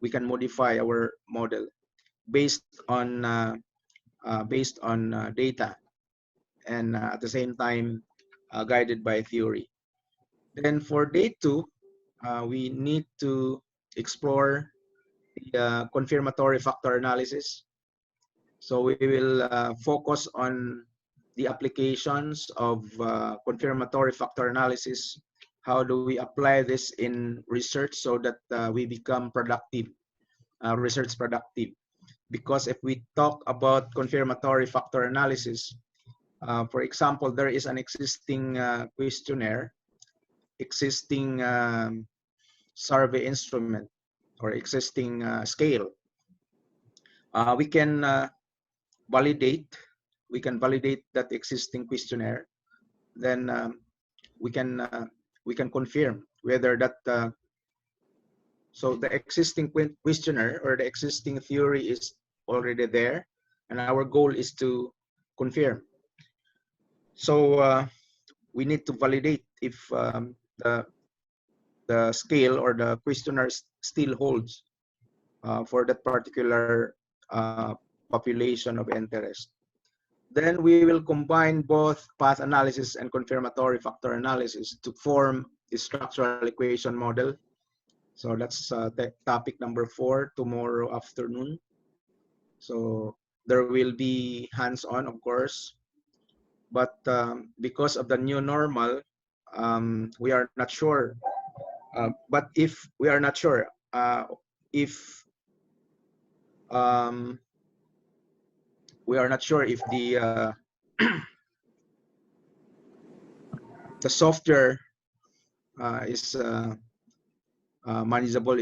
we can modify our model based on data, and at the same time guided by theory. Then for day 2, we need to explore the confirmatory factor analysis. So we will focus on the applications of confirmatory factor analysis. How do we apply this in research so that we become productive, research productive? Because if we talk about confirmatory factor analysis, for example, there is an existing questionnaire, existing survey instrument, or existing scale. We can validate that existing questionnaire. Then we can confirm whether that so the existing questionnaire or the existing theory is already there, and our goal is to confirm. So we need to validate if the scale or the questionnaire still holds for that particular population of interest. Then we will combine both path analysis and confirmatory factor analysis to form the structural equation model. So that's topic number 4 tomorrow afternoon. So there will be hands-on, of course, but because of the new normal, we are not sure. But if we are not sure if we are not sure if the the software is manageable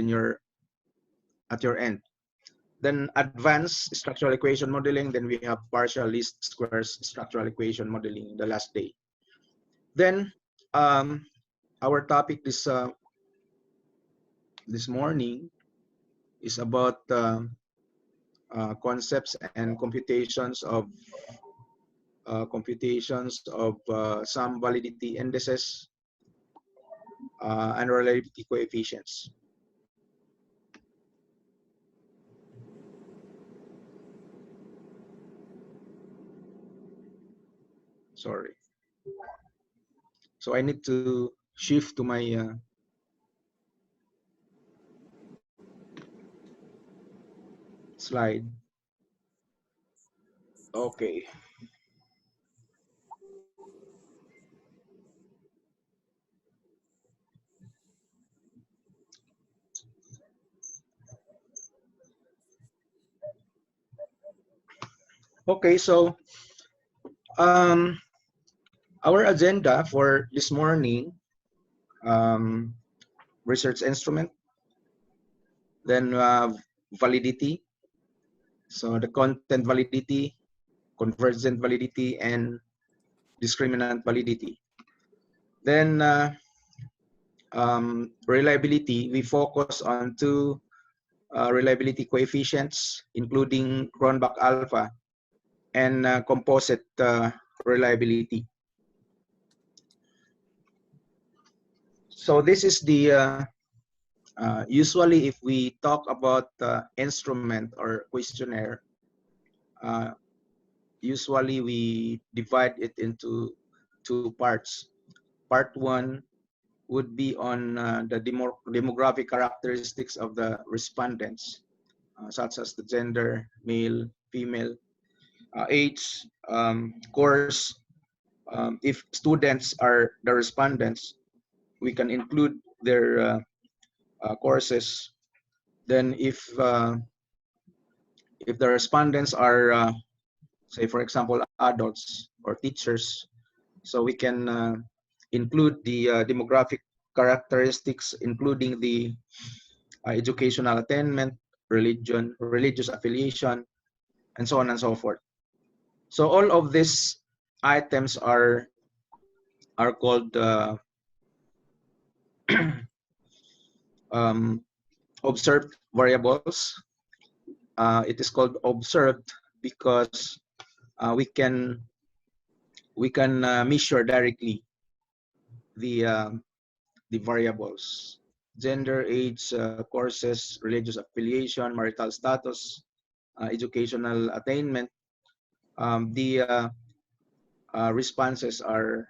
at your end. Then advanced structural equation modeling. Then we have partial least squares structural equation modeling the last day. Then our topic this morning is about concepts and computations of some validity indices and reliability coefficients. Sorry. So I need to shift to my slide. Okay. Okay, so our agenda for this morning, research instrument, then validity, so the content validity, convergent validity, and discriminant validity. Then reliability, we focus on 2 reliability coefficients, including Cronbach alpha and composite reliability. So this is the usually if we talk about instrument or questionnaire, usually we divide it into 2 parts. Part 1 would be on the demographic characteristics of the respondents, such as the gender, male, female, age, course. If students are the respondents, we can include their courses. Then if the respondents are, say for example, adults or teachers, so we can include the demographic characteristics, including the educational attainment, religion, religious affiliation, and so on and so forth. So all of these items are called observed variables. It is called observed because we can measure directly the variables. gender, age, courses, religious affiliation, marital status, educational attainment, the responses are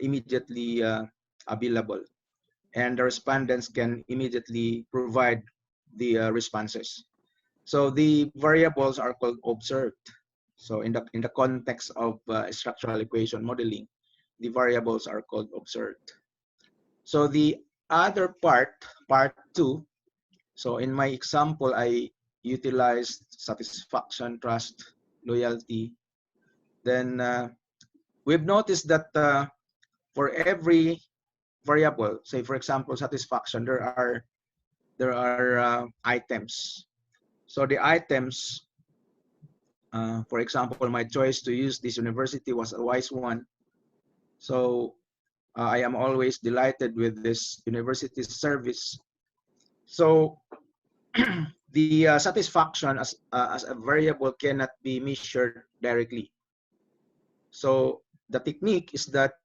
immediately available, and the respondents can immediately provide the responses. So the variables are called observed. So in the context of structural equation modeling, the variables are called observed. So the other part two. So in my example, I utilized satisfaction, trust, loyalty. Then we've noticed that for every variable, say for example satisfaction, there are items. So the items, for example, my choice to use this university was a wise one. So I am always delighted with this university's service. So the satisfaction as a variable cannot be measured directly. So the technique is that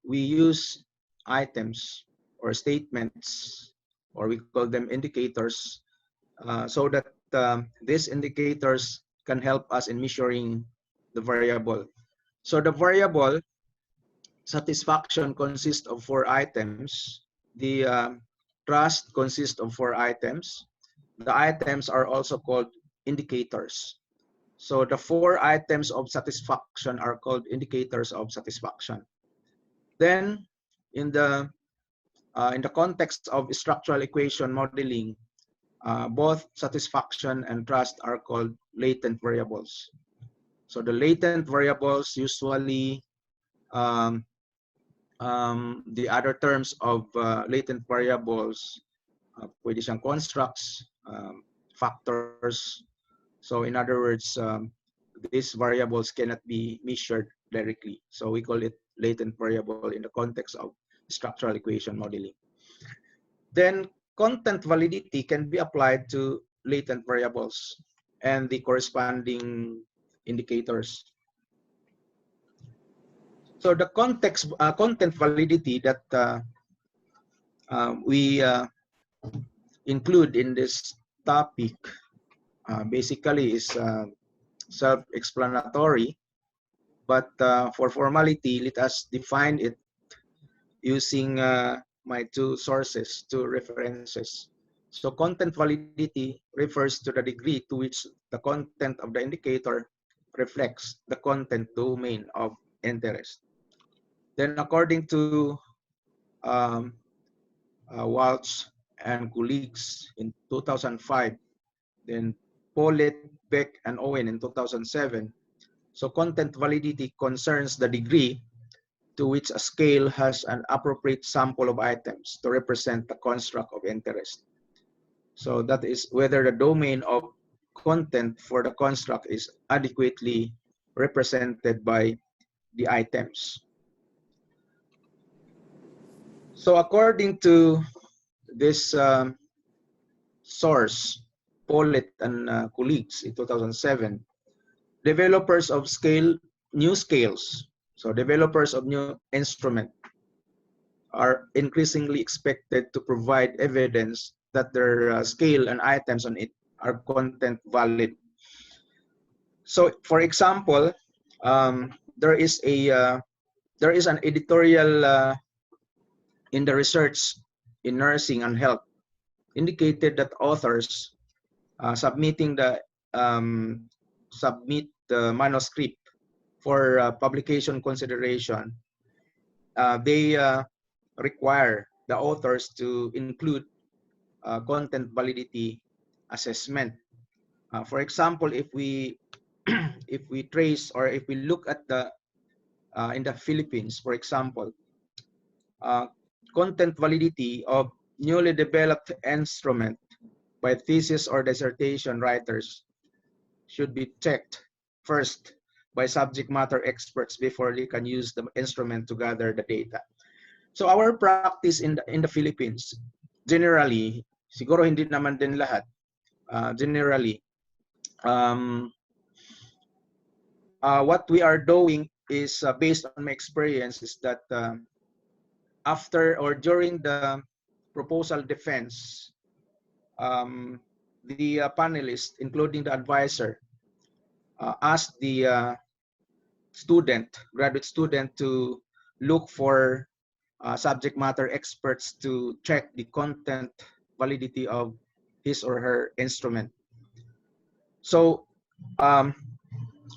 we use items or statements, or we call them indicators, so that these indicators can help us in measuring the variable. So the variable satisfaction consists of 4 items. The trust consists of 4 items. The items are also called indicators. So the 4 items of satisfaction are called indicators of satisfaction. Then in the context of structural equation modeling, both satisfaction and trust are called latent variables. So the latent variables usually, the other terms of latent variables, pwede siyang constructs, factors. So in other words, these variables cannot be measured directly. So we call it latent variable in the context of structural equation modeling. Then content validity can be applied to latent variables and the corresponding indicators. So the content validity that we include in this topic basically is self-explanatory, but for formality, let us define it using my 2 sources, 2 references. So content validity refers to the degree to which the content of the indicator reflects the content domain of interest. Then according to um, Walsh and colleagues in 2005, then Pollitt, Beck, and Owen in 2007. So content validity concerns the degree to which a scale has an appropriate sample of items to represent the construct of interest. So that is whether the domain of content for the construct is adequately represented by the items. So according to this source, Pollitt and colleagues in 2007, developers of new scales, so developers of new instrument are increasingly expected to provide evidence that their scale and items on it are content valid. So for example, there is an editorial in the research in nursing and health indicated that authors submitting submit the manuscript for publication consideration, they require the authors to include content validity assessment. For example, if we if we trace or if we look at the in the Philippines, for example, content validity of newly developed instrument by thesis or dissertation writers should be checked first by subject matter experts before they can use the instrument to gather the data. So our practice in the Philippines, generally, siguro hindi naman din lahat, generally, what we are doing is based on my experience is that after or during the proposal defense, the panelists, including the advisor, asked the graduate student, to look for subject matter experts to check the content validity of his or her instrument. So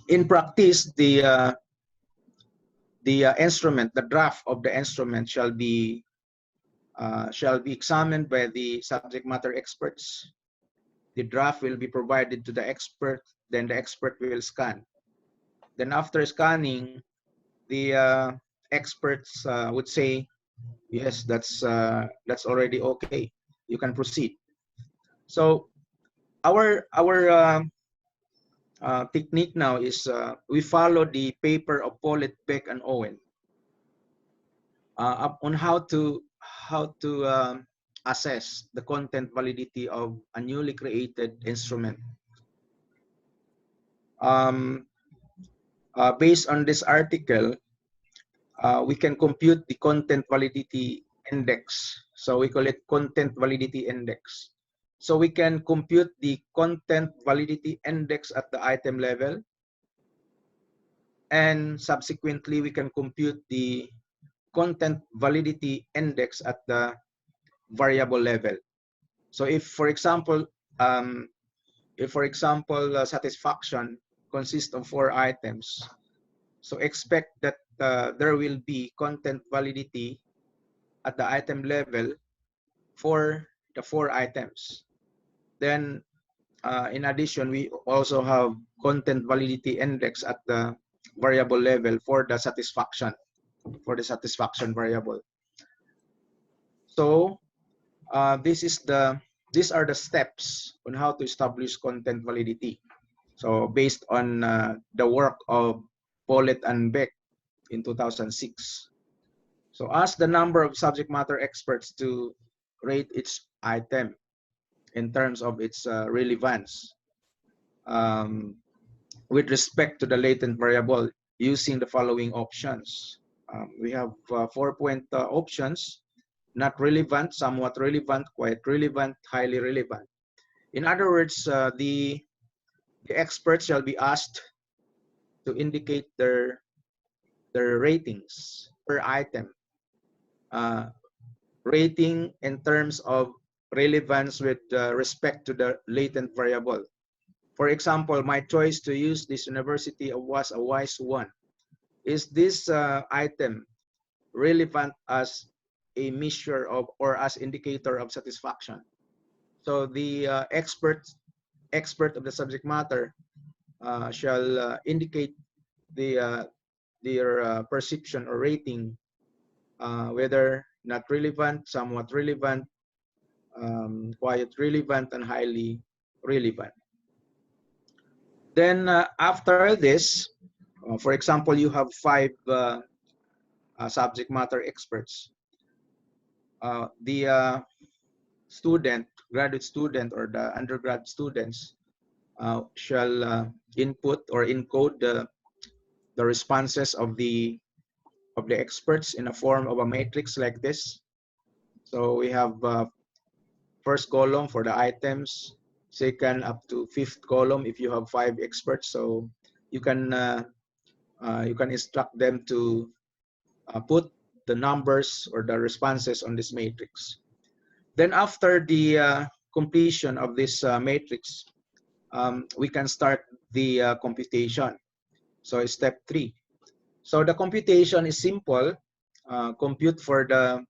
in practice, the instrument, the draft of the instrument shall be examined by the subject matter experts. The draft will be provided to the expert, then the expert will scan. Then after scanning, the experts would say, yes, that's already okay. You can proceed. So our technique now is we follow the paper of Pollitt, Beck, and Owen on how to assess the content validity of a newly created instrument. Based on this article, we can compute the content validity index. So we call it content validity index. So we can compute the content validity index at the item level, and subsequently we can compute the content validity index at the variable level. So if, for example, satisfaction consists of 4 items, so expect that there will be content validity at the item level for the 4 items. Then in addition, we also have content validity index at the variable level for the satisfaction variable. So these are the steps on how to establish content validity. So based on the work of Pollitt and Beck in 2006. So ask the number of subject matter experts to rate each item in terms of its relevance with respect to the latent variable using the following options. We have 4-point options: not relevant, somewhat relevant, quite relevant, highly relevant. In other words, the experts shall be asked to indicate their ratings per item. Rating in terms of relevance with respect to the latent variable. For example, my choice to use this university was a wise one. Is this item relevant as a measure of, or as indicator of satisfaction? So the expert of the subject matter shall indicate their perception or rating, whether not relevant, somewhat relevant, quite relevant, and highly relevant. Then after this, for example, you have 5 subject matter experts. The graduate student, or the undergrad students shall input or encode the responses of the experts in a form of a matrix like this. So we have first column for the items, second up to 5th column if you have 5 experts. So you can instruct them to put the numbers or the responses on this matrix. Then after the completion of this matrix, we can start the computation. So it's step 3. So the computation is simple. Compute for the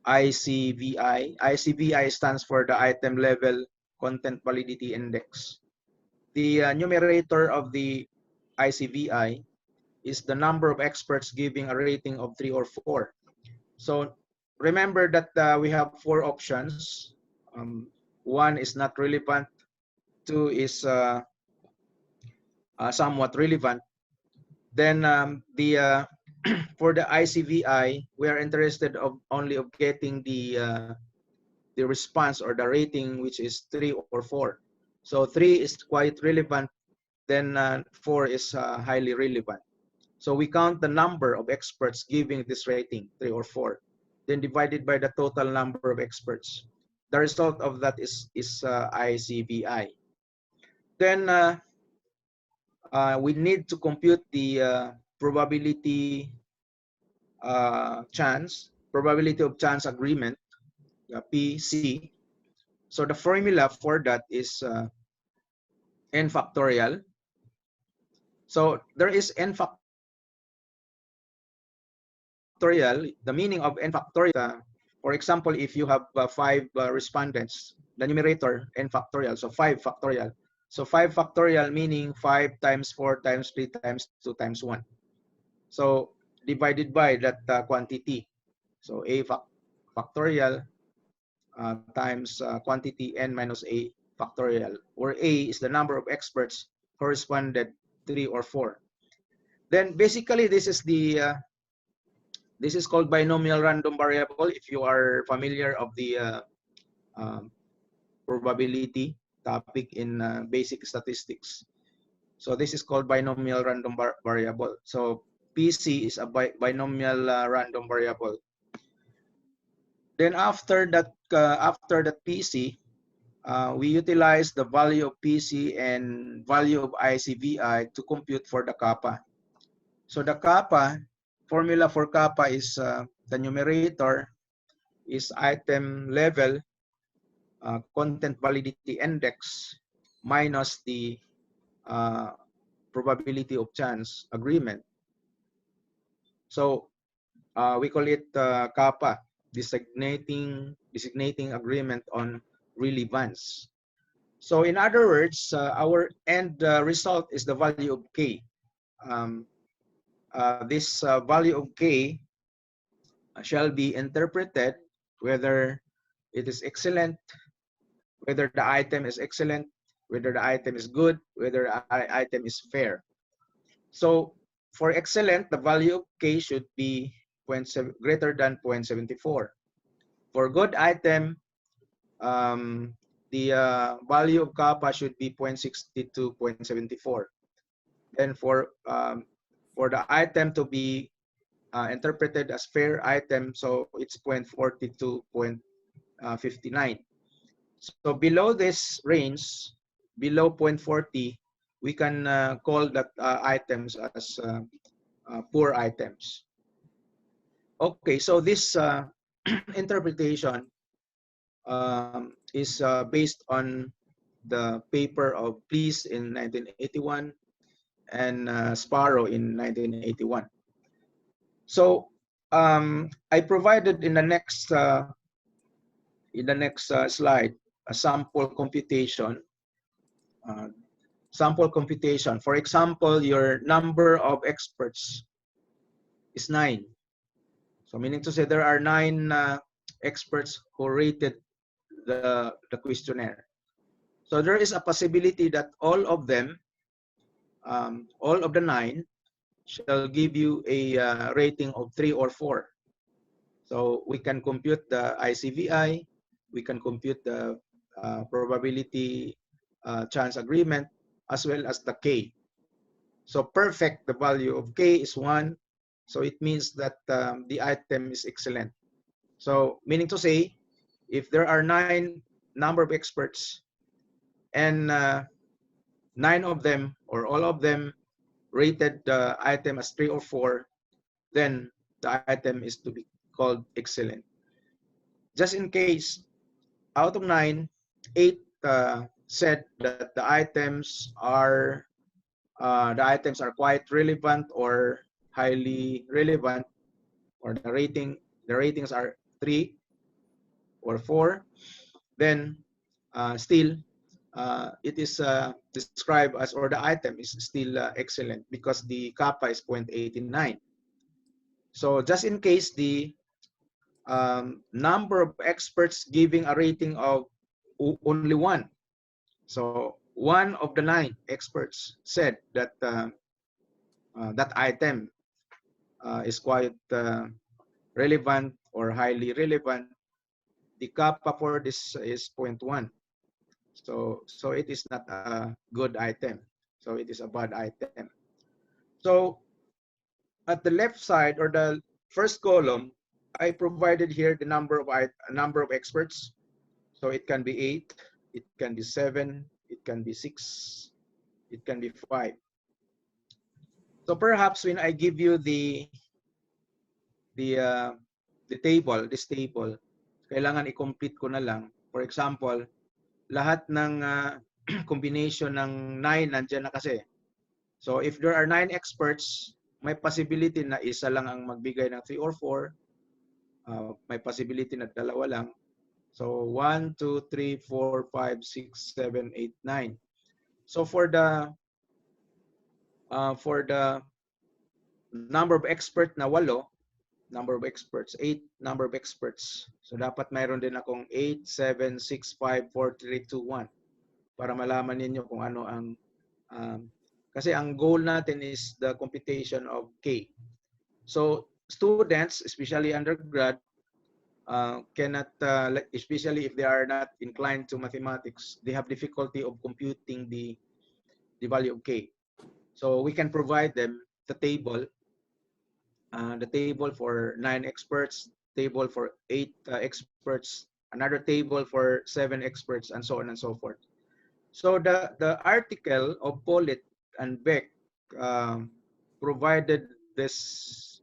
ICVI. ICVI stands for the item level content validity index. The numerator of the ICVI is the number of experts giving a rating of 3 or 4. So remember that we have 4 options. 1 is not relevant, 2 is somewhat relevant. Then for the ICVI, we are interested only of getting the response or the rating, which is 3 or 4. So 3 is quite relevant, then 4 is highly relevant. So we count the number of experts giving this rating, 3 or 4. then divided by the total number of experts. The result of that is ICVI. Then we need to compute the probability of chance agreement, PC. So the formula for that is n factorial. So there is n factorial. The meaning of n factorial, for example, if you have 5 respondents, the numerator n factorial, so 5 factorial. So 5 factorial meaning 5 times 4 times 3 times 2 times 1. So divided by that quantity. So a factorial times quantity n minus a factorial, where a is the number of experts corresponded 3 or 4. Then basically this is the this is called binomial random variable. If you are familiar of the probability topic in basic statistics, so this is called binomial random variable. So PC is a binomial random variable. Then after that PC, we utilize the value of PC and value of ICVI to compute for the kappa. So the kappa, formula for kappa is the numerator is item level content validity index minus the probability of chance agreement. So we call it kappa, designating agreement on relevance. So in other words, our end result is the value of k. This value of k shall be interpreted whether it is excellent, whether the item is excellent, whether the item is good, whether the item is fair. So for excellent, the value of k should be greater than 0.74. For good item, the value of kappa should be 0.62, 0.74. Then for the item to be interpreted as fair item, so it's 0.42, 0.59. So below this range, below 0.40, we can call that items as poor items. Okay, so this interpretation is based on the paper of Please in 1981 and Sparrow in 1981. So I provided in the next slide a sample computation. For example, your number of experts is 9. So meaning to say there are 9 experts who rated the questionnaire. So there is a possibility that all of them, all of the 9, shall give you a rating of 3 or 4. So we can compute the ICVI, we can compute the probability chance agreement, as well as the K. So perfect, the value of K is 1. So it means that the item is excellent. So meaning to say, if there are 9 number of experts and 9 of them or all of them rated the item as 3 or 4, then the item is to be called excellent. Just in case, out of 9, 8 said that the items are quite relevant or highly relevant, or the ratings are 3 or 4, then still it is described as, or the item is still excellent because the kappa is 0.89. So just in case the number of experts giving a rating of only 1, so 1 of the 9 experts said that that item is quite relevant or highly relevant, the kappa for this is 0.1. So it is not a good item. So it is a bad item. So at the left side, or the first column, I provided here the number of experts. So it can be 8, it can be 7, it can be 6, it can be 5. So perhaps when I give you the uh, the table, this table, kailangan i-complete ko na lang. For example, lahat ng combination ng 9 nandiyan na kasi. So if there are 9 experts, may possibility na isa lang ang magbigay ng 3 or 4. May possibility na dalawa lang. So 1, 2, 3, 4, 5, 6, 7, 8, 9. So for the number of expert na 8, number of experts, 8 number of experts. So dapat mayroon din akong 8, 7, 6, 5, 4, 3, 2, 1 para malaman ninyo kung ano ang kasi ang goal natin is the computation of K. So students, especially undergrad, cannot, especially if they are not inclined to mathematics, they have difficulty of computing the value of K. So we can provide them the table for 9 experts, table for 8 experts, another table for 7 experts, and so on and so forth. So the article of Pollitt and Beck provided this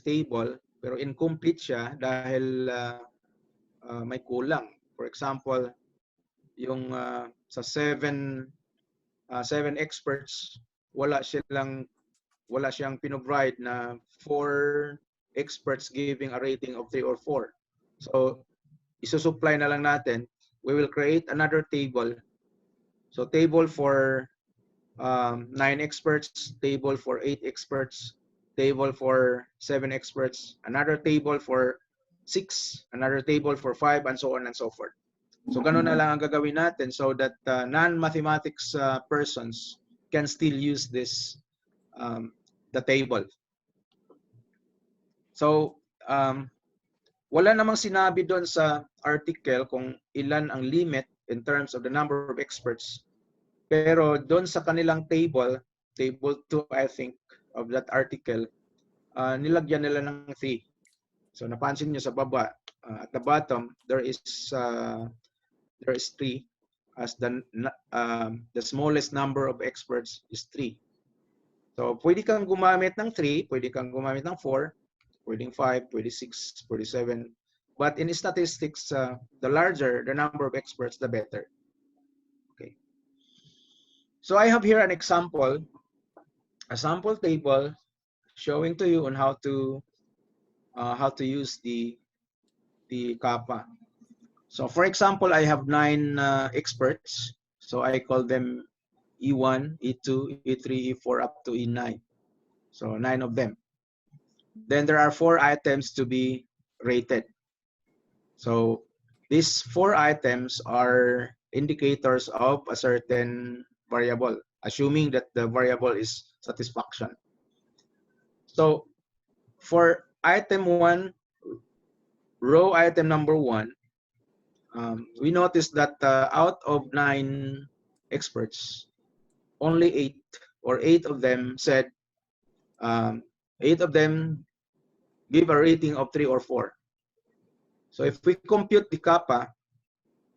table, pero incomplete siya dahil may kulang. For example, yung sa 7 experts, wala siyang pinrovide na 4 experts giving a rating of 3 or 4. So isusupply na lang natin. We will create another table. So table for 9 experts, table for 8 experts, table for 7 experts, another table for 6, another table for 5, and so on and so forth. So ganun na lang ang gagawin natin so that non-mathematics persons can still use this the table. So wala namang sinabi doon sa article kung ilan ang limit in terms of the number of experts. Pero doon sa kanilang table 2 I think of that article, nilagyan nila ng 3. So napansin nyo sa baba, at the bottom there is 3 as the smallest number of experts is 3. So pwede kang gumamit ng 3, pwede kang gumamit ng 4, pwedeng 5, pwede 6, pwede 7. But in statistics, the larger the number of experts, the better. Okay. So I have here an example, a sample table showing to you on how to use the kappa. So for example, I have 9 experts. So I call them E1, E2, E3, E4 up to E9. So 9 of them. Then there are 4 items to be rated. So these 4 items are indicators of a certain variable, assuming that the variable is satisfaction. So for item 1, row item number 1, we noticed that out of 9 experts, only 8 of them said, 8 of them give a rating of 3 or 4. So if we compute the kappa,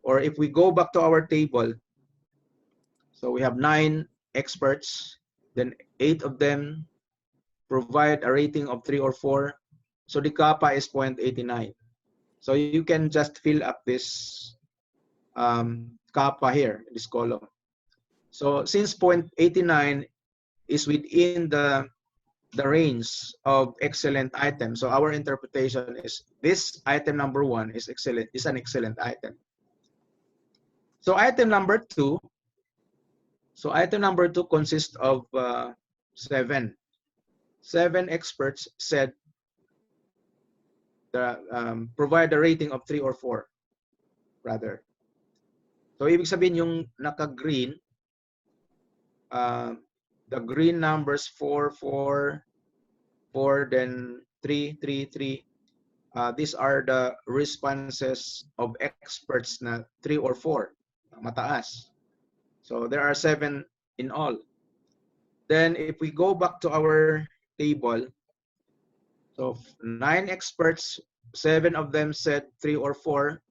or if we go back to our table, so we have 9 experts, then 8 of them provide a rating of 3 or 4. So the kappa is 0.89. So you can just fill up this kappa here, this column. So since 0.89 is within the range of excellent items, so our interpretation is this item number 1 is excellent, is an excellent item. So item number 2. So item number 2 consists of 7. 7 experts said provide a rating of 3 or 4, rather. So ibig sabihin yung naka-green, the green numbers 4, 4, 4, then 3, 3, 3. These are the responses of experts na 3 or 4, mataas. So there are 7 in all. Then if we go back to our table, so 9 experts 7 of them said 3 or 4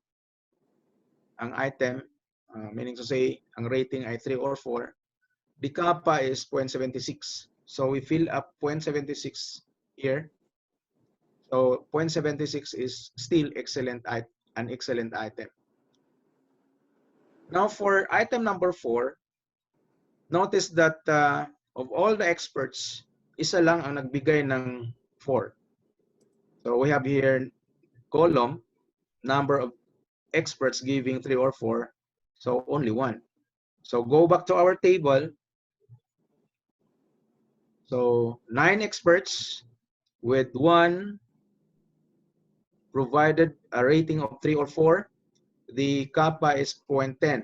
ang item, meaning to say, ang rating ay 3 or 4, the kappa is 0.76. So we fill up 0.76 here. So 0.76 is still an excellent item. Now for item number 4, notice that of all the experts, isa lang ang nagbigay ng 4. So we have here column, number of experts giving 3 or 4, so only 1. So go back to our table. So 9 experts with 1 provided a rating of 3 or 4. The kappa is 0.10.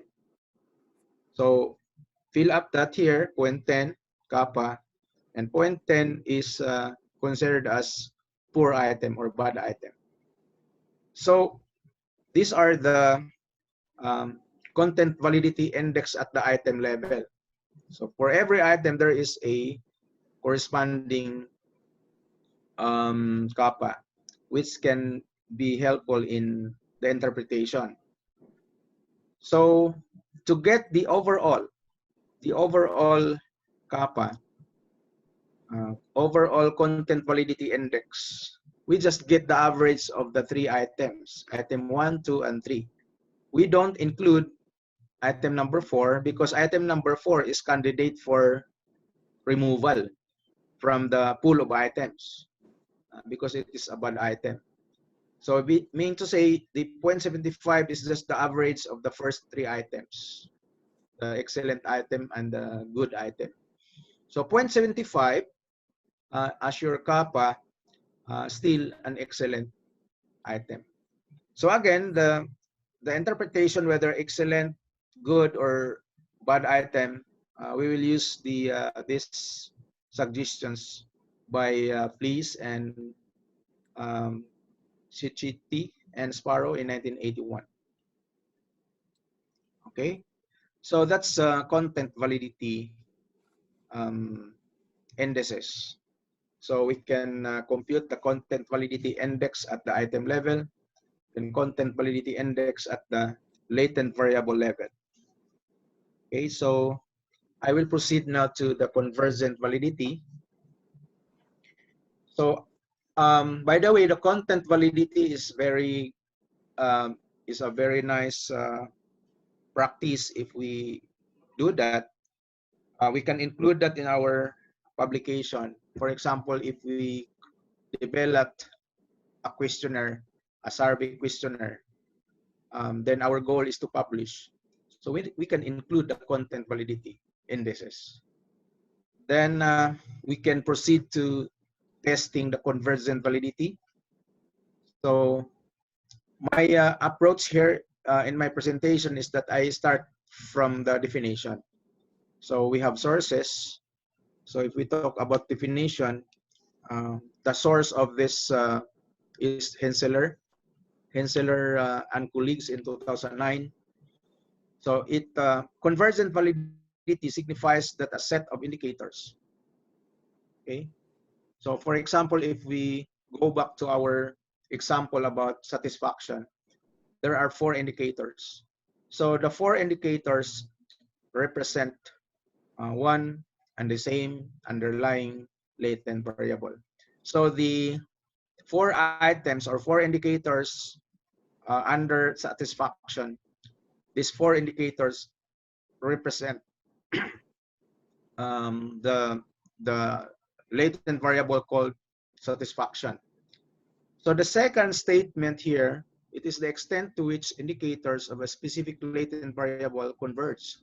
So fill up that here, 0.10 kappa, and 0.10 is considered as poor item or bad item. So these are the content validity index at the item level. So for every item, there is a corresponding kappa, which can be helpful in the interpretation. So to get the overall kappa, overall content validity index, we just get the average of the 3 items, item 1, 2, and 3. We don't include item number 4 because item number 4 is candidate for removal from the pool of items because it is a bad item. So we mean to say the 0.75 is just the average of the first 3 items, the excellent item and the good item. So 0.75 as your kappa, still an excellent item. So again, the interpretation whether excellent, good, or bad item, we will use these suggestions by Fleece and Sichiti and Sparrow in 1981. Okay, so that's content validity indices. So we can compute the content validity index at the item level and content validity index at the latent variable level. Okay, so I will proceed now to the convergent validity. So by the way, the content validity is a very nice practice. If we do that, we can include that in our publication. For example, if we developed a questionnaire, a survey questionnaire, then our goal is to publish. So we can include the content validity indices. Then we can proceed to testing the convergent validity. So my approach here in my presentation is that I start from the definition. So we have sources. So if we talk about definition, the source of this is Henseler and colleagues in 2009. So convergent validity signifies that a set of indicators. Okay. So for example, if we go back to our example about satisfaction, there are 4 indicators. So the 4 indicators represent one and the same underlying latent variable. So the 4 items or 4 indicators under satisfaction, these 4 indicators represent the latent variable called satisfaction. So the second statement here, it is the extent to which indicators of a specific latent variable converge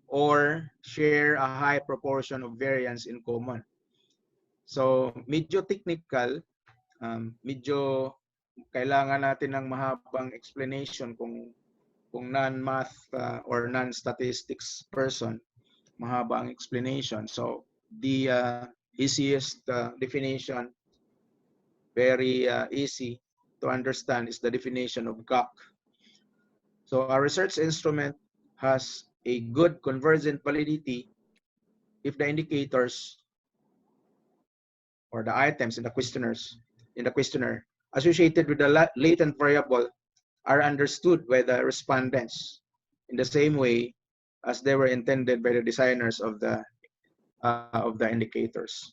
or share a high proportion of variance in common. So medyo technical, medyo kailangan natin ng mahabang explanation kung non-math or non-statistics person, mahaba ang explanation. So the easiest definition, very easy to understand, is the definition of GAC. So our research instrument has a good convergent validity if the indicators or the items in the questionnaire associated with the latent variable are understood by the respondents in the same way as they were intended by the designers of the indicators.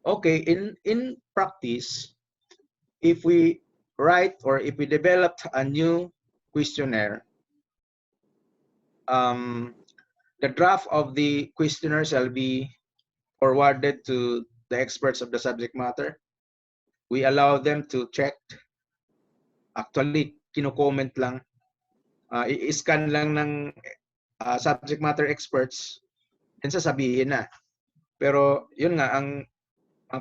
Okay, in practice, if we write or if we developed a new questionnaire, the draft of the questionnaire shall be forwarded to the experts of the subject matter. We allow them to check. Actually, kino-comment lang. I-scan lang ng subject matter experts, then sasabihin na. Pero yun nga, ang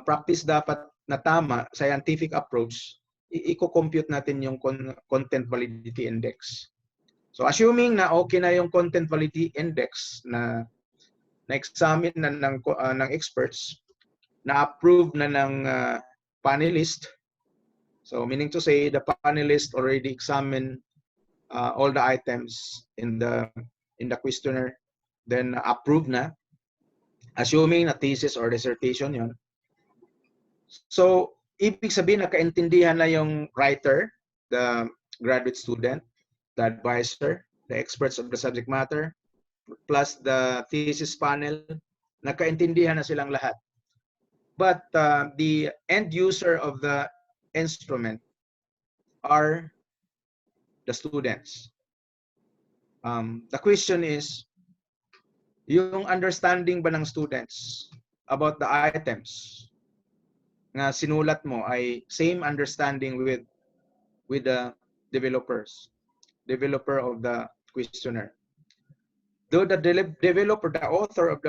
practice dapat na tama, scientific approach, i-compute natin yung content validity index. So assuming na okay na yung content validity index na na-examine na ng experts, na-approve na ng panelist. So meaning to say, the panelist already examined all the items in the questionnaire, then approve na, assuming na thesis or dissertation yon. So ibig sabihin nakaintindihan na yung writer, the graduate student, the advisor, the experts of the subject matter, plus the thesis panel, nakaintindihan na silang lahat. But the end user of the instrument are the students. The question is, yung understanding ba ng students about the items na sinulat mo ay same understanding with the developer of the questionnaire. Though the developer, the author of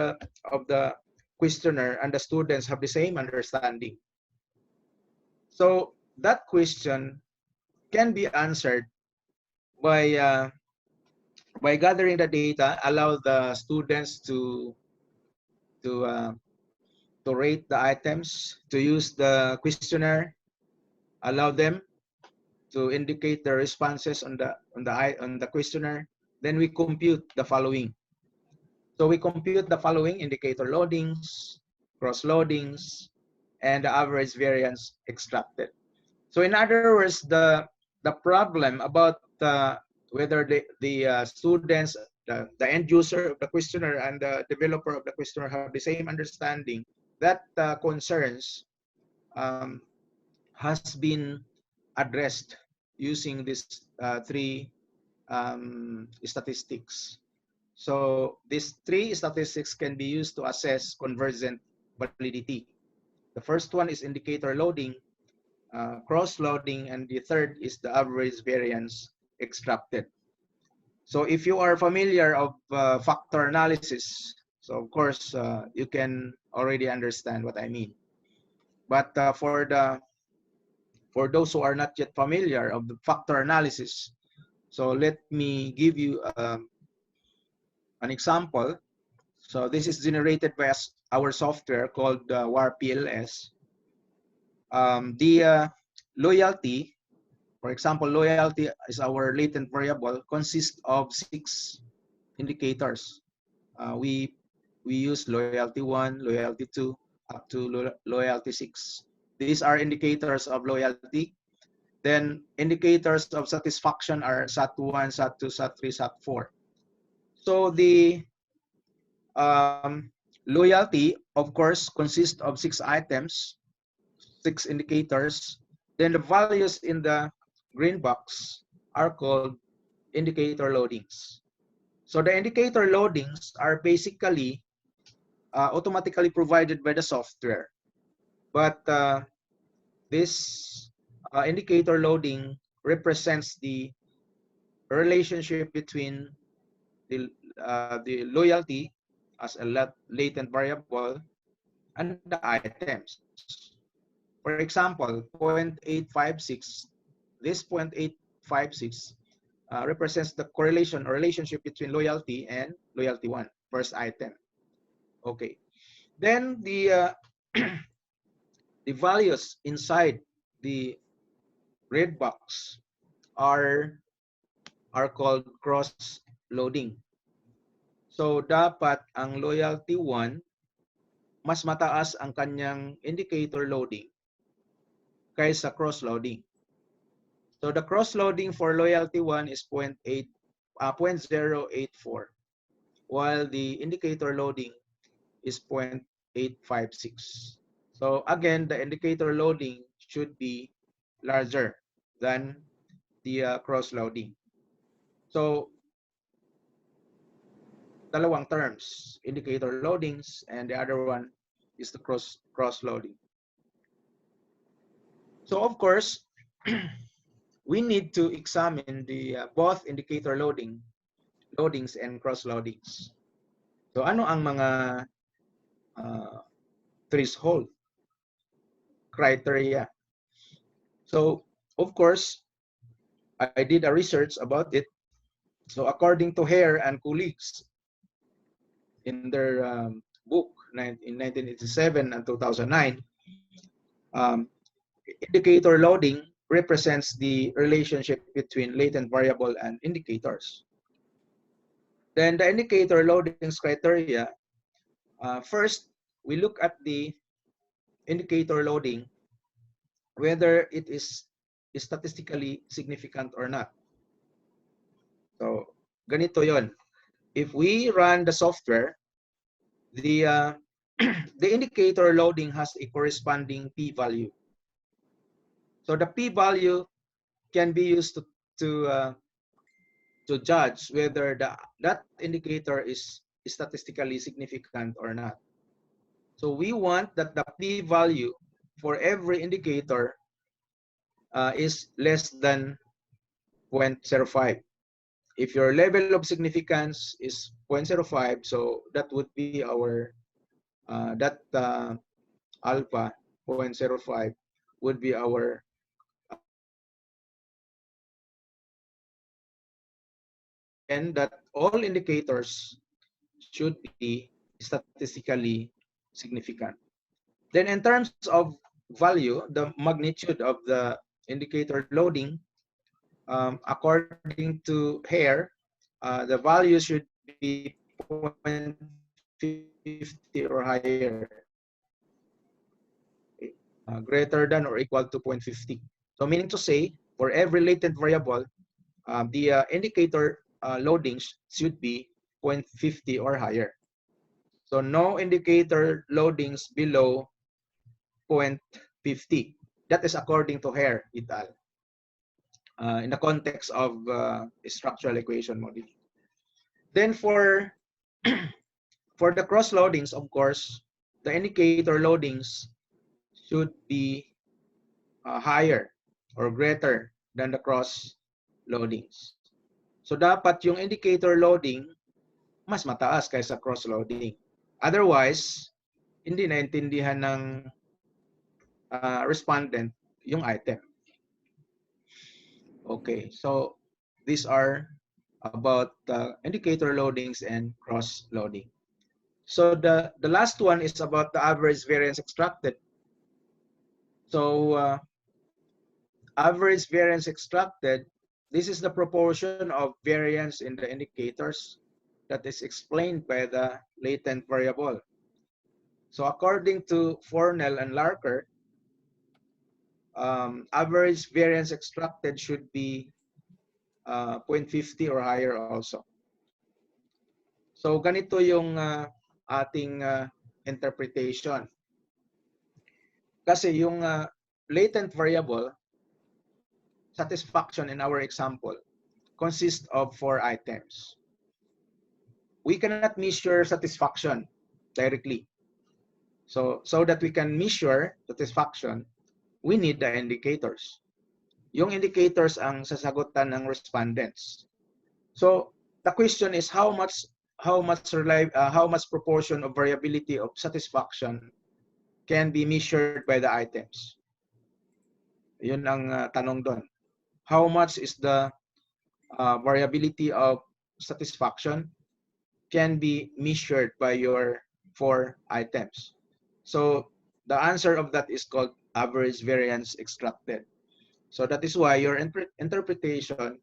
the questionnaire and the students have the same understanding. So that question can be answered by gathering the data, allow the students to rate the items, to use the questionnaire, allow them to indicate the responses on the questionnaire. Then we compute the following. So we compute the following: indicator loadings, cross loadings, and the average variance extracted. So in other words, the problem about whether the students, the end user of the questionnaire and the developer of the questionnaire have the same understanding, that concerns has been addressed using these three statistics. So these three statistics can be used to assess convergent validity. The first one is indicator loading, cross-loading, and the third is the average variance extracted. So if you are familiar of factor analysis, so of course you can already understand what I mean. But for those who are not yet familiar of the factor analysis, so let me give you an example. So this is generated by our software called WAR PLS. The loyalty, for example, loyalty is our latent variable, consists of 6 indicators. We use loyalty 1, loyalty 2, up to loyalty 6. These are indicators of loyalty. Then indicators of satisfaction are SAT1, SAT2, SAT3, SAT4. So the loyalty, of course, consists of 6 items, 6 indicators. Then the values in the green box are called indicator loadings. So the indicator loadings are basically automatically provided by the software. But this indicator loading represents the relationship between the loyalty as a latent variable and the items. For example, 0.856, this 0.856 represents the correlation or relationship between loyalty and loyalty 1, first item. Okay. Then the the values inside the red box are called cross loading. So dapat ang loyalty 1 mas mataas ang kanyang indicator loading kaysa cross-loading. So the cross-loading for loyalty 1 is 0.084, while the indicator loading is 0.856. So again, the indicator loading should be larger than the cross-loading. So dalawang terms, indicator loadings, and the other one is the cross-loading. So of course, we need to examine the both indicator loadings and cross-loadings. So ano ang mga threshold criteria? So of course, I did a research about it. So according to Hare and colleagues in their book in 1987 and 2009, indicator loading represents the relationship between latent variable and indicators. Then the indicator loadings criteria, first, we look at the indicator loading, whether it is statistically significant or not. So, ganito yon. If we run the software, the indicator loading has a corresponding p-value. So the p-value can be used to judge whether that indicator is statistically significant or not. So we want that the p-value for every indicator is less than 0.05. If your level of significance is 0.05, so that would be our alpha 0.05 would be our and that all indicators should be statistically significant. Then in terms of value, the magnitude of the indicator loading, according to Hare, the value should be 0.50 or higher, greater than or equal to 0.50. So meaning to say, for every latent variable, the indicator loadings should be 0.50 or higher. So no indicator loadings below 0.50. That is according to Hare et al. In the context of structural equation modeling. Then for the cross loadings, of course, the indicator loadings should be higher or greater than the cross loadings. So dapat yung indicator loading mas mataas kaysa cross loading. Otherwise, hindi naintindihan ng respondent yung item. Okay, so these are about indicator loadings and cross loading. So the last one is about the average variance extracted. So average variance extracted, this is the proportion of variance in the indicators that is explained by the latent variable. So according to Fornell and Larker, average variance extracted should be 0.50 or higher also. So ganito yung ating interpretation. Kasi yung latent variable satisfaction in our example consists of 4 items. We cannot measure satisfaction directly. So that we can measure satisfaction, we need the indicators. Yung indicators ang sasagutan ng respondents. So the question is how much proportion of variability of satisfaction can be measured by the items. Yun ang tanong doon. How much is the variability of satisfaction can be measured by your 4 items? So the answer of that is called average variance extracted. So that is why your interpretation,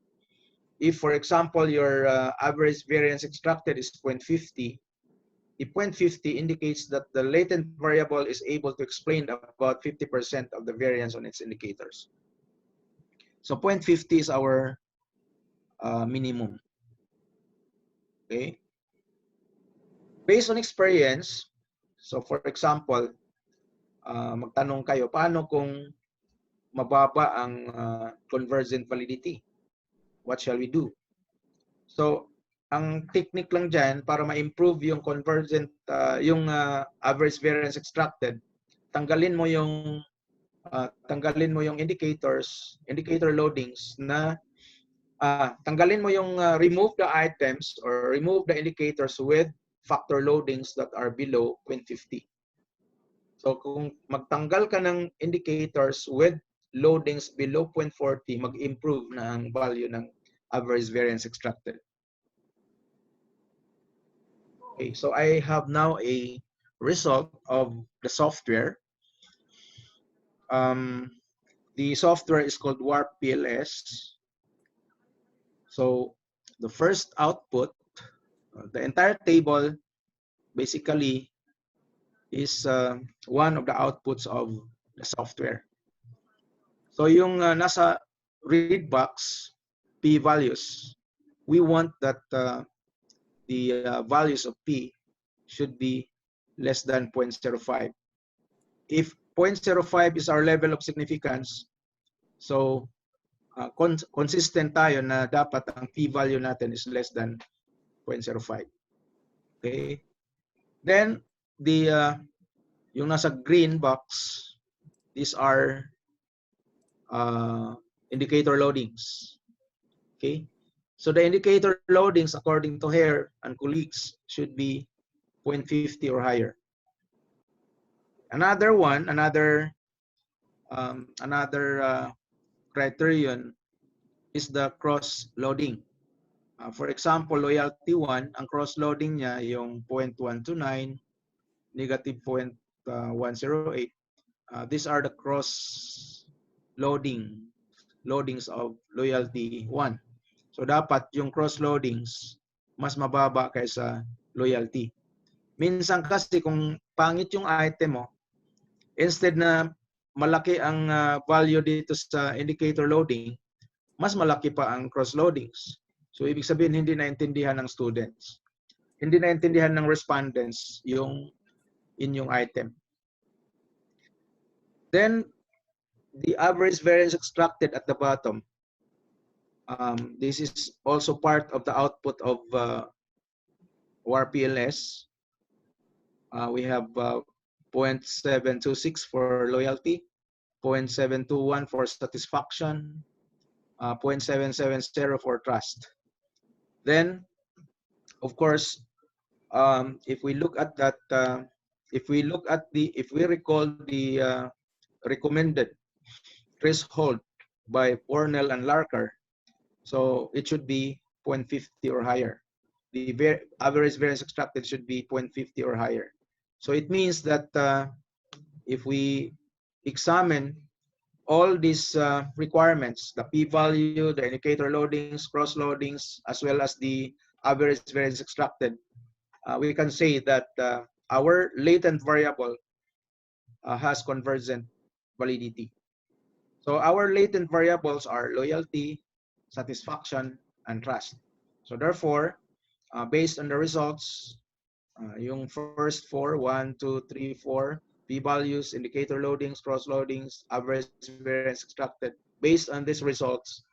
if for example your average variance extracted is 0.50, the 0.50 indicates that the latent variable is able to explain about 50% of the variance on its indicators. So 0.50 is our minimum. Okay. Based on experience, so for example, magtanong kayo, paano kung mababa ang convergent validity? What shall we do? So, ang technique lang dyan para ma-improve yung convergent, yung average variance extracted, tanggalin mo yung indicator loadings na tanggalin mo yung remove the items or remove the indicators with factor loadings that are below 0.50. So kung magtanggal ka ng indicators with loadings below 0.40, mag-improve na ang value ng average variance extracted. Okay, so I have now a result of the software. The software is called Warp PLS. So the first output, the entire table basically is one of the outputs of the software. So yung nasa read box, P values, we want that the values of P should be less than 0.05. If 0.05 is our level of significance, so consistent tayo na dapat ang P value natin is less than 0.05. Okay? Then, yung nasa green box, these are indicator loadings. Okay? So the indicator loadings, according to Hare and colleagues, should be 0.50 or higher. Another one, another criterion is the cross-loading. For example, loyalty 1, ang cross-loading niya yung 0.129, negative 0.108. These are the loadings of loyalty 1. So dapat yung cross-loadings mas mababa kaysa loyalty. Minsan kasi kung pangit yung item mo, instead na malaki ang value dito sa indicator loading, mas malaki pa ang cross-loadings. So ibig sabihin hindi naintindihan ng students. Hindi naintindihan ng respondents yung inyong item. Then the average variance extracted at the bottom. This is also part of the output of WAR-PLS. We have 0.726 for loyalty, 0.721 for satisfaction, 0.770 for trust. Then, of course, if we look at that, if we recall the recommended threshold by Pornell and Larker, so it should be 0.50 or higher. The average variance extracted should be 0.50 or higher. So it means that if we examine all these requirements, the p-value, the indicator loadings, cross-loadings, as well as the average variance extracted, we can say that our latent variable has convergent validity. So our latent variables are loyalty, satisfaction, and trust. So therefore, based on the results, yung first 4, 1, 2, 3, 4, p-values, indicator loadings, cross-loadings, average variance extracted, based on these results,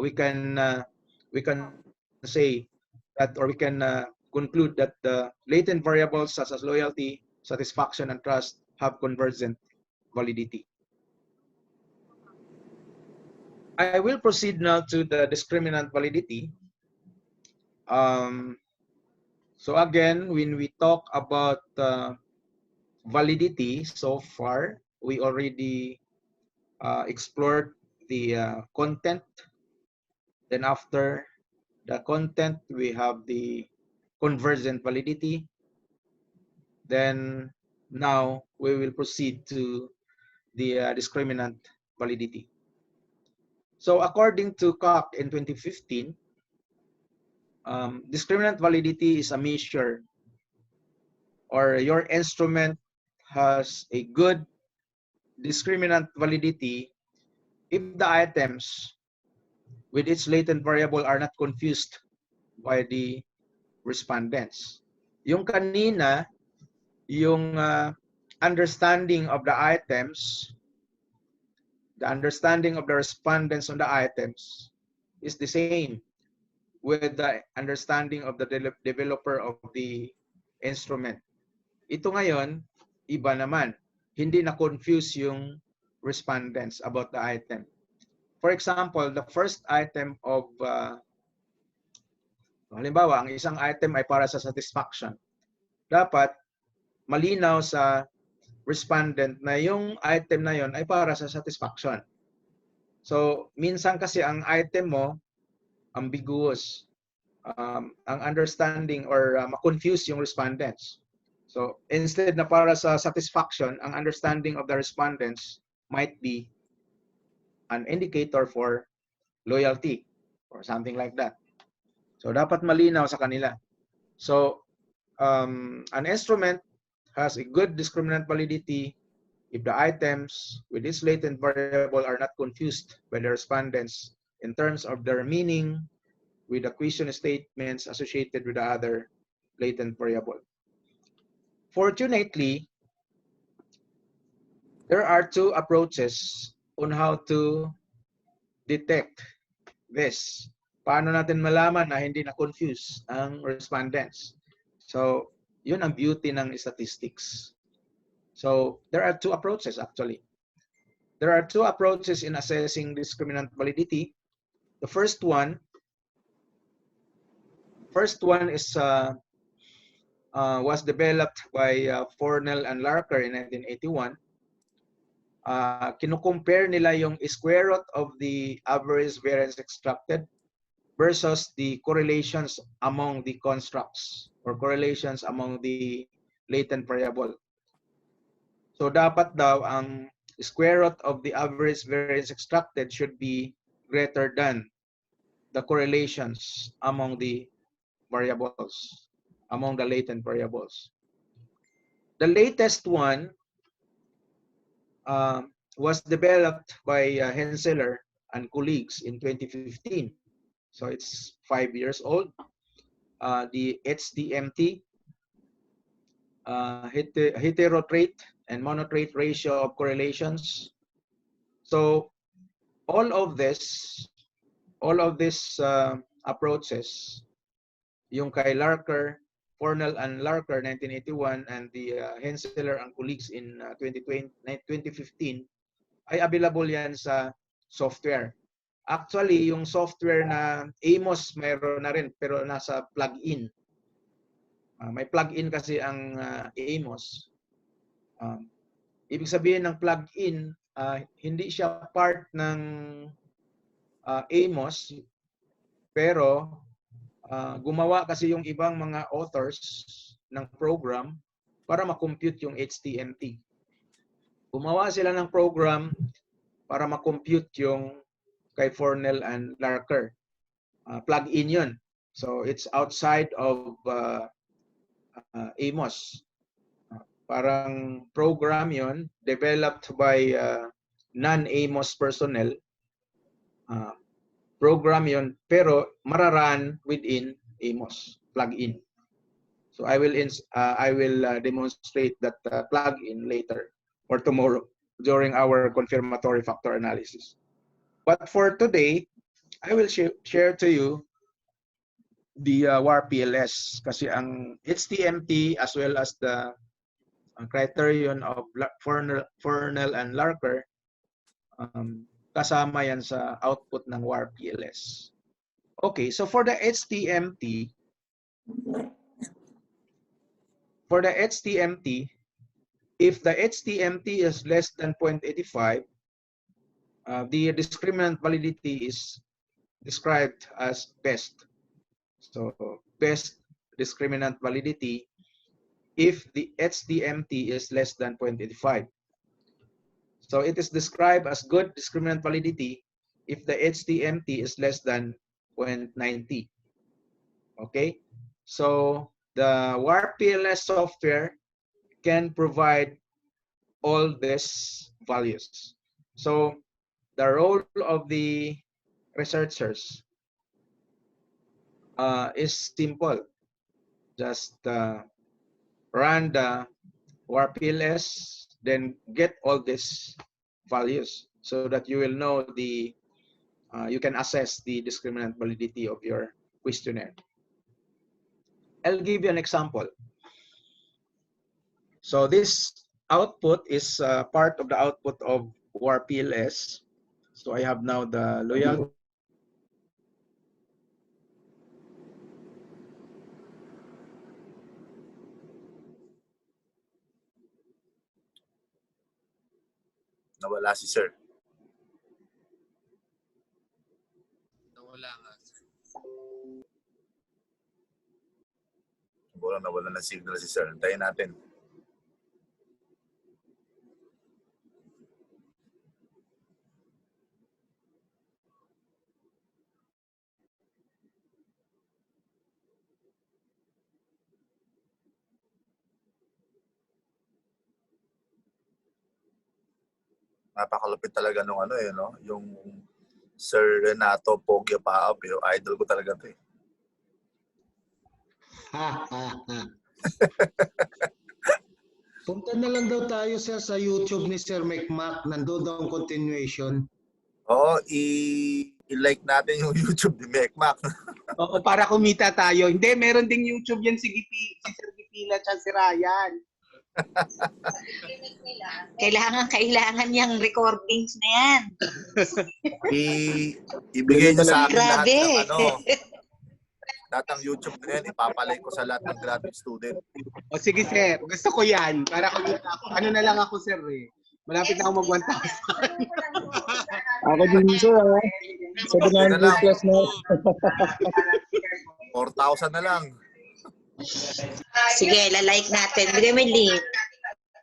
we can say that, or we can conclude that the latent variables such as loyalty, satisfaction, and trust have convergent validity. I will proceed now to the discriminant validity. So again, when we talk about validity, so far we already explored the content. Then after the content, we have the convergent validity. Then now we will proceed to the discriminant validity. So according to Koch in 2015, discriminant validity is a measure or your instrument has a good discriminant validity if the items with its latent variable are not confused by the respondents. Yung kanina, yung understanding of the items, the understanding of the respondents on the items is the same with the understanding of the developer of the instrument. Ito ngayon, iba naman. Hindi na-confuse yung respondents about the item. For example, the first item of, halimbawa, ang isang item ay para sa satisfaction. Dapat malinaw sa respondent na yung item na yon ay para sa satisfaction. So, minsan kasi ang item mo, ambiguous. Ang understanding or ma-confuse yung respondents. So, instead na para sa satisfaction, ang understanding of the respondents might be an indicator for loyalty or something like that. So, dapat malinaw sa kanila. So, an instrument has a good discriminant validity if the items with its latent variable are not confused by the respondents in terms of their meaning with the question statements associated with the other latent variable. Fortunately, there are two approaches on how to detect this. Paano natin malaman na hindi na-confuse ang respondents? So, yun ang beauty ng statistics. So, there are two approaches actually. There are two approaches in assessing discriminant validity. The first one is was developed by Fornell and Larker in 1981. Kino-compare nila yung square root of the average variance extracted versus the correlations among the constructs or correlations among the latent variable. So dapat daw ang square root of the average variance extracted should be greater than the correlations among the variables, among the latent variables. The latest one was developed by Henseler and colleagues in 2015. So it's 5 years old. The HTMT, heterotrait and monotrait ratio of correlations. So all of these approaches, yung kay Larker, Fornell and Larker 1981 and the Henseler and colleagues in 2015 ay available yan sa software. Actually, yung software na Amos mayroon na rin pero nasa plug-in. May plug-in kasi ang Amos. Ibig sabihin ng plug-in, hindi siya part ng Amos, pero gumawa kasi yung ibang mga authors ng program para ma-compute yung HTMT. Gumawa sila ng program para ma-compute yung kay Fornell and Larker. Plug-in yun. So it's outside of Amos. Parang program yun developed by non-Amos personnel. Program yun pero mararan within Amos plug-in. So I will demonstrate that plug-in later or tomorrow during our confirmatory factor analysis. But for today, I will share to you the WAR PLS kasi ang HTMT as well as the criterion of Fornell and Larker kasama yan sa output ng WAR PLS. Okay, so for the HTMT, if the HTMT is less than 0.85, the discriminant validity is described as best. So best discriminant validity if the HTMT is less than 0.85. So it is described as good discriminant validity if the HTMT is less than 0.90. Okay, so the WAR PLS software can provide all these values. So the role of the researchers is simple. Just run the PLS, then get all these values so that you will know you can assess the discriminant validity of your questionnaire. I'll give you an example. So this output is part of the output of PLS. So I have now the loyalty. Nawala si sir. Nawala nga. Nawala ng signal si sir. Antayin natin. Napakalupit talaga nung ano no? Yung Sir Renato Poggia Paap, idol ko talaga 'to eh. Punta na lang daw tayo sir sa YouTube ni Sir McMac, nandoon daw ang continuation. Oo, i-like natin yung YouTube ni McMac. Oo, para kumita tayo. Hindi, meron ding YouTube yan si Sir Gipila at si Ryan. Kailangan niyang recordings na yan. Ibigay niyo sa akin lahat Grabe. ng lahat ng YouTube na yan, ipapalay ko sa lahat ng graduate student. O sige sir, gusto ko yan. Para kumita ako. Ano na lang ako sir eh. Malapit na ako mag 1,000. Ako din sir, 700 plus na. 4,000 na lang. Sige, lalike natin. Bigay mo yung link.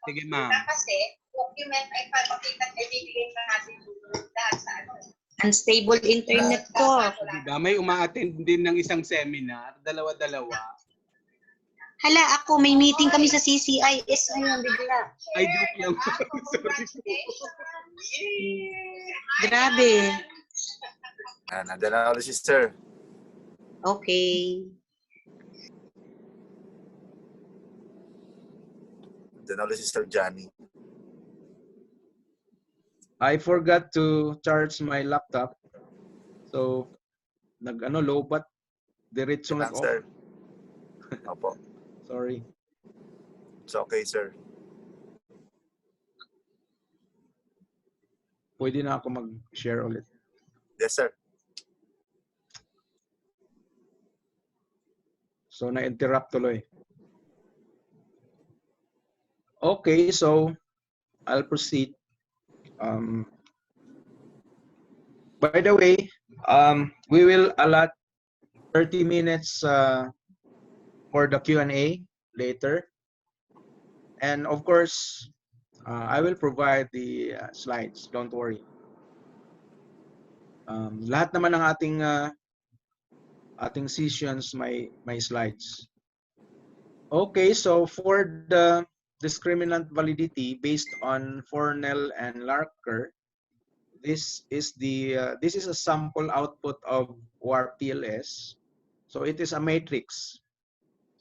Sige ma'am. Kasi, document ay pagpapakita ay bibigay na natin lahat sa ano. Unstable internet ko. Diba? May uma-attend din ng isang seminar. Dalawa-dalawa. Hala, ako, may meeting kami sa CCIS ngayon, bigla. Ay, joke lang. Sorry. Grabe. Nandiyan na ulit si sir. Okay. Nandiyan na ulit si Sir Johnny. I forgot to charge my laptop. So low-bat diretso Lang, nag-off. sir. Opo. Sorry. It's okay, sir. Pwede na ako mag-share ulit. Yes, sir. So na-interrupt tuloy. Okay, so I'll proceed. By the way, we will allot 30 minutes for the Q&A later. And of course, I will provide the slides. Don't worry. Lahat naman ng ating sessions may slides. Okay, so for the discriminant validity based on Fornell and Larker, this is a sample output of PLS. So it is a matrix.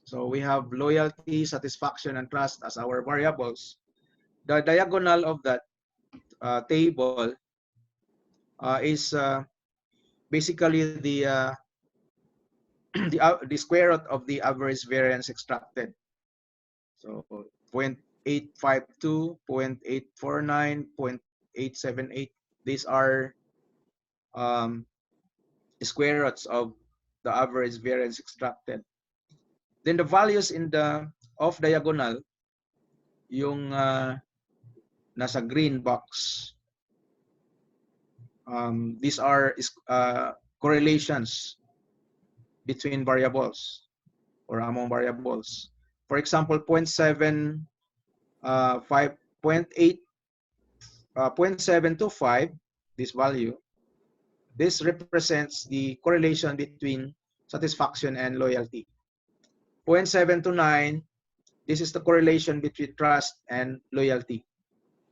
So we have loyalty, satisfaction, and trust as our variables. The diagonal of that table is basically the square root of the average variance extracted. So 0.852, 0.849, 0.878. These are square roots of the average variance extracted. Then the values in the off diagonal, yung nasa green box, these are correlations between variables or among variables. For example, 0.725, this value, this represents the correlation between satisfaction and loyalty. 0.729, this is the correlation between trust and loyalty.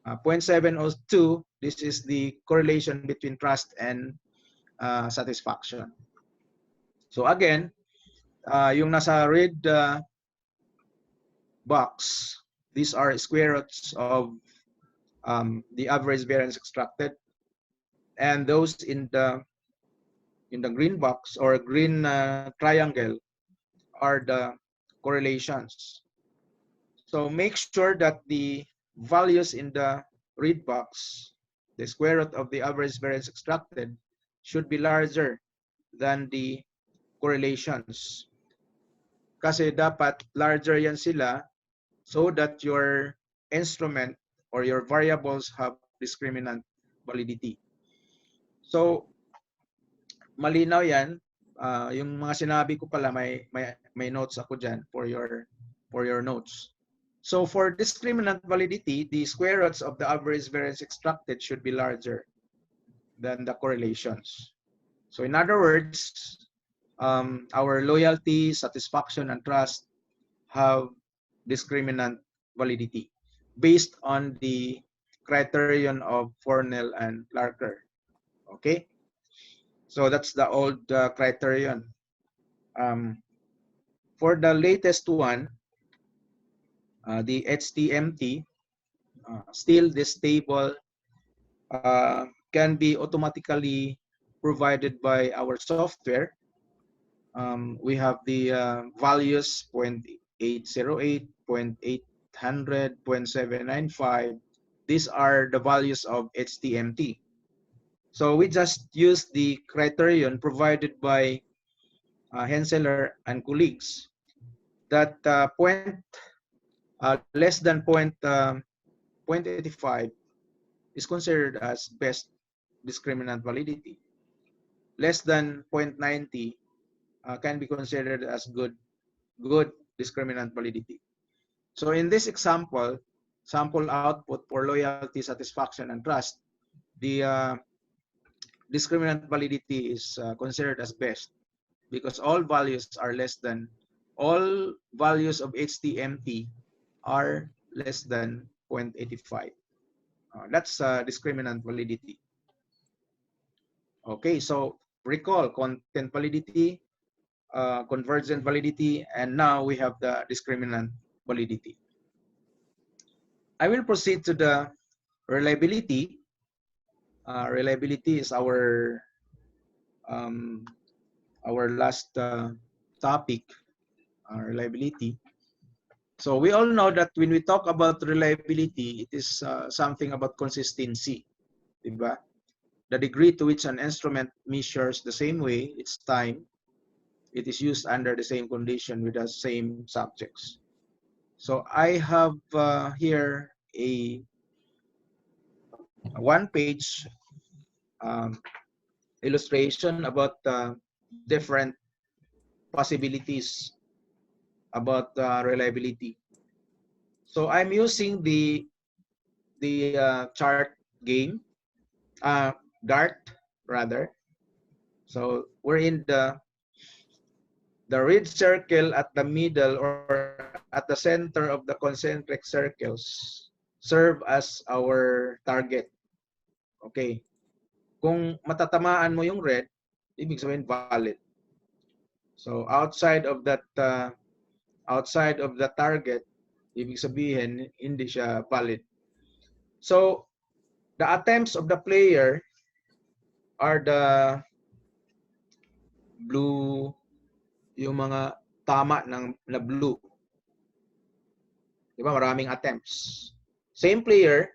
0.702, this is the correlation between trust and satisfaction. So again, yung nasa red box, these are square roots of the average variance extracted, and those in the green box or green triangle are the correlations. So make sure that the values in the red box, the square root of the average variance extracted, should be larger than the correlations. Kasi dapat larger yan sila so that your instrument or your variables have discriminant validity. So malinaw yan. Yung mga sinabi ko pala, may notes ako dyan for your notes. So for discriminant validity, the square roots of the average variance extracted should be larger than the correlations. So in other words, our loyalty, satisfaction, and trust have discriminant validity based on the criterion of Fornell and Larker. Okay? So that's the old criterion. For the latest one, the HTMT, still this table can be automatically provided by our software. We have the values 0.808, 0.800, 0.795. These are the values of HTMT. So we just use the criterion provided by Henseler and colleagues that less than 0.85 is considered as best discriminant validity. Less than 0.90 can be considered as good discriminant validity. So in this example, sample output for loyalty, satisfaction, and trust, the discriminant validity is considered as best because all values of HTMT are less than 0.85. That's discriminant validity. Okay, so recall content validity, convergent validity, and now we have the discriminant validity. I will proceed to the reliability. Reliability is our last topic, reliability. So we all know that when we talk about reliability, it is something about consistency, diba? The degree to which an instrument measures the same way its time, it is used under the same condition with the same subjects. So I have here a one-page illustration about different possibilities about reliability. So I'm using the chart game, DART rather. So we're in the red circle at the middle or at the center of the concentric circles serve as our target. Okay. Kung matatamaan mo yung red, ibig sabihin valid. So outside of the target, ibig sabihin hindi siya valid. So the attempts of the player are the blue, yung mga tama na blue. Diba? Maraming attempts. Same player,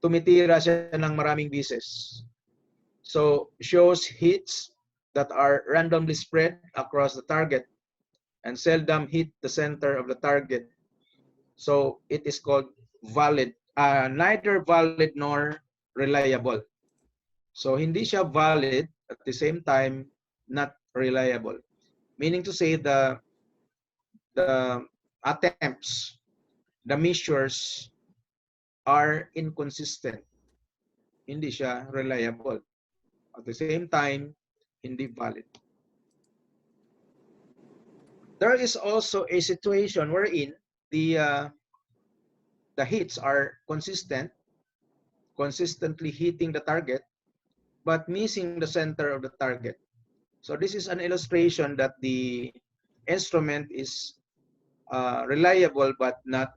tumitira siya ng maraming beses. So shows hits that are randomly spread across the target and seldom hit the center of the target. So it is called valid, neither valid nor reliable. So hindi siya valid at the same time not reliable. Meaning to say the attempts, the measures are inconsistent. Hindi siya reliable. At the same time, hindi valid. There is also a situation wherein the hits are consistently hitting the target, but missing the center of the target. So this is an illustration that the instrument is reliable but not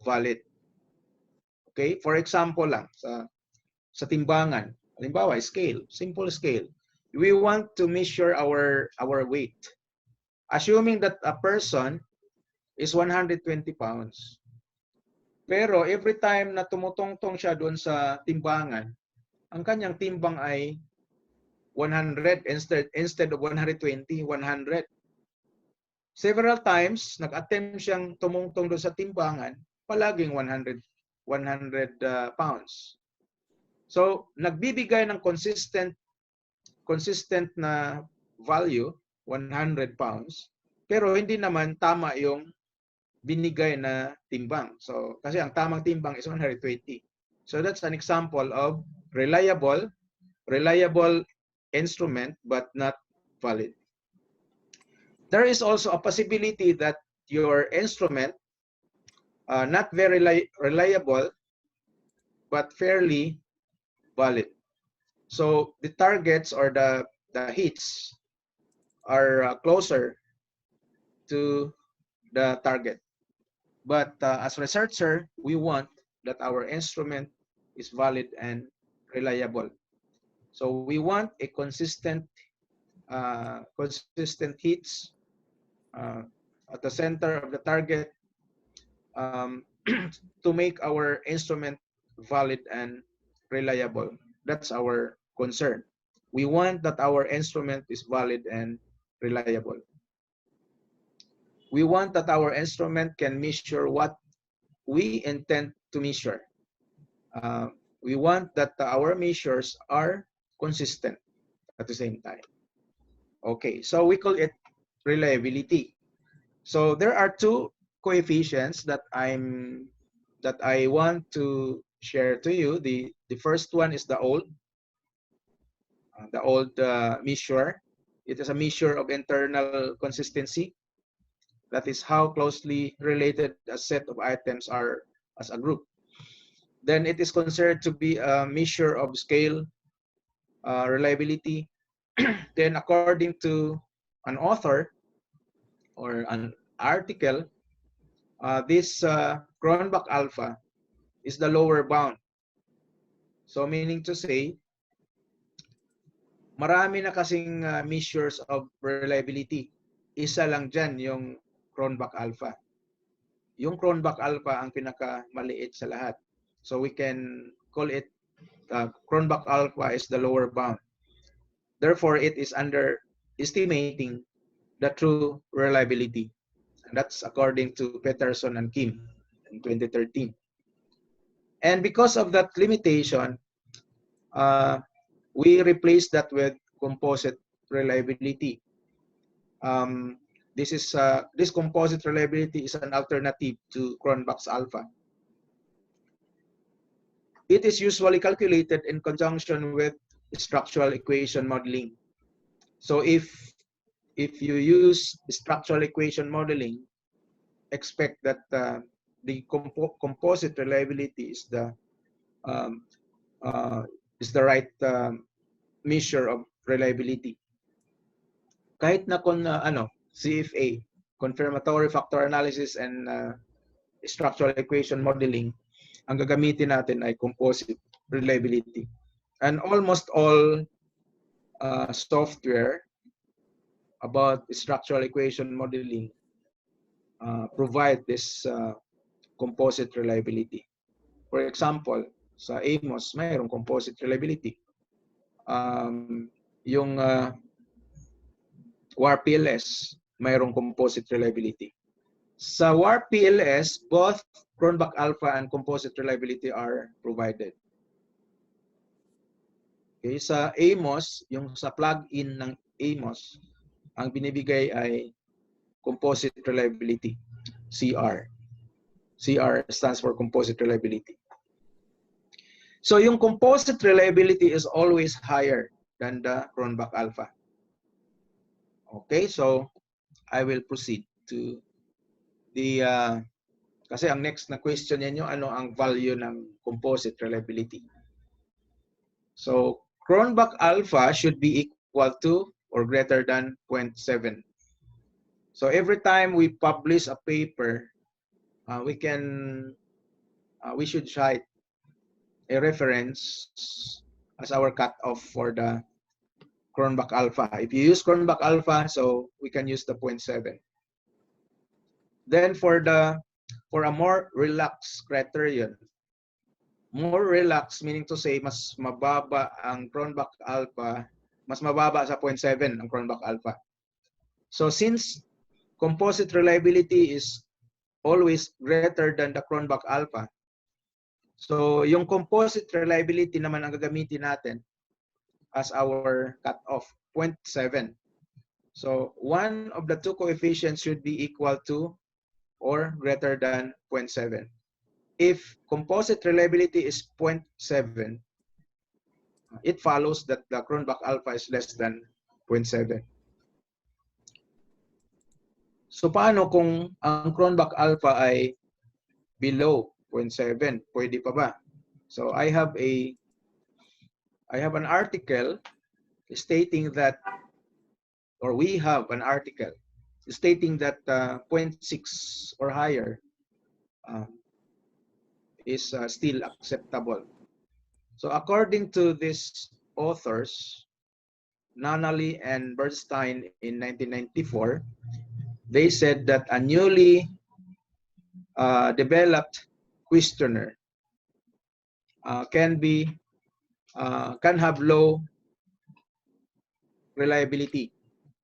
valid. Okay, for example lang, sa timbangan, halimbawa scale, simple scale. We want to measure our weight. Assuming that a person is 120 pounds. Pero every time na tumutungtong siya doon sa timbangan, ang kanyang timbang ay 100 instead of 120, 100. Several times, nag-attempt siyang tumungtong doon sa timbangan, palaging 100 pounds. So, nagbibigay ng consistent na value, 100 pounds, pero hindi naman tama yung binigay na timbang. So, kasi ang tamang timbang is 120. So, that's an example of reliable instrument but not valid. There is also a possibility that your instrument not very reliable but fairly valid. So the targets or the hits are closer to the target. But as researcher, we want that our instrument is valid and reliable. So we want a consistent hits at the center of the target to make our instrument valid and reliable. That's our concern. We want that our instrument is valid and reliable. We want that our instrument can measure what we intend to measure. We want that our measures are consistent at the same time. Okay, so we call it reliability. So there are two coefficients that I want to share to you. The first one is the old measure. It is a measure of internal consistency. That is how closely related a set of items are as a group. Then it is considered to be a measure of scale reliability. Then according to an author or an article, this Cronbach alpha is the lower bound. So meaning to say, marami na kasing measures of reliability. Isa lang dyan yung Cronbach alpha. Yung Cronbach alpha ang pinakamaliit sa lahat. So we can call it Cronbach alpha is the lower bound. Therefore, it is underestimating the true reliability. And that's according to Peterson and Kim in 2013. And because of that limitation, we replace that with composite reliability. This composite reliability is an alternative to Cronbach's alpha. It is usually calculated in conjunction with structural equation modeling. So if you use structural equation modeling, expect that the composite reliability is the right measure of reliability. Kahit na kung CFA, confirmatory factor analysis and structural equation modeling, ang gagamitin natin ay composite reliability. And almost all software about structural equation modeling provide this composite reliability. For example, sa Amos, mayroong composite reliability. Yung WAR PLS, mayroong composite reliability. Sa WAR PLS, both Cronbach alpha and composite reliability are provided. Okay, sa Amos, yung sa plug-in ng Amos, ang binibigay ay composite reliability, CR. CR stands for composite reliability. So yung composite reliability is always higher than the Cronbach alpha. Okay, so I will proceed to the Kasi ang next na question ninyo, ano ang value ng composite reliability? So, Cronbach alpha should be equal to or greater than 0.7. So, every time we publish a paper, we should cite a reference as our cutoff for the Cronbach alpha. If you use Cronbach alpha, so we can use the 0.7. Then for a more relaxed criterion, more relaxed meaning to say mas mababa ang Cronbach alpha, mas mababa sa 0.7 ang Cronbach alpha. So since composite reliability is always greater than the Cronbach alpha, so yung composite reliability naman ang gagamitin natin as our cutoff, 0.7. So one of the two coefficients should be equal to or greater than 0.7. If composite reliability is 0.7, it follows that the Cronbach alpha is less than 0.7. So paano kung ang Cronbach alpha ay below 0.7? Pwede pa ba? So I have an article stating that, or we have an article stating that 0.6 or higher is still acceptable. So according to these authors, Nunnally and Bernstein in 1994, they said that a newly developed questionnaire can have low reliability,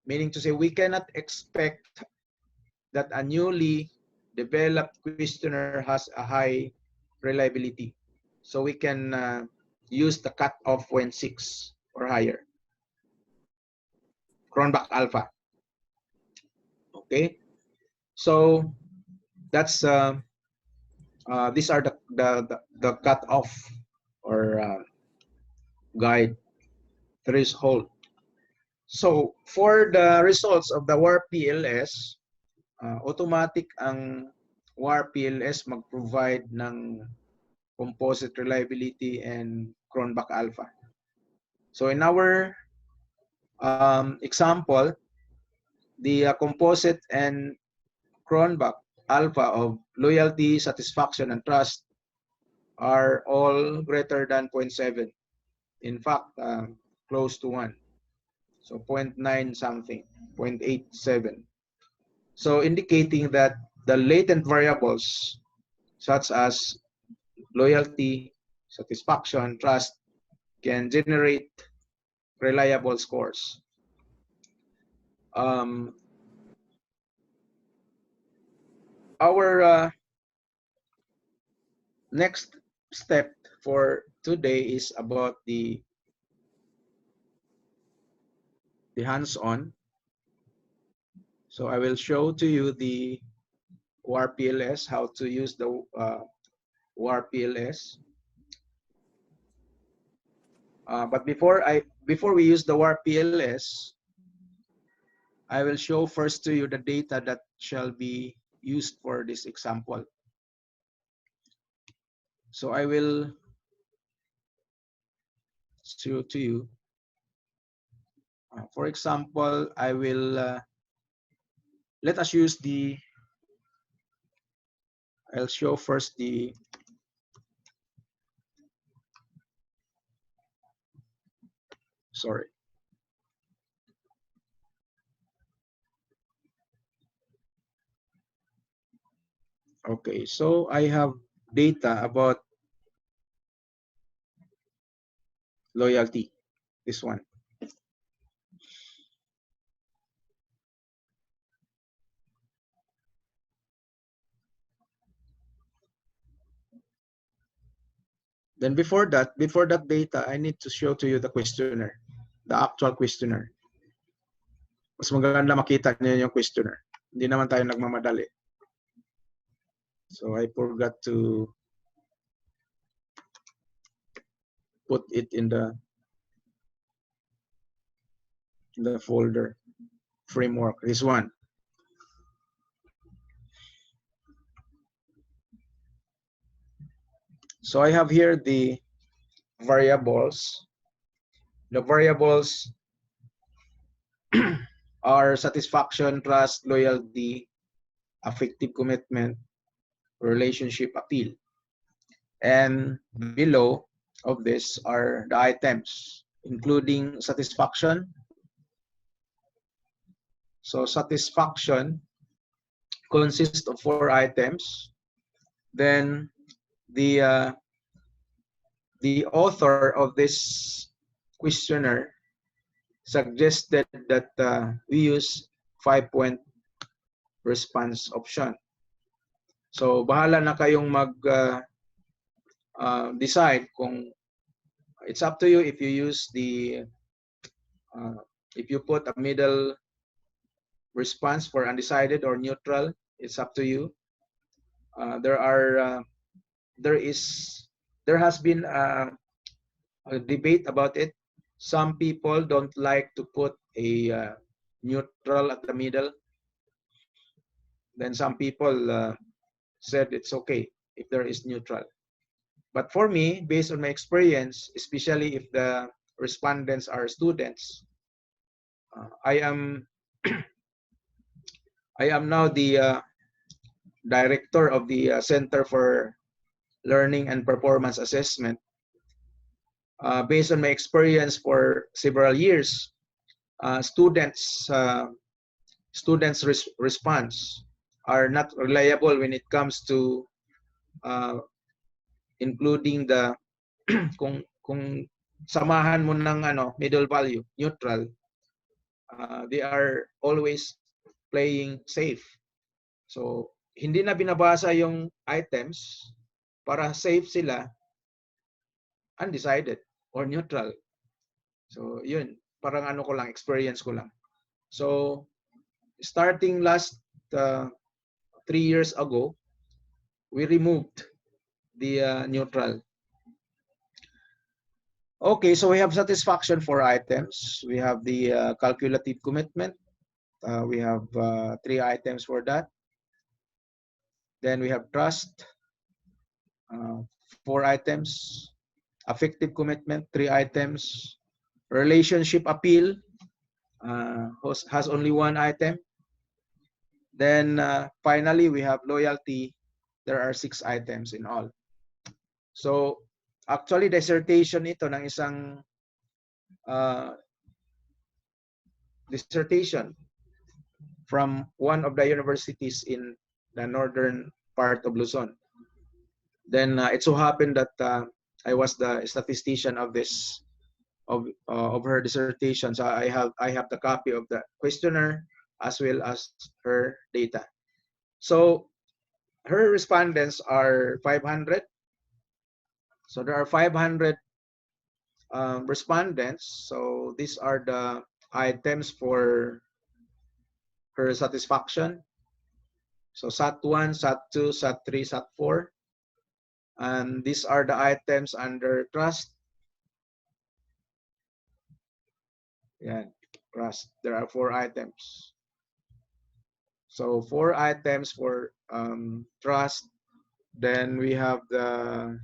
meaning to say we cannot expect that a newly developed questionnaire has a high reliability. So we can use the cutoff 0.6 or higher, Cronbach alpha. Okay, so that's these are the cutoff or guide threshold. So for the results of the WAR PLS, automatic ang WAR PLS mag-provide ng composite reliability and Cronbach alpha. So in our example, the composite and Cronbach alpha of loyalty, satisfaction, and trust are all greater than 0.7. In fact, close to 1. So 0.9 something, 0.87. So indicating that the latent variables such as loyalty, satisfaction, trust can generate reliable scores. Our next step for today is about the hands-on. So I will show to you the WAR PLS, how to use the WAR PLS. But before we use the WAR PLS, I will show first to you the data that shall be used for this example. So I will show to you. For example, I will let us use I'll show first sorry. Okay, so I have data about loyalty, this one. Then before that data, I need to show to you the questionnaire, the actual questionnaire. Mas maganda makita niyo yung questionnaire. Hindi naman tayo nagmamadali. So I forgot to put it in the folder framework, this one. So I have here the variables. The variables are satisfaction, trust, loyalty, affective commitment, relationship, appeal. And below of this are the items, including satisfaction. So satisfaction consists of 4 items. Then the author of this questionnaire suggested that we use 5-point response option. So bahala na kayong mag decide kung it's up to you if you use the if you put a middle response for undecided or neutral. It's up to you. There has been a debate about it. Some people don't like to put a neutral at the middle. Then some people said it's okay if there is neutral. But for me, based on my experience, especially if the respondents are students, I am now the director of the Center for Learning and Performance Assessment. Based on my experience for several years, students' response are not reliable when it comes to including the kung samahan mo ng middle value, neutral, they are always playing safe. So hindi na binabasa yung items para safe sila, undecided or neutral. So yun, parang ko lang, experience ko lang. So starting last 3 years ago, we removed the neutral. Okay, so we have satisfaction 4 items. We have the calculative commitment. We have 3 items for that. Then we have trust, 4 items. Affective commitment, 3 items. Relationship appeal has only 1 item. Then finally, we have loyalty. There are 6 items in all. So actually, dissertation ito ng isang dissertation from one of the universities in the northern part of Luzon. Then it so happened that I was the statistician of this of her dissertation. So I have the copy of the questionnaire as well as her data. So her respondents are 500. So there are 500 respondents. So these are the items for her satisfaction. So SAT1, SAT2, SAT3, SAT4. And these are the items under trust. Yeah, trust. There are 4 items. So 4 items for trust. Then we have the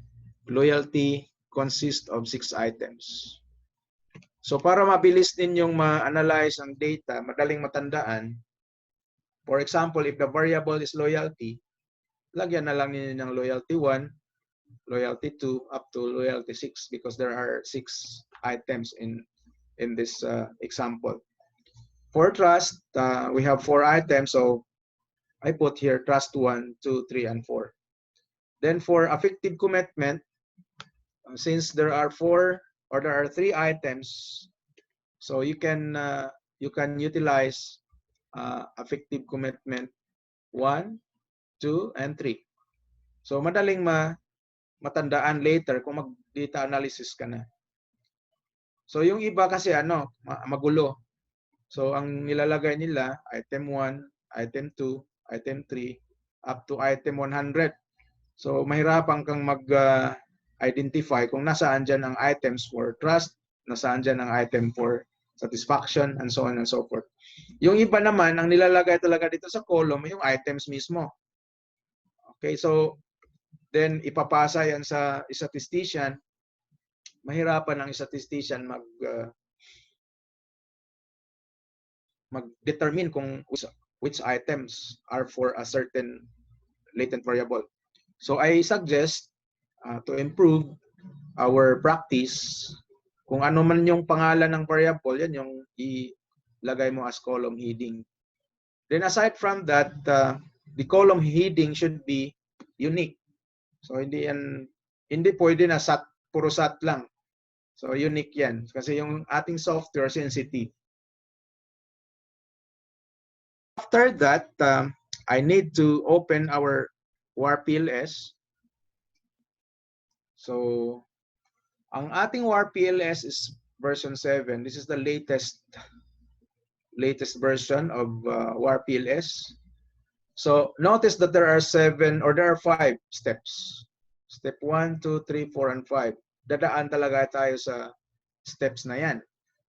loyalty consists of 6 items. So para mabilis ninyong ma-analyze ang data, madaling matandaan. For example, if the variable is loyalty, lagyan na lang ninyo ng loyalty 1, loyalty 2, up to loyalty 6 because there are 6 items in this example. For trust, we have 4 items. So I put here trust 1, 2, 3, and 4. Then for affective commitment, since there are 4 or there are 3 items, so you can utilize affective commitment 1, 2, and 3. So madaling matandaan later kung mag-data analysis ka na. So yung iba kasi magulo. So ang nilalagay nila item 1, item 2, item 3 up to item 100. So mahirapan kang mag-identify kung nasaan dyan ang items for trust, nasaan dyan ang item for satisfaction, and so on and so forth. Yung iba naman, ang nilalagay talaga dito sa column, yung items mismo. Okay, so then ipapasa yan sa statistician, mahirapan ang statistician mag-determine kung which items are for a certain latent variable. So I suggest to improve our practice, kung ano man yung pangalan ng variable, yan yung ilagay mo as column heading. Then aside from that, the column heading should be unique. So hindi pwede na puro SAT lang. So unique yan kasi yung ating software sensitive. After that, I need to open our PLS. So ang ating PLS is version 7. This is the latest version of PLS. So notice that there are 5 steps. Step 1, 2, 3, 4, and 5. Dadaan talaga tayo sa steps na yan.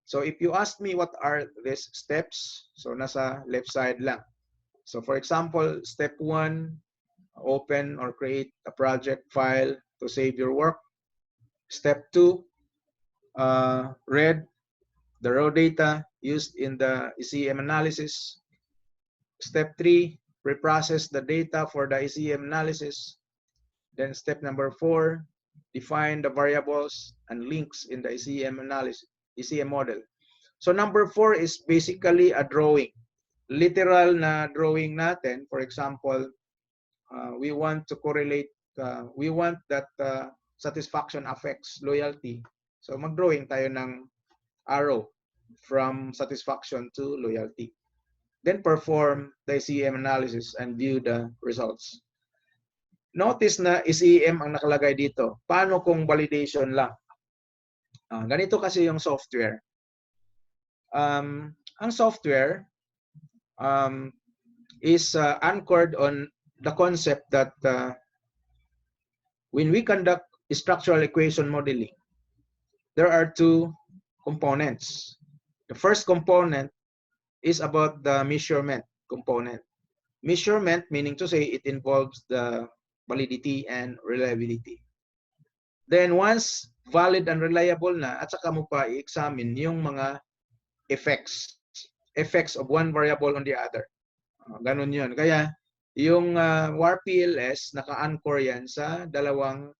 So if you ask me what are these steps, so nasa left side lang. So for example, step 1, open or create a project file to save your work. Step 2, read the raw data used in the SEM analysis. Step 3, reprocess the data for the SEM analysis. Then step number 4, define the variables and links in the SEM analysis, SEM model. So number 4 is basically a drawing. Literal na drawing natin. For example, we want to correlate, we want that satisfaction affects loyalty. So mag-drawing tayo ng arrow from satisfaction to loyalty. Then perform the SEM analysis and view the results. Notice na SEM ang nakalagay dito. Paano kung validation lang? Ganito kasi yung software. Ang software is anchored on the concept that when we conduct structural equation modeling, there are 2 components. The first component is about the measurement component. Measurement meaning to say it involves the validity and reliability. Then once valid and reliable na, at saka mo pa i-examine yung mga effects of one variable on the other. Ganun yun. Kaya yung PLS, naka-anchor yan sa dalawang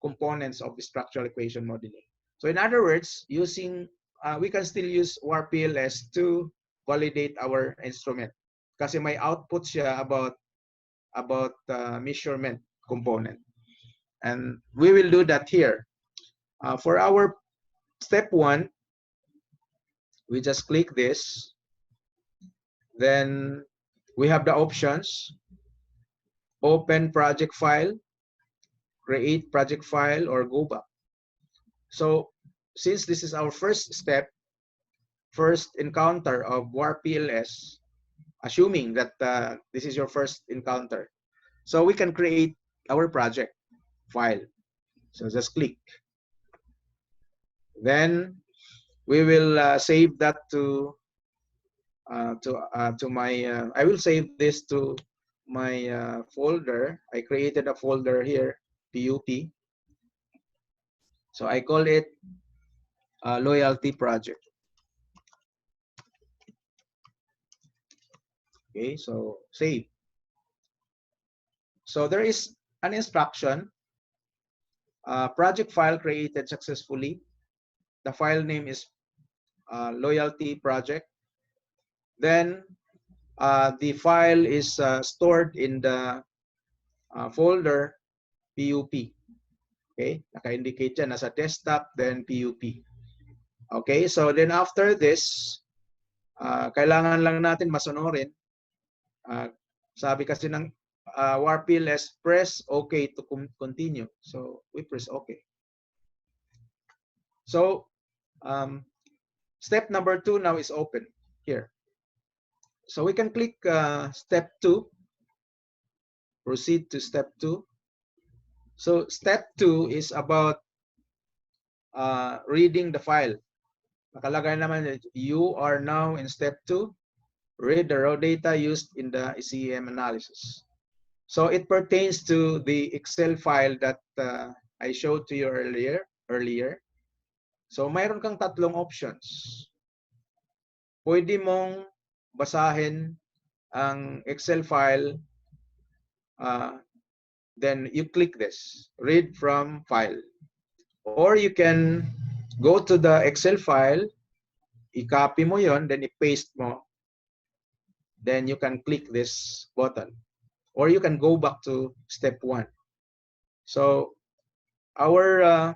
components of the structural equation modeling. So in other words, we can still use PLS to validate our instrument kasi may output siya about measurement component. And we will do that here. For our step 1, we just click this. Then we have the options. Open project file, create project file, or go back. So since this is our first step, first encounter of PLS, assuming that this is your first encounter, so we can create our project file. So just click. Then we will save that to my. I will save this to my folder. I created a folder here, PUP. So I call it loyalty project. Okay, so save. So there is an instruction. Project file created successfully. The file name is loyalty project. Then the file is stored in the folder PUP. Okay, naka-indicate dyan, nasa desktop, then PUP. Okay, so then after this, kailangan lang natin masunurin. Sabi kasi ng PLS, press OK to continue. So we press OK. So step number 2 now is open here. So we can click step 2. Proceed to step 2. So step 2 is about reading the file. Nakalagay naman, you are now in step 2. Read the raw data used in the SEM analysis. So it pertains to the Excel file that I showed to you earlier. So mayroon kang tatlong options. Pwede mong basahin ang Excel file, then you click this, read from file. Or you can go to the Excel file, i-copy mo yon, then i-paste mo. Then you can click this button. Or you can go back to step 1. So our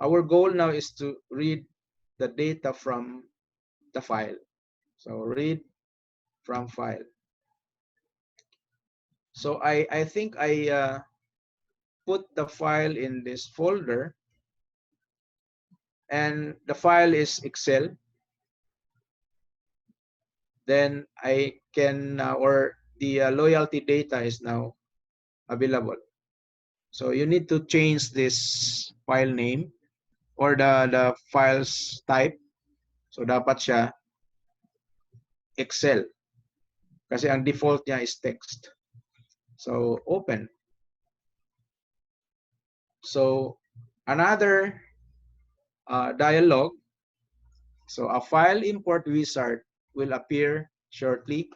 goal now is to read the data from the file. So read from file. So I think I put the file in this folder, and the file is Excel. Then I can, or the loyalty data is now available. So you need to change this file name or the files type. So dapat siya Excel kasi ang default niya is text. So open. So another dialog. So a file import wizard will appear shortly.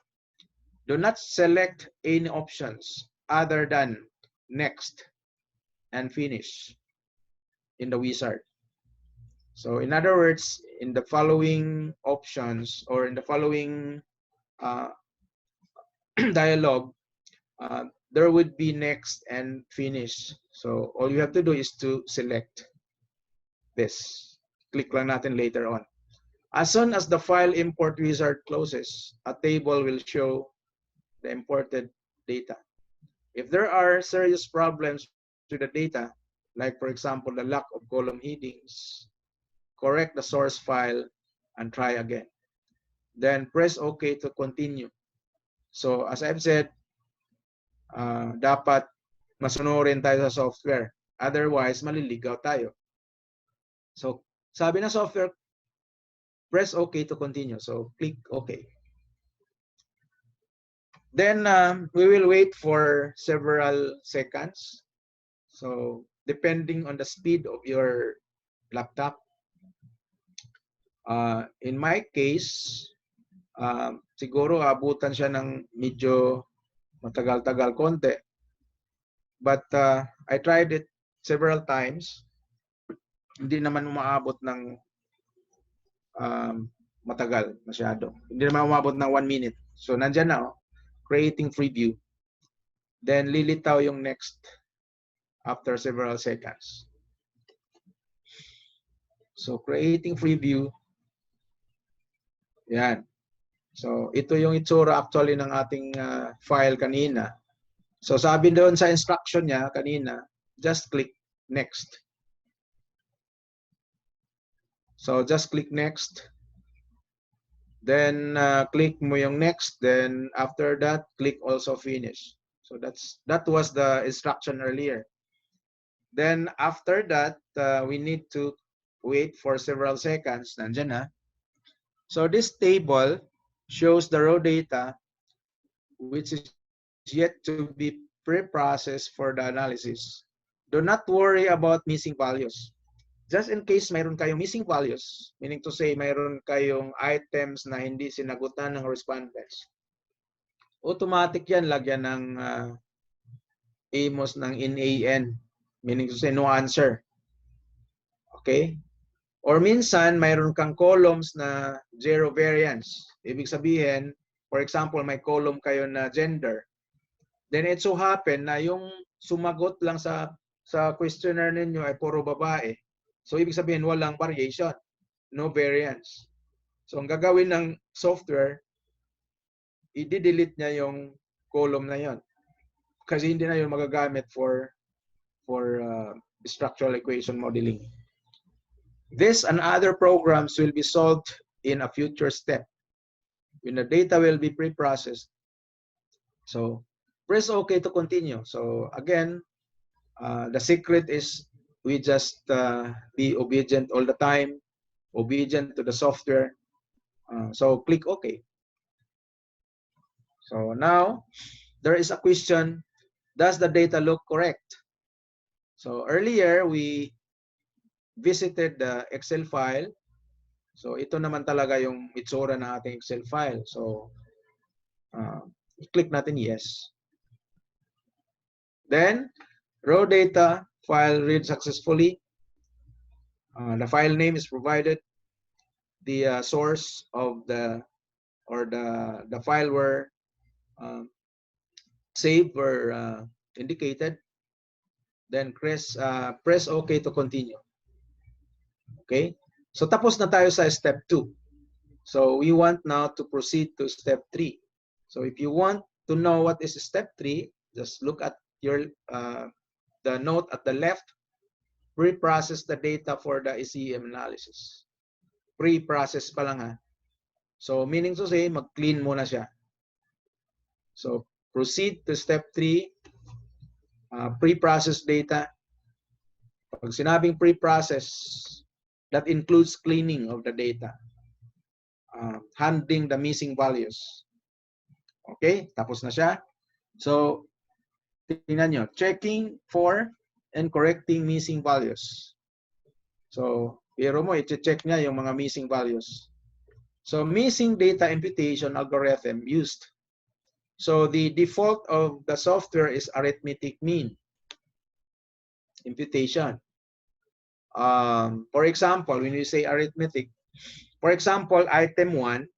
Do not select any options other than next and finish in the wizard. So in other words, in the following options or in the following dialog, there would be next and finish. So all you have to do is to select this. Click lang natin later on. As soon as the file import wizard closes, a table will show the imported data. If there are serious problems with the data, like for example, the lack of column headings, correct the source file and try again. Then press OK to continue. So as I've said, dapat masunurin tayo sa software. Otherwise, maliligaw tayo. So sabi ng software, press OK to continue. So click OK. Then we will wait for several seconds. So depending on the speed of your laptop. In my case, siguro abutan siya ng medyo matagal-tagal konti. But I tried it several times. Hindi naman umaabot ng matagal masyado. Hindi naman umabot ng 1 minute. So nandyan na, creating preview. Then lilitaw yung next after several seconds. So creating preview. Yan. So ito yung itsura actually ng ating file kanina. So sabi doon sa instruction niya kanina, just click next. So just click next. Then click mo yung next. Then after that, click also finish. So that was the instruction earlier. Then after that, we need to wait for several seconds. Nandiyan na. So this table shows the raw data which is yet to be pre-processed for the analysis. Do not worry about missing values. Just in case mayroon kayong missing values, meaning to say mayroon kayong items na hindi sinagutan ng respondents, automatic yan, lagyan ng AMOS ng NaN, meaning to say no answer. Okay? Or minsan, mayroon kang columns na zero variance. Ibig sabihin, for example, may column kayo na gender. Then it so happen na yung sumagot lang sa questionnaire ninyo ay puro babae. So, ibig sabihin, walang variation. No variance. So, ang gagawin ng software, i-delete niya yung column na yon. Kasi hindi na yun magagamit for structural equation modeling. This and other programs will be solved in a future step when the data will be pre-processed. So, press OK to continue. So, again, the secret is we just be obedient all the time, obedient to the software. So click OK. So now there is a question, does the data look correct? So earlier, we visited the Excel file. So ito naman talaga yung itsura ng ating Excel file. So click natin yes. Then, raw data file read successfully. The file name is provided. The source of the file were saved were indicated. Then press OK to continue. Okay? So tapos na tayo sa step 2. So we want now to proceed to step 3. So if you want to know what is step 3, just look at your the note at the left. Pre-process the data for the SEM analysis. Pre-process pa lang ha. So meaning to say, mag-clean muna siya. So proceed to step 3, pre-process data. Pag sinabing pre-process, that includes cleaning of the data. Handling the missing values. Okay, tapos na siya. So, tingnan nyo, checking for and correcting missing values. So, pero mo, i-check niya yung mga missing values. So, missing data imputation algorithm used. So, the default of the software is arithmetic mean imputation. For example, when you say arithmetic, for example, item 1,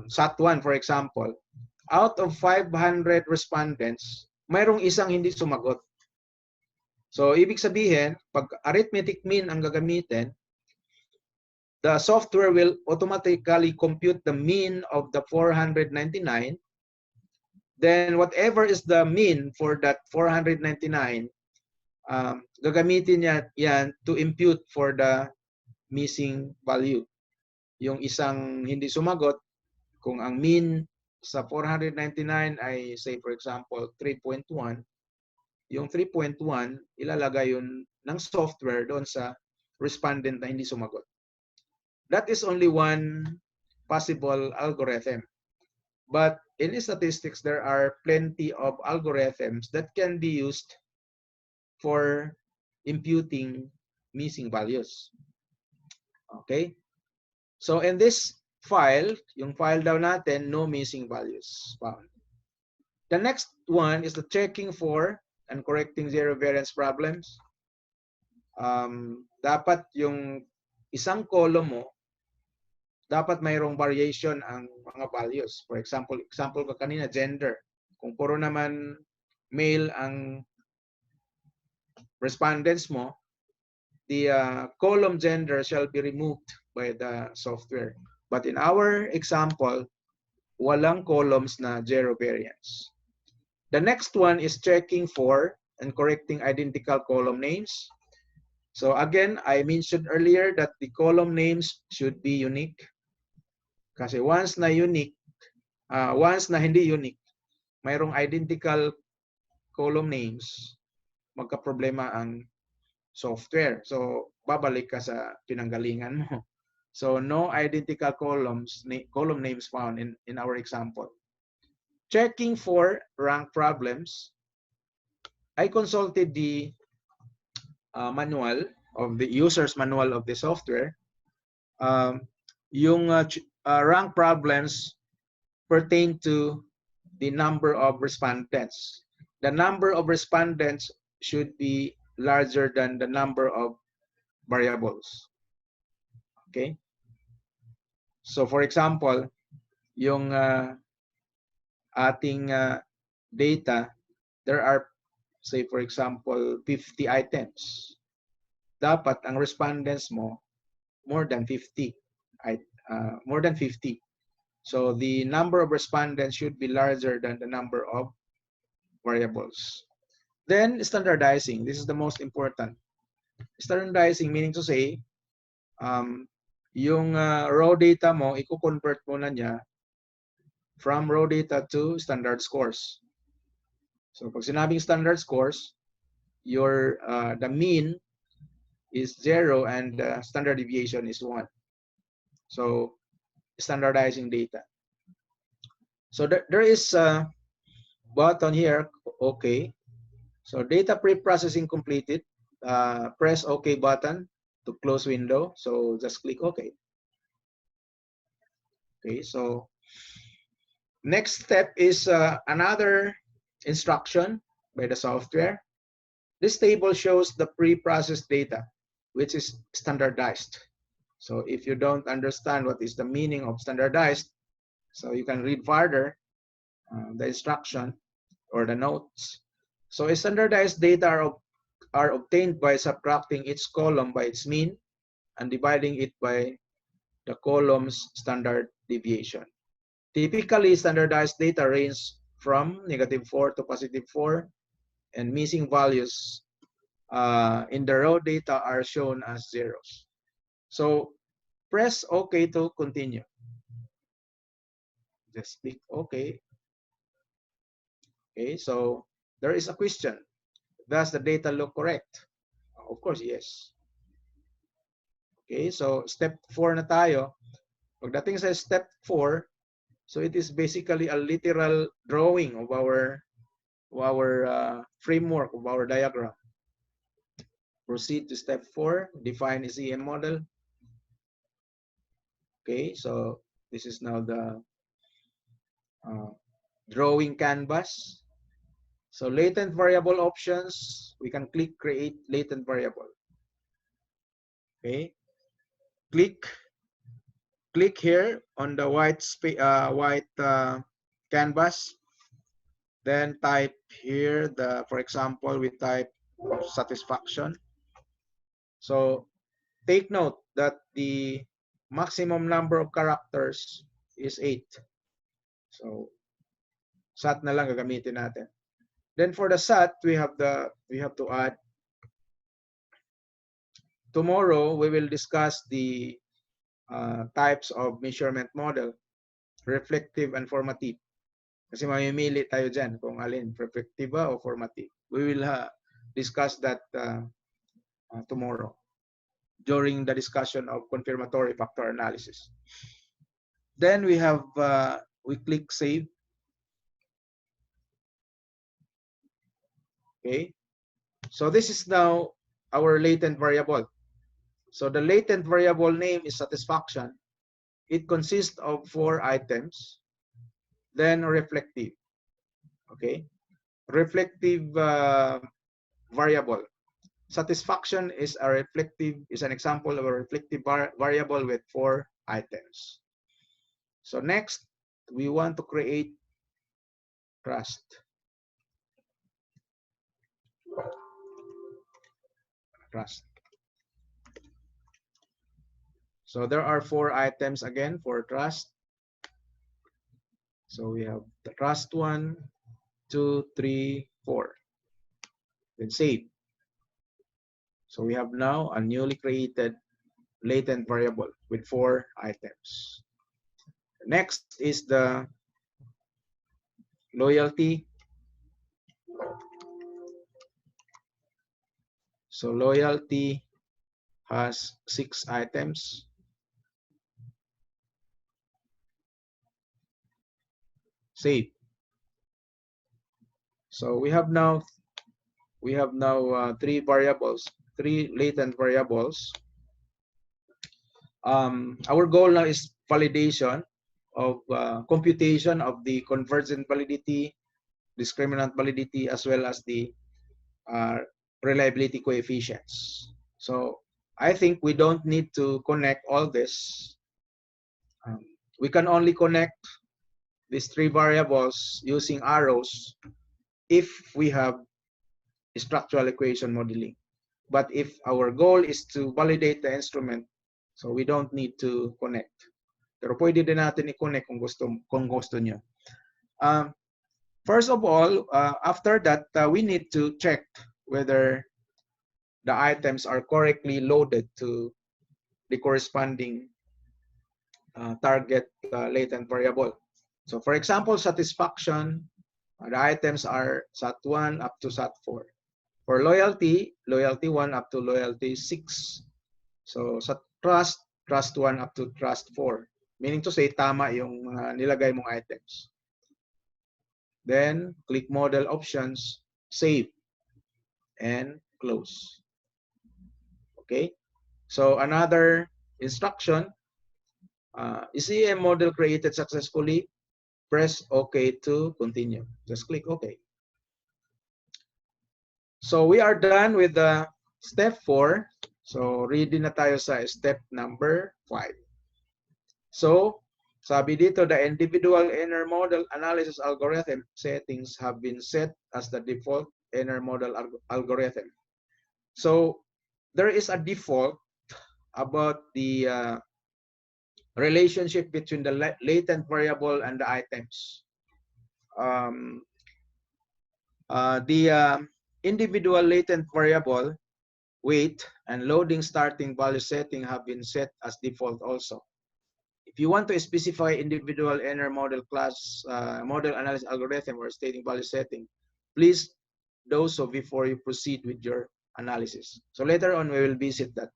SAT1 for example, out of 500 respondents, mayroong isang hindi sumagot. So, ibig sabihin, pag arithmetic mean ang gagamitin, the software will automatically compute the mean of the 499. Then, whatever is the mean for that 499, gagamitin niya yan to impute for the missing value. Yung isang hindi sumagot, kung ang mean sa 499 ay say for example 3.1, yung 3.1 ilalagay yun ng software doon sa respondent na hindi sumagot. That is only one possible algorithm. But in statistics, there are plenty of algorithms that can be used for imputing missing values. Okay? So in this file, yung file daw natin, no missing values found. The next one is the checking for and correcting zero variance problems. Dapat yung isang column mo, dapat mayroong variation ang mga values. For example ko kanina, gender. Kung puro naman male ang respondents mo, the column gender shall be removed by the software. But in our example, walang columns na zero variance. The next one is checking for and correcting identical column names. So again, I mentioned earlier that the column names should be unique. Kasi once na unique, once na hindi unique, mayroong identical column names, magka-problema ang software. So babalik ka sa pinanggalingan mo. So no identical column names found in our example. Checking for rank problems. I consulted the manual of the user's manual of the software. Yung rank problems pertain to the number of respondents. The number of respondents should be larger than the number of variables. Okay? So for example, yung ating data, there are, say for example, 50 items. Dapat ang respondents mo more than 50. More than 50. So the number of respondents should be larger than the number of variables. Then standardizing. This is the most important. Standardizing meaning to say, yung raw data mo, i-convert mo na niya from raw data to standard scores. So pag sinabing standard scores, your the mean is 0 and the standard deviation is 1. So standardizing data. So there is button here, OK. So data pre-processing completed. Press OK button to close window. So just click OK. Okay, so next step is another instruction by the software. This table shows the pre-processed data, which is standardized. So if you don't understand what is the meaning of standardized, so you can read further the instruction or the notes. So standardized data are obtained by subtracting each column by its mean and dividing it by the column's standard deviation. Typically, standardized data range from -4 to +4, and missing values in the raw data are shown as zeros. So press OK to continue. Just click OK. Okay, so there is a question. Does the data look correct? Of course, yes. Okay, so step 4 na tayo. Pagdating sa step 4, so it is basically a literal drawing of our framework of our diagram. Proceed to step 4, define a SEM model. Okay, so this is now the drawing canvas. So latent variable options, we can click create latent variable. Okay, click here on the white canvas. Then type here for example, we type satisfaction. So take note that the maximum number of characters is 8. So SAT na lang gagamitin natin. Then for the SAT, we have to add. Tomorrow we will discuss the types of measurement model, reflective and formative. Kasi mamimili tayo dyan kung alin, reflective ba o formative. We will discuss that tomorrow during the discussion of confirmatory factor analysis. Then we have we click save. Okay, so this is now our latent variable. So the latent variable name is satisfaction. It consists of 4 items. Then reflective. Okay, reflective variable. Satisfaction is an example of a reflective variable with 4 items. So next, we want to create trust. So there are 4 items again for trust. So we have the trust 1, 2, 3, 4. Then save. So we have now a newly created latent variable with 4 items. Next is the loyalty. So loyalty has 6 items. Save. So we have now 3 variables, 3 latent variables. Our goal now is validation of computation of the convergent validity, discriminant validity, as well as the reliability coefficients. So I think we don't need to connect all this. We can only connect these 3 variables using arrows if we have structural equation modeling. But if our goal is to validate the instrument, so we don't need to connect. Pero pwede din natin i-connect kung gusto nyo. First of all, after that, we need to check whether the items are correctly loaded to the corresponding target latent variable. So for example, satisfaction, the items are SAT1 up to SAT4. For loyalty, loyalty 1 up to loyalty 6. So sa trust 1 up to trust 4. Meaning to say, tama yung nilagay mong items. Then click model options, save, and close. Okay. So another instruction, SEM model created successfully. Press OK to continue. Just click OK. So we are done with the step 4. So ready na tayo sa step number 5. So sabi dito, the individual inner model analysis algorithm settings have been set as the default inner model algorithm. So there is a default about the relationship between the latent variable and the items. The individual latent variable, weight, and loading starting value setting have been set as default also. If you want to specify individual inner model class, model analysis algorithm or stating value setting, please do so before you proceed with your analysis. So later on, we will visit that.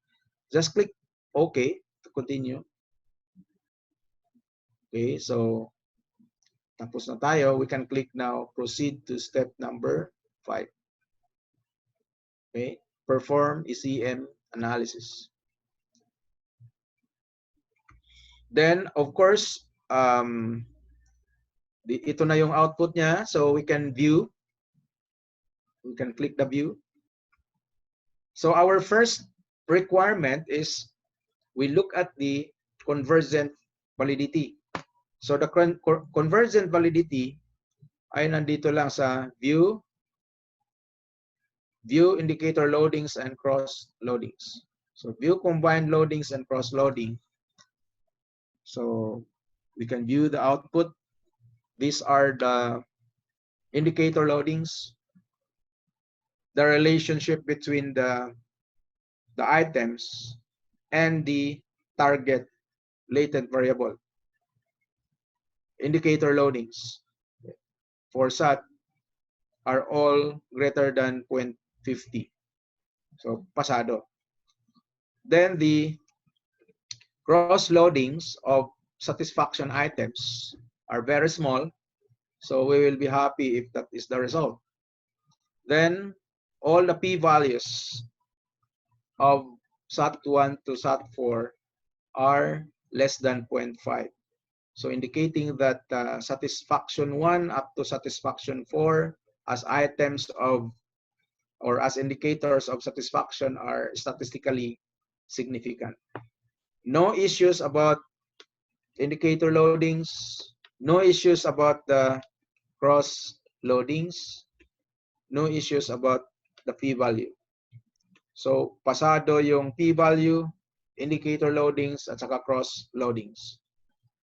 Just click OK to continue. Okay, so tapos na tayo. We can click now, proceed to step number 5. Okay, perform SEM analysis. Then, of course, ito na yung output niya. So we can view. We can click the view. So our first requirement is we look at the convergent validity. So the convergent validity ay nandito lang sa view indicator loadings and cross loadings. So view combined loadings and cross loading. So we can view the output. These are the indicator loadings, the relationship between the items and the target latent variable. Indicator loadings for SAT are all greater than 0.50. So pasado. Then the cross loadings of satisfaction items are very small. So we will be happy if that is the result. Then all the p-values of SAT1 to SAT4 are less than 0.5. So indicating that satisfaction 1 up to satisfaction 4 as items of or as indicators of satisfaction are statistically significant. No issues about indicator loadings, no issues about the cross loadings, no issues about the p-value. So pasado yung p-value, indicator loadings, at saka cross loadings.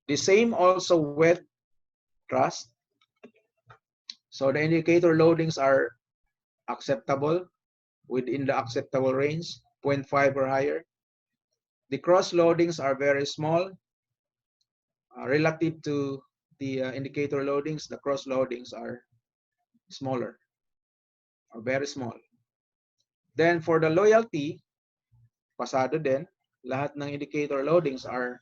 The same also with trust. So the indicator loadings are acceptable, within the acceptable range, 0.5 or higher. The cross loadings are very small. Relative to the indicator loadings, the cross loadings are smaller, or very small. Then for the loyalty, pasado din. Lahat ng indicator loadings are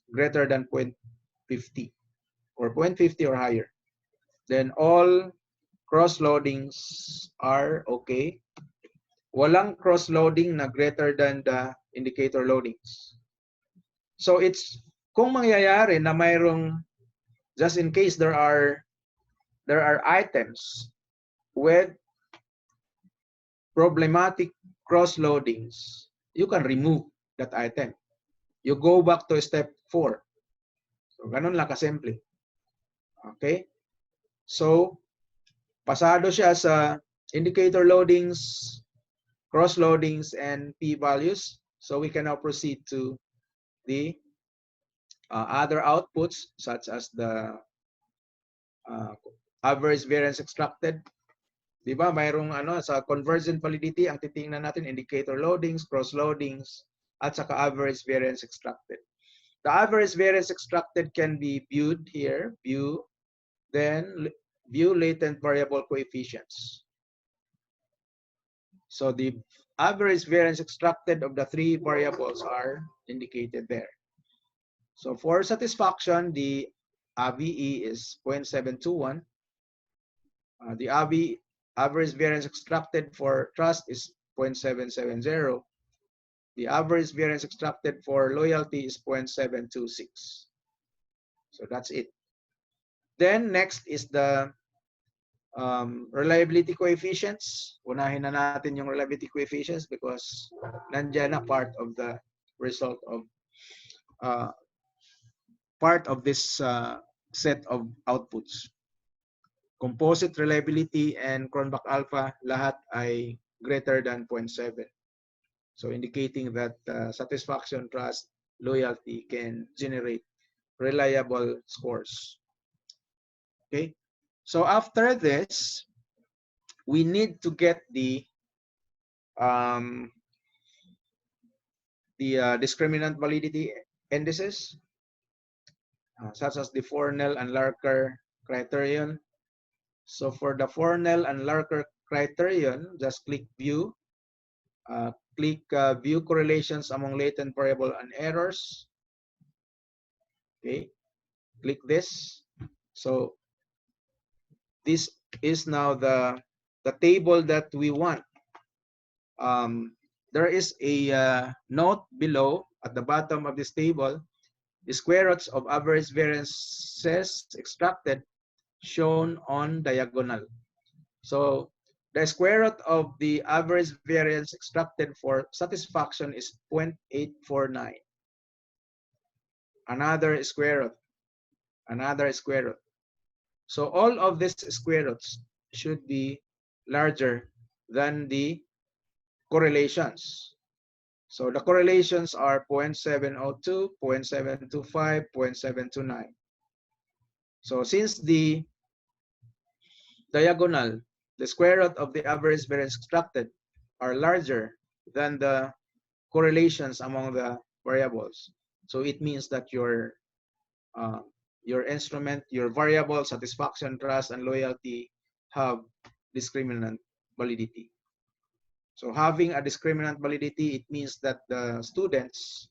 greater than 0.50 or 0.50 or higher. Then all cross loadings are okay. Walang cross loading na greater than the indicator loadings. So it's kung mangyayari na mayroong, just in case there are items with problematic cross loadings, you can remove that item. You go back to step 4. So ganun lang kasimple. Okay? So pasado siya sa indicator loadings, cross loadings, and p-values. So we can now proceed to the other outputs such as the average variance extracted. Di ba? Mayroong sa convergent validity, ang titingnan natin indicator loadings, cross loadings, at saka average variance extracted. The average variance extracted can be viewed here, view, then view latent variable coefficients. So the average variance extracted of the 3 variables are indicated there. So for satisfaction, the AVE is 0.721. The average variance extracted for trust is 0.770. The average variance extracted for loyalty is 0.726. So that's it. Then next is the reliability coefficients. Unahin na natin yung reliability coefficients because nandyan na part of the result of this set of outputs. Composite reliability and Cronbach alpha, lahat ay greater than 0.7. So indicating that satisfaction, trust, loyalty can generate reliable scores. Okay, so after this, we need to get the discriminant validity indices, such as the Fornell and Larker criterion. So for the Fornell and Larker criterion, just click view, view correlations among latent variable and errors. Okay, click this. So this is now the table that we want. There is a note below at the bottom of this table. The square roots of average variances extracted shown on diagonal. So the square root of the average variance extracted for satisfaction is 0.849. Another square root, another square root. So all of these square roots should be larger than the correlations. So the correlations are 0.702, 0.725, 0.729. So since the diagonal, the square root of the average variance extracted are larger than the correlations among the variables, so it means that your instrument, your variable, satisfaction, trust, and loyalty have discriminant validity. So having a discriminant validity, it means that the students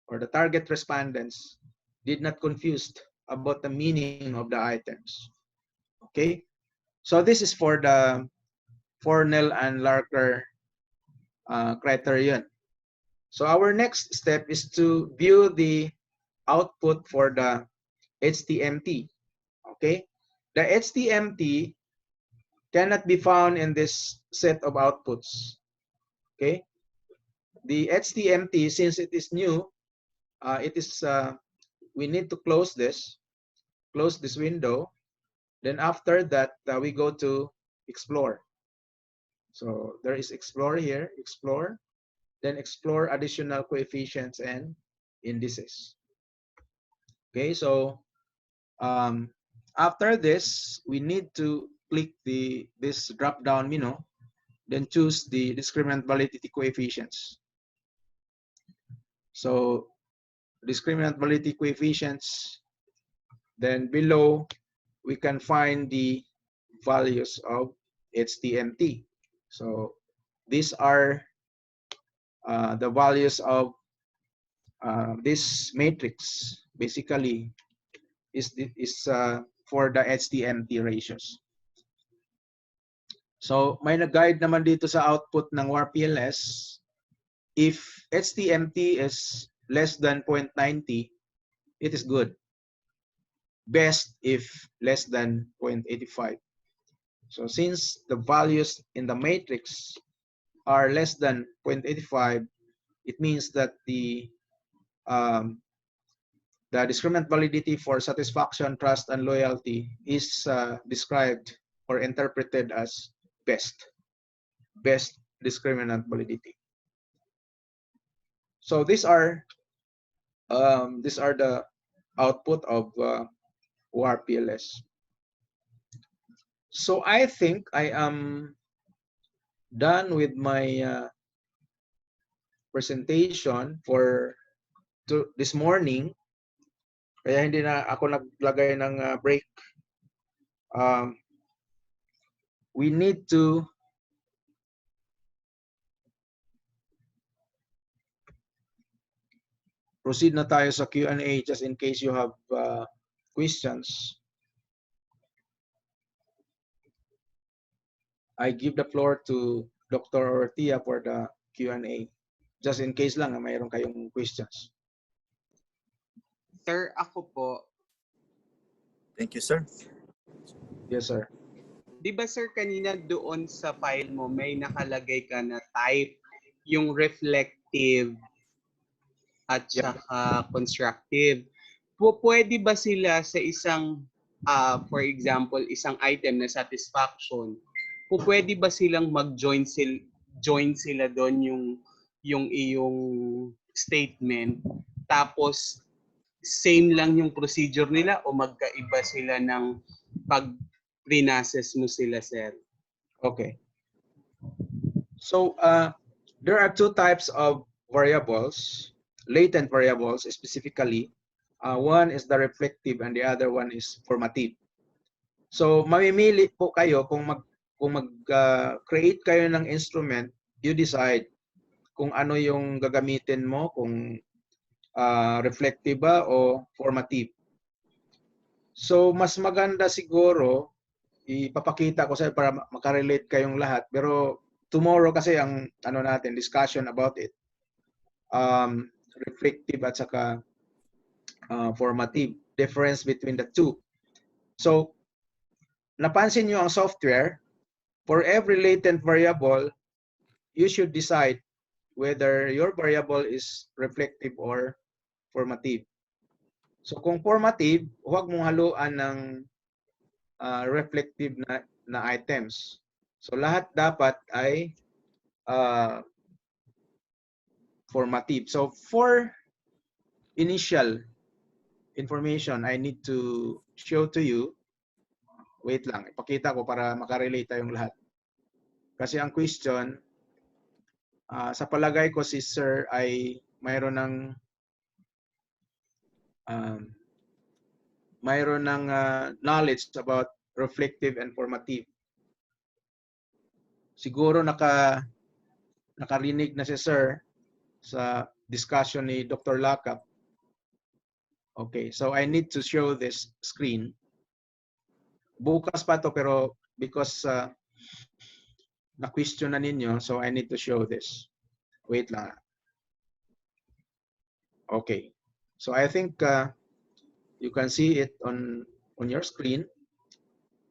or the target respondents did not confused about the meaning of the items. Okay, so this is for the Fornell and Larker criterion. So our next step is to view the output for the HTMT. Okay, the HTMT cannot be found in this set of outputs. Okay, the HTMT, since it is new, we need to close this window. Then after that, we go to explore. So there is explore here, explore, then explore additional coefficients and indices. Okay, so after this, we need to click this drop down menu, then choose the discriminant validity coefficients. So discriminant validity coefficients, then below we can find the values of HTMT. So these are the values of this matrix. Basically is for the HTMT ratios. So may nag-guide naman dito sa output ng WAR-PLS. If HTMT is less than 0.90, it is good. Best if less than 0.85. So since the values in the matrix are less than 0.85, it means that the discriminant validity for satisfaction, trust, and loyalty is described or interpreted as best discriminant validity. So these are the output of WAR-PLS. So I think I am done with my presentation for this morning. Kaya hindi na ako naglagay ng break. We need to proceed na tayo sa Q&A just in case you have questions, I give the floor to Dr. Ortia for the Q&A. Just in case lang na mayroon kayong questions. Sir, ako po, Thank you, sir. Yes, sir. di ba sir kanina doon sa file mo may nakalagay ka na type yung reflective at Yeah. saka constructive. Pwede ba sila sa isang, for example, isang item na satisfaction, pwede ba silang join sila doon yung iyong statement tapos same lang yung procedure nila o magkaiba sila ng pag rinases mo sila, sir? Okay. So there are two types of variables, latent variables specifically. One is the reflective and the other one is formative. So mamimili po kayo kung mag-create kayo ng instrument, you decide kung ano yung gagamitin mo, kung reflective ba o formative. So mas maganda siguro ipapakita ko sa para makarelate kayong lahat, pero tomorrow kasi ang ano natin discussion about it, reflective at saka formative, difference between the two. So napansin nyo ang software, for every latent variable you should decide whether your variable is reflective or formative. So kung formative, huwag mong haluan ng reflective na items. So lahat dapat ay formative. So for initial information, I need to show to you. Wait lang, ipakita ko para makarelate tayong lahat. Kasi ang question, sa palagay ko si Sir ay mayroon ng knowledge about reflective and formative. Siguro nakarinig na si Sir sa discussion ni Dr. Lakap. Okay, so I need to show this screen. Bukas pa to pero because na-question na ninyo, so I need to show this. Wait lang. Okay, so I think you can see it on your screen.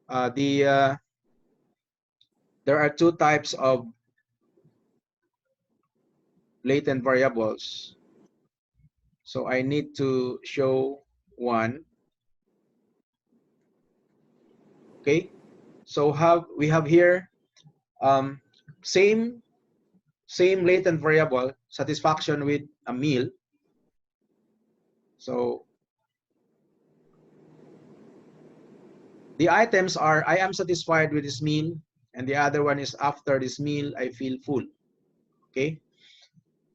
There are two types of latent variables. So I need to show one. Okay, so we have here same latent variable, satisfaction with a meal. So the items are I am satisfied with this meal, and the other one is after this meal I feel full. Okay,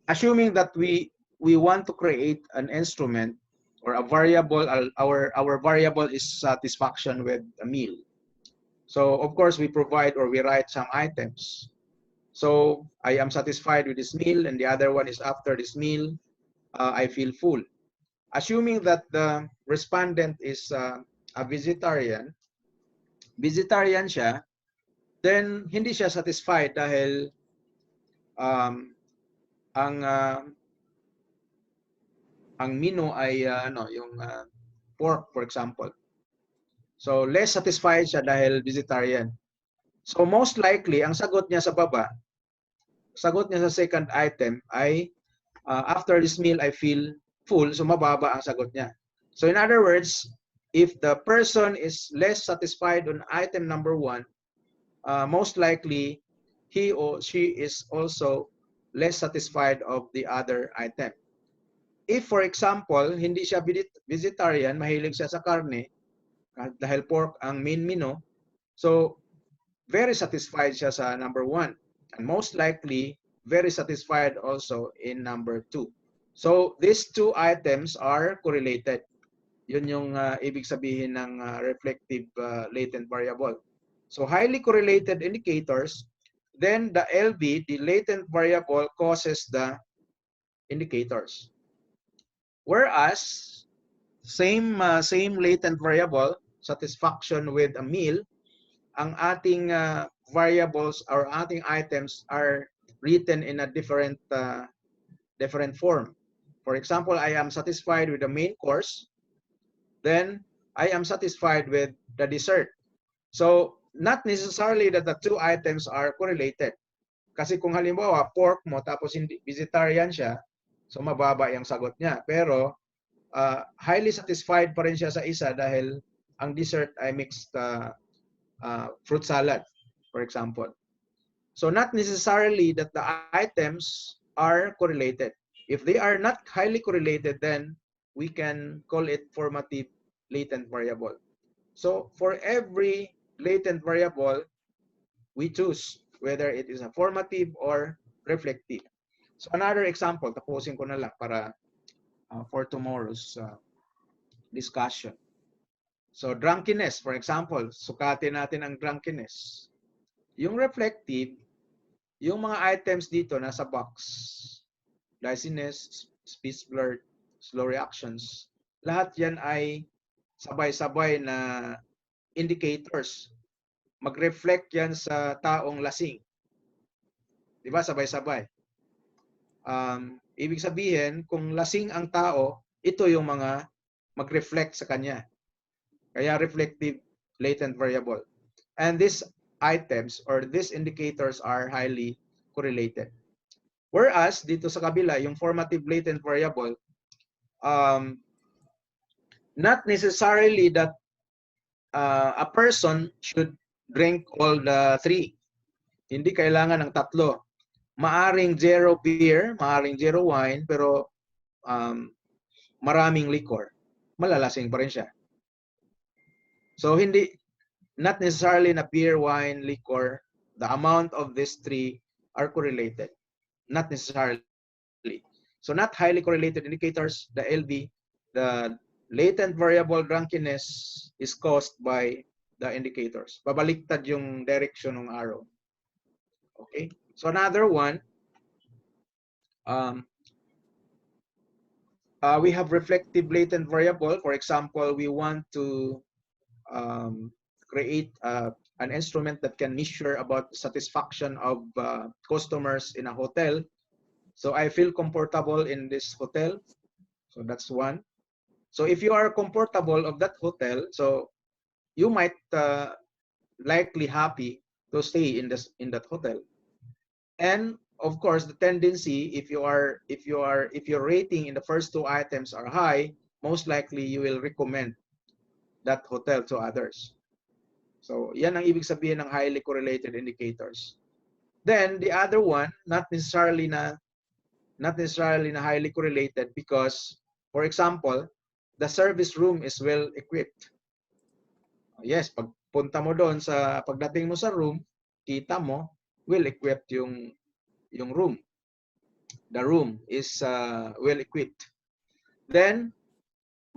assuming that we want to create an instrument or a variable, our variable is satisfaction with a meal. So of course we provide or we write some items. So I am satisfied with this meal, and the other one is after this meal I feel full. Assuming that the respondent is a vegetarian siya, then hindi siya satisfied dahil ang menu ay yung pork, for example. So less satisfied siya dahil vegetarian. So most likely ang sagot niya sa baba, sagot niya sa second item ay after this meal I feel full, so mababa ang sagot niya. So in other words, if the person is less satisfied on item number 1, most likely he or she is also less satisfied of the other item. If for example, hindi siya vegetarian, mahilig siya sa karne, dahil pork ang main menu, so very satisfied siya sa number 1, and most likely very satisfied also in number 2. So these two items are correlated. Yun yung ibig sabihin ng reflective latent variable. So highly correlated indicators, then the LV, the latent variable, causes the indicators. Whereas same latent variable, satisfaction with a meal, ang ating variables or ating items are written in a different form. For example, I am satisfied with the main course, then I am satisfied with the dessert. So not necessarily that the two items are correlated. Kasi kung halimbawa pork mo tapos hindi vegetarian siya, so mababa yung sagot niya. Pero highly satisfied pa rin siya sa isa dahil ang dessert ay mixed fruit salad, for example. So not necessarily that the items are correlated. If they are not highly correlated, then we can call it formative latent variable. So for every latent variable, we choose whether it is a formative or reflective. So another example, tapusin ko na lang para for tomorrow's discussion. So drunkenness, for example, sukatin natin ang drunkenness. Yung reflective, yung mga items dito nasa box, dizziness, speech blur, slow reactions, lahat yan ay sabay-sabay na indicators. Mag-reflect yan sa taong lasing. Di ba? Sabay-sabay. Ibig sabihin, kung lasing ang tao, ito yung mga mag-reflect sa kanya. Kaya reflective latent variable. And these items or these indicators are highly correlated. Whereas, dito sa kabila, yung formative latent variable, not necessarily that a person should drink all the three. Hindi kailangan ng tatlo. Maaring zero beer, maaring zero wine, pero maraming liquor. Malalasing pa rin siya. So, not necessarily na beer, wine, liquor, the amount of these three are correlated. Not necessarily. So, not highly correlated indicators, the LV, the latent variable drunkenness is caused by the indicators. Pabaliktad yung direction ng arrow. Okay? So, another one, we have reflective latent variable. For example, we want to create an instrument that can measure about satisfaction of customers in a hotel. So I feel comfortable in this hotel. So that's one. So if you are comfortable of that hotel, so you might likely happy to stay in that hotel. And of course, the tendency, if your rating in the first two items are high, most likely you will recommend that hotel to others. So yan ang ibig sabihin ng highly correlated indicators. Then the other one, not necessarily na highly correlated because, for example, the service room is well equipped. Yes, pagpunta mo doon pagdating mo sa room, kita mo well equipped yung room. The room is well equipped. Then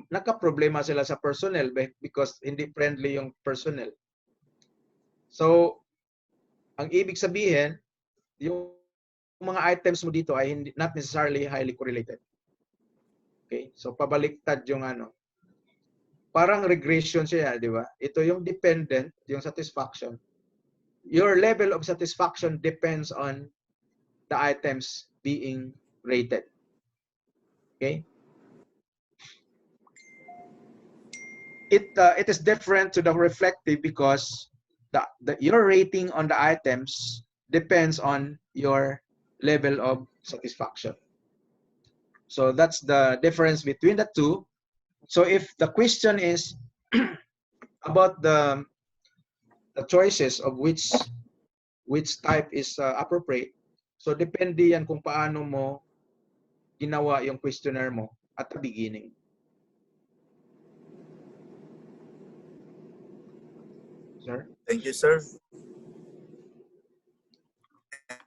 nakaproblema sila sa personnel because hindi friendly yung personnel. So, ang ibig sabihin, yung mga items mo dito ay not necessarily highly correlated. Okay? So, pabaliktad yung parang regression siya, di ba? Ito yung dependent, yung satisfaction. Your level of satisfaction depends on the items being rated. Okay? It is different to the reflective because your rating on the items depends on your level of satisfaction. So that's the difference between the two. So if the question is about the choices of which type is appropriate, so depende yan kung paano mo ginawa yung questionnaire mo at the beginning. Sir? Thank you, sir.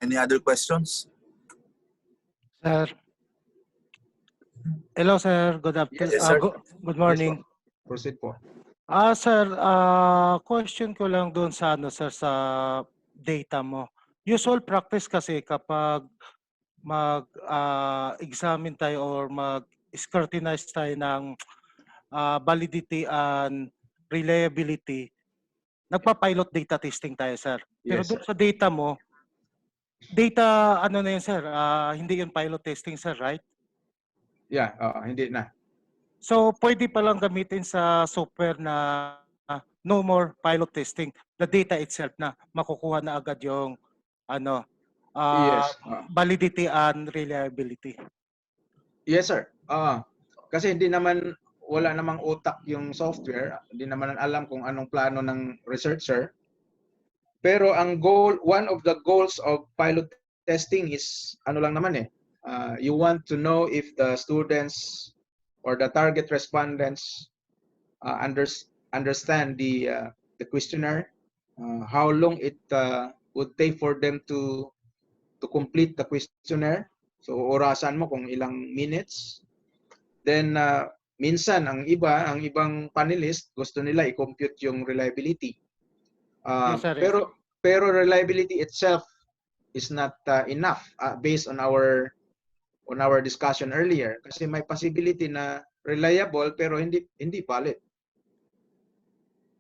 Any other questions? Sir. Hello, sir. Good afternoon. Yes, sir. Good morning. Yes, proceed po. Sir, question ko lang doon sa sir, sa data mo. Usual practice kasi kapag mag-examine tayo or mag-scrutinize tayo ng validity and reliability, nagpa-pilot data testing tayo, sir. Pero Yes, doon sir. sa data mo, data ano na yun, sir? Hindi yun pilot testing, sir, right? Yeah, hindi na. So, pwede palang gamitin sa software na no more pilot testing. The data itself na makukuha na agad yung ano, Yes. validity and reliability. Yes, sir. Kasi wala namang utak yung software. Hindi naman alam kung anong plano ng researcher. Pero one of the goals of pilot testing is ano lang naman eh. You want to know if the students or the target respondents understand the questionnaire, how long it would take for them to complete the questionnaire. So orasan mo kung ilang minutes. Then minsan ang ibang panelist gusto nila i-compute yung reliability. Yes, sir. Pero reliability itself is not enough based on our discussion earlier, kasi may possibility na reliable pero hindi valid.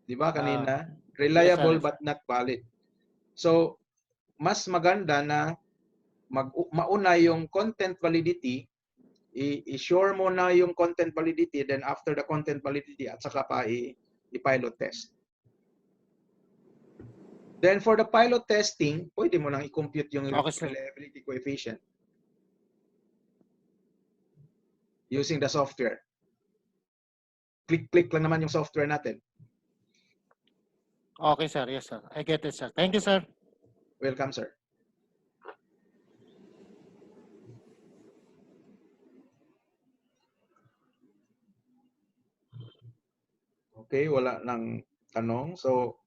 'Di ba kanina? Reliable yes, sir. but not valid. So mas maganda na mauna yung content validity, i-sure mo na yung content validity, then after the content validity at saka pa i-pilot test. Then for the pilot testing, pwede mo nang i-compute yung reliability coefficient using the software. Click lang naman yung software natin. Okay, sir. Yes, sir. I get it, sir. Thank you, sir. Welcome, sir. Okay, wala nang tanong. So,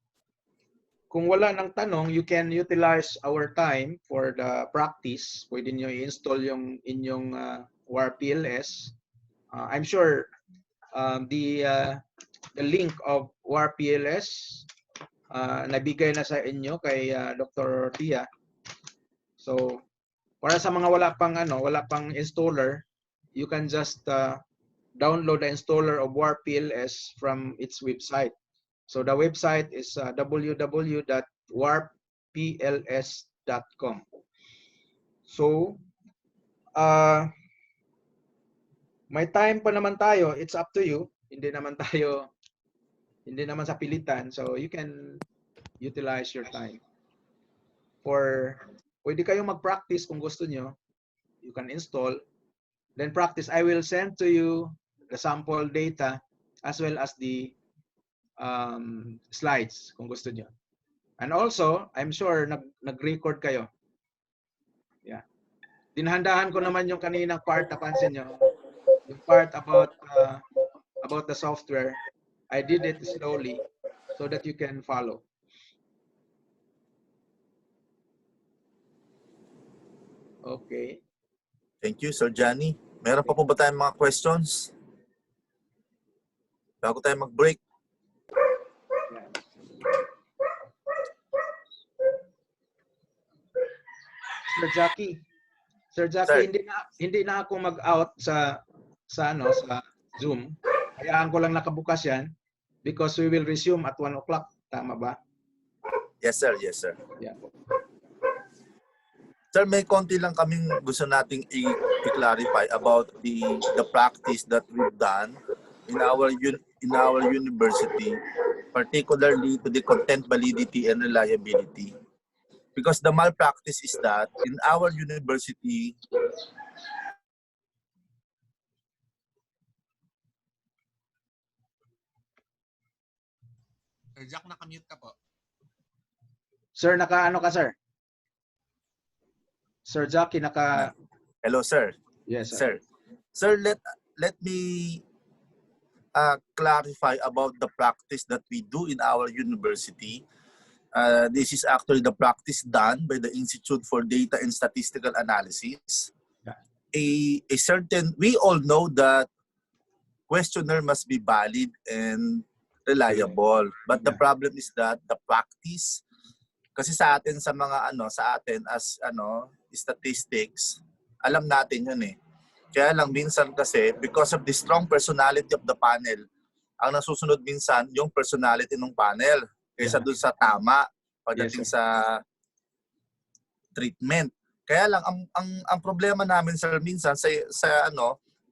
kung wala nang tanong, you can utilize our time for the practice. Pwede nyo i-install yung inyong WAR PLS. I'm sure the link of WAR PLS nabigay na sa inyo kay Dr. Tia. So, para sa mga wala pang installer, you can just download the installer of WAR PLS from its website. So the website is www.warpls.com. So may time pa naman tayo. It's up to you. Hindi naman sa pilitan. So you can utilize your time. Pwede kayong mag-practice kung gusto nyo. You can install. Then practice. I will send to you the sample data as well as the slides kung gusto nyo. And also, I'm sure nag-record kayo. Yeah. Dinhandahan ko naman yung kaninang part, napansin nyo. Yung part about the software. I did it slowly so that you can follow. Okay. Thank you, Sir Johnny. Meron pa po ba tayong mga questions? Bago tayo mag-break. Yeah. Sir Jackie, hindi na ako mag-out sa Zoom. Hayaan ko lang nakabukas yan because we will resume at 1 o'clock. Tama ba? Yes, sir. Yes, sir. Yeah. Sir, may konti lang kaming gusto nating i-clarify about the practice that we've done in our university, particularly to the content validity and reliability. Because the malpractice is that in our university, Sir Jack, naka-mute ka po. Sir, naka-ano ka, sir? Sir Jackie, naka... Hello, sir. Yes, sir. Sir, let me clarify about the practice that we do in our university. This is actually the practice done by the Institute for Data and Statistical Analysis. Yeah. We all know that questionnaire must be valid and reliable. But the problem is that the practice, kasi sa atin as statistics, alam natin yun eh. Kaya lang minsan kasi, because of the strong personality of the panel, ang nasusunod minsan yung personality ng panel kaysa dun sa tama pagdating Yes, sa treatment. Kaya lang ang problema namin sir minsan sa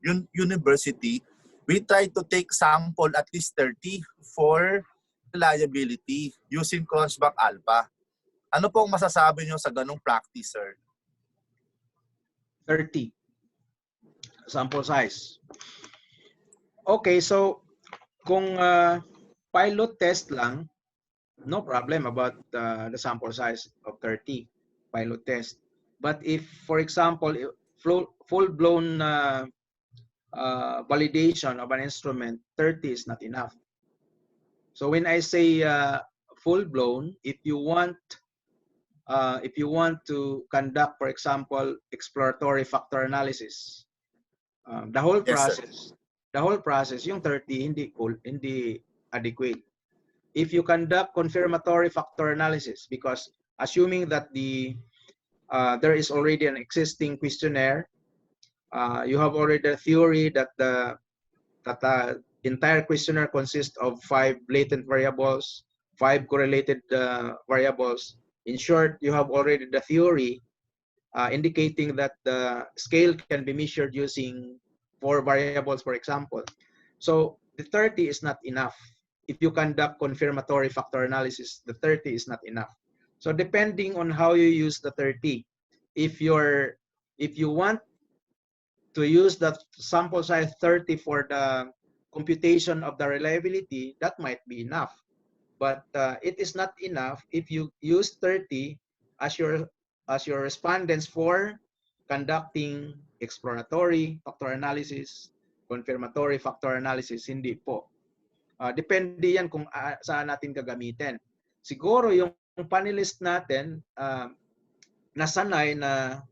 yung university, we try to take sample at least 30 for reliability using crossback alpha. Ano po ang masasabi nyo sa ganong practice, sir? 30 sample size. Okay, so kung pilot test lang, no problem about the sample size of 30 pilot test. But if, for example, full-blown validation of an instrument, 30 is not enough. So when I say full-blown, if you want to conduct, for example, exploratory factor analysis, the whole process, yung 30 hindi adequate. If you conduct confirmatory factor analysis, because assuming that there is already an existing questionnaire, you have already a theory that the entire questionnaire consists of 5 latent variables, 5 correlated variables. In short, you have already the theory indicating that the scale can be measured using 4 variables, for example. So the 30 is not enough. If you conduct confirmatory factor analysis, the 30 is not enough. So depending on how you use the 30, if you want to use the sample size 30 for the computation of the reliability, that might be enough. But it is not enough if you use 30 as your respondents for conducting exploratory factor analysis, confirmatory factor analysis. Hindi po. Depende yan kung saan natin gagamitin. Siguro yung panelist natin nasanay na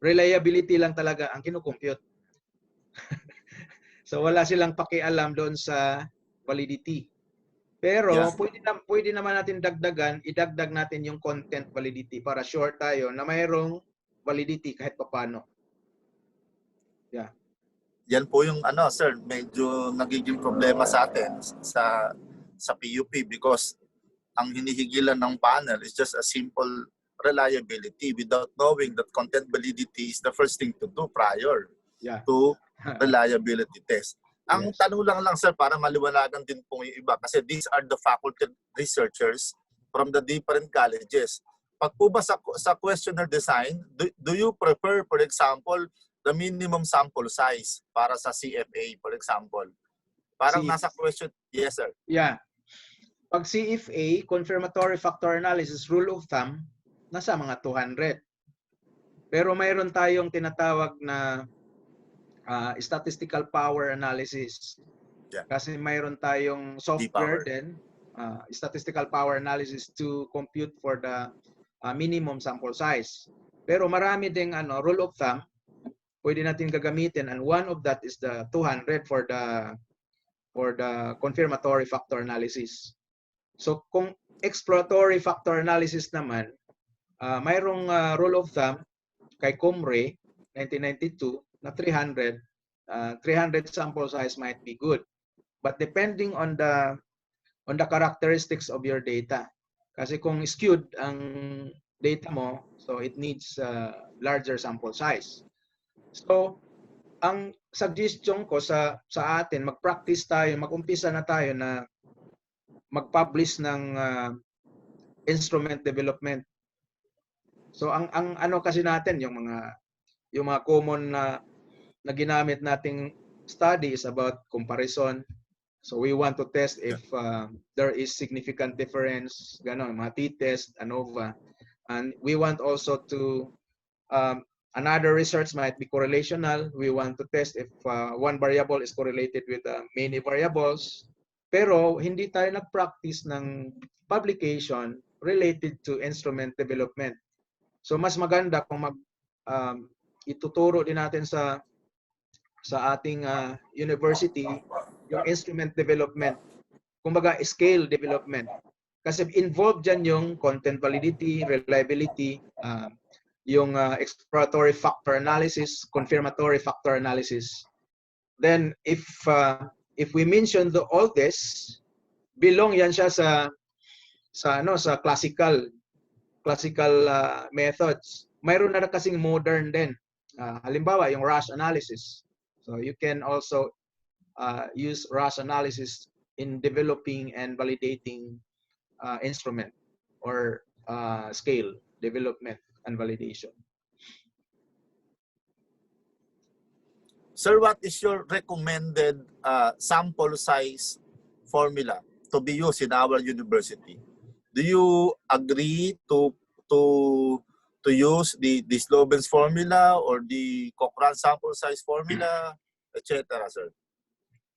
reliability lang talaga ang kinukompute. So wala silang pakialam doon sa validity. Pero pwede naman natin idagdag natin yung content validity para sure tayo na mayroong validity kahit papaano. Yeah. Yan po yung sir, medyo nagiging problema sa atin sa PUP because ang hinihigilan ng panel is just a simple reliability without knowing that content validity is the first thing to do prior to reliability test. Ang tanong lang sir, para maliwanagan din po yung iba, kasi these are the faculty researchers from the different colleges. Pag po ba sa questionnaire design, do you prefer, for example, the minimum sample size para sa CFA, for example? Parang nasa question, yes sir. Yeah. Pag CFA, confirmatory factor analysis, rule of thumb, nasa mga 200. Pero mayroon tayong tinatawag na statistical power analysis. Kasi mayroon tayong software din, statistical power analysis to compute for the minimum sample size. Pero marami ding rule of thumb pwede natin gagamitin, and one of that is the 200 for the confirmatory factor analysis. So kung exploratory factor analysis naman, mayroong rule of thumb kay Comre 1992 na 300 sample size might be good, but depending on the characteristics of your data, kasi kung skewed ang data mo, so it needs larger sample size. So ang suggestion ko sa atin, mag-practice tayo, mag-umpisa na tayo na mag-publish ng instrument development. So ang ano kasi natin, yung mga common na ginamit nating study is about comparison. So we want to test if there is significant difference, ganon, mga t-test, ANOVA. And we want also to, another research might be correlational. We want to test if one variable is correlated with many variables. Pero hindi tayo nag-practice ng publication related to instrument development. So mas maganda kung ituturo din natin sa ating university yung instrument development, kumbaga scale development, kasi involved dyan yung content validity, reliability, yung exploratory factor analysis, confirmatory factor analysis. Then if if we mention all this, belong yan siya sa classical methods. Mayroon na kasing modern din. Halimbawa, yung Rush analysis. So you can also use Rush analysis in developing and validating instrument or scale development and validation. Sir, what is your recommended sample size formula to be used in our university? Do you agree to use the Sloven's formula or the Cochrane sample size formula, etc., sir?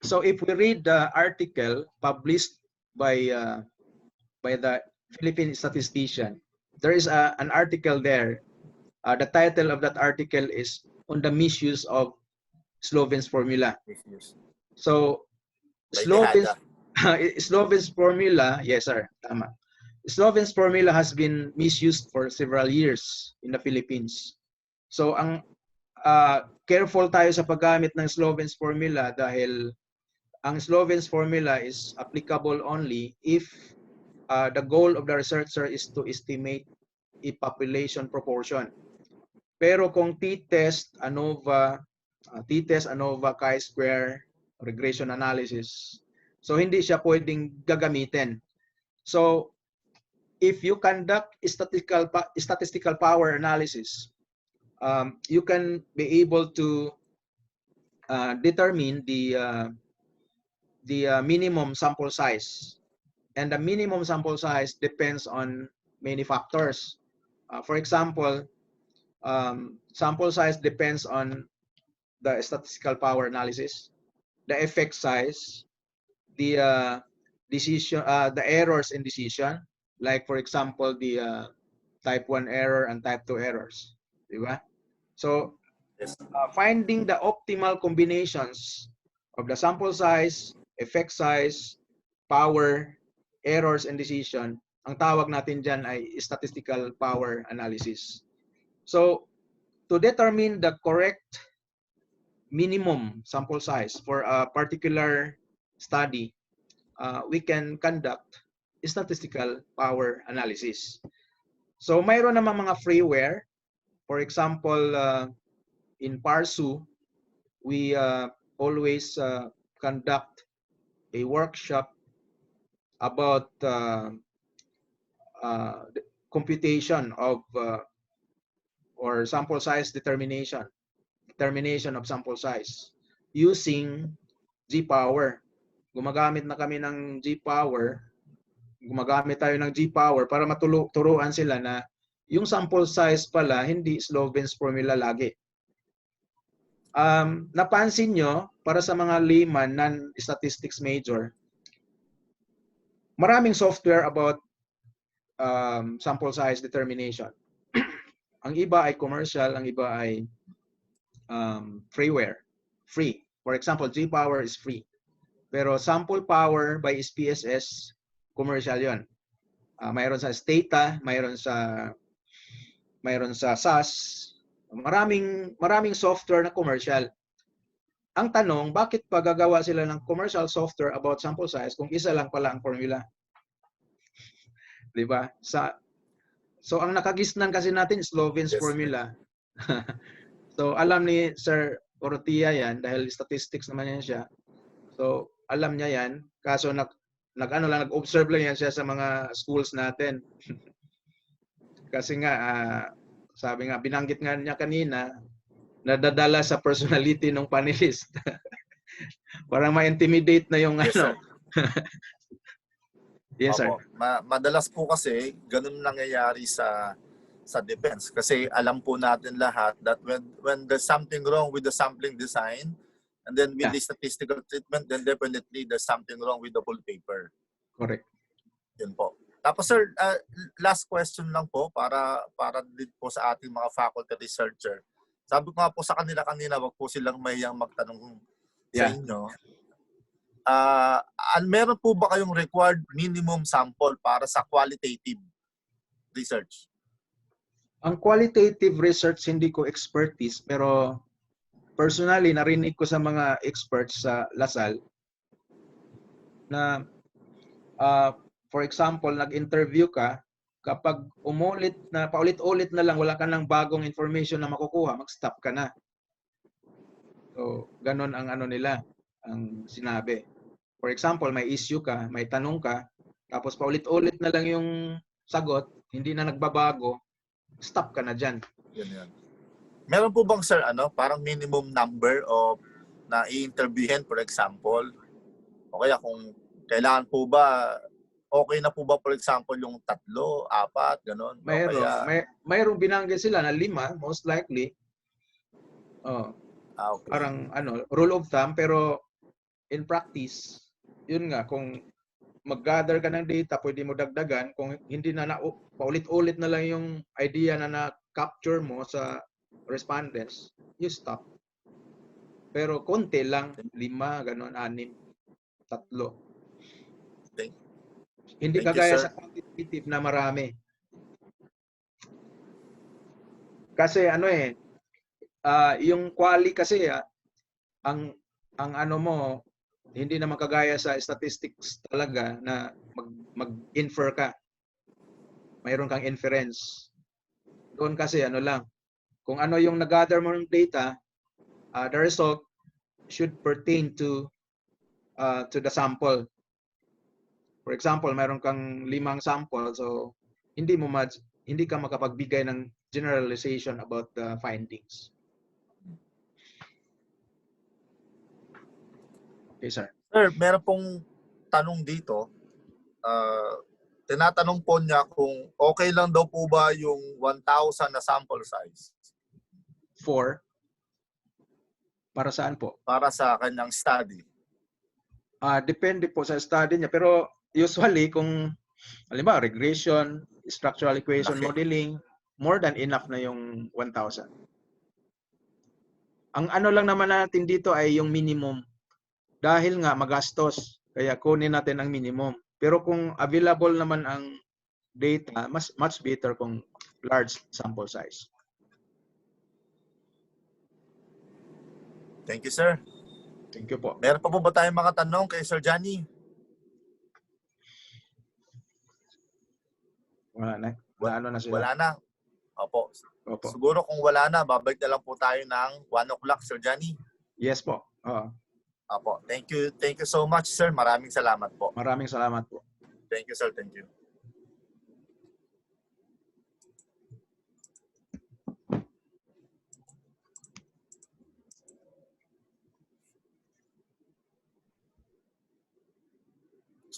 So if we read the article published by the Philippine statistician, there is an article there. The title of that article is "On the Misuse of Sloven's Formula." So Sloven's formula, yes sir, tama. Sloven's formula has been misused for several years in the Philippines. So ang careful tayo sa paggamit ng Sloven's formula dahil ang Sloven's formula is applicable only if the goal of the researcher is to estimate a population proportion. Pero kung t-test, ANOVA, chi-square, regression analysis, so hindi siya pwedeng gagamitin. So if you conduct statistical power analysis, you can be able to determine the minimum sample size, and the minimum sample size depends on many factors. For example, sample size depends on the statistical power analysis, the effect size, the decision, the errors in decision, like for example the type 1 error and type 2 errors, diba? So finding the optimal combinations of the sample size, effect size, power, errors, and decision, ang tawag natin dyan ay statistical power analysis. So to determine the correct minimum sample size for a particular study, we can conduct statistical power analysis. So mayroon namang mga freeware. For example, in Parsu, we always conduct a workshop about computation of or sample size determination of sample size using G-power. Gumagamit na kami ng G-power. Gumagamit tayo ng G-power para turuan sila na yung sample size pala hindi Sloven's formula lagi. Napansin nyo, para sa mga layman, non-statistics major, maraming software about sample size determination. Ang iba ay commercial, ang iba ay freeware, free. For example, G-power is free. Pero sample power by SPSS, commercial yon. Mayroon sa Stata, mayroon sa SAS, maraming software na commercial. Ang tanong, bakit pa gagawa sila ng commercial software about sample size kung isa lang pala ang formula? 'Di ba? So ang nakagisnan kasi natin Sloven's formula. So alam ni Sir Ortia yan dahil statistics naman yan siya. So alam niya yan, kaso nag-observe lang yan siya sa mga schools natin. Kasi nga sabi nga, binanggit nga niya kanina, nadadala sa personality ng panelist. Parang ma-intimidate na yung Yes, ano. Yes, sir. Madalas po kasi ganun nangyayari sa defense kasi alam po natin lahat that when there's something wrong with the sampling design and then with the statistical treatment, then definitely there's something wrong with the full paper. Correct. Yun po. Tapos sir, last question lang po para din po sa ating mga faculty researcher. Sabi ko nga po sa kanina, wag po silang mahiyang magtanong sa inyo. Meron po ba kayong required minimum sample para sa qualitative research? Ang qualitative research hindi ko expertise, pero personally narinig ko sa mga experts sa Lasal na for example, nag-interview ka, kapag paulit-ulit na lang, wala ka ng bagong information na makukuha, mag-stop ka na. So, ganun ang ano nila, ang sinabi. For example, may issue ka, may tanong ka, tapos paulit-ulit na lang yung sagot, hindi na nagbabago, stop ka na dyan. Yan. Meron po bang, sir, parang minimum number of na i-interviewin, for example? O kaya kung kailangan po ba, okay na po ba, for example, yung 3, 4, gano'n? Mayroong binanggit sila na 5, most likely. Okay. Parang rule of thumb, pero in practice, yun nga, kung mag-gather ka ng data, pwede mo dagdagan. Kung hindi na paulit-ulit na lang yung idea na na-capture mo sa respondents, you stop. Pero konti lang, 5, gano'n, 6, 3. Hindi Thank you, kagaya sir. sa quantitative na marami. Kasi yung quali kasi ang ano mo, hindi naman kagaya sa statistics talaga na mag-infer ka. Mayroon kang inference. Doon kasi lang, kung ano yung nag-gather mo ng data, the result should pertain to the sample. For example, mayroon kang 5 sample, so hindi ka makapagbigay ng generalization about the findings. Okay, sir. Sir, meron pong tanong dito. Tinatanong po niya kung okay lang daw po ba yung 1,000 na sample size? Para saan po? Para sa kanyang study. Depende po sa study niya. Pero usually, kung halimbawa, regression, structural equation modeling, more than enough na yung 1,000. Ang ano lang naman natin dito ay yung minimum. Dahil nga magastos, kaya kunin natin ang minimum. Pero kung available naman ang data, much better kung large sample size. Thank you, sir. Thank you po. Meron pa po ba tayong mga tanong kay Sir Johnny? Wala na. Na sila. Wala na. Opo. Opo. Siguro kung wala na, babalik na lang po tayo ng 1 o'clock, Sir Johnny. Yes po. Opo. Thank you so much, sir. Maraming salamat po. Maraming salamat po. Thank you, sir. Thank you.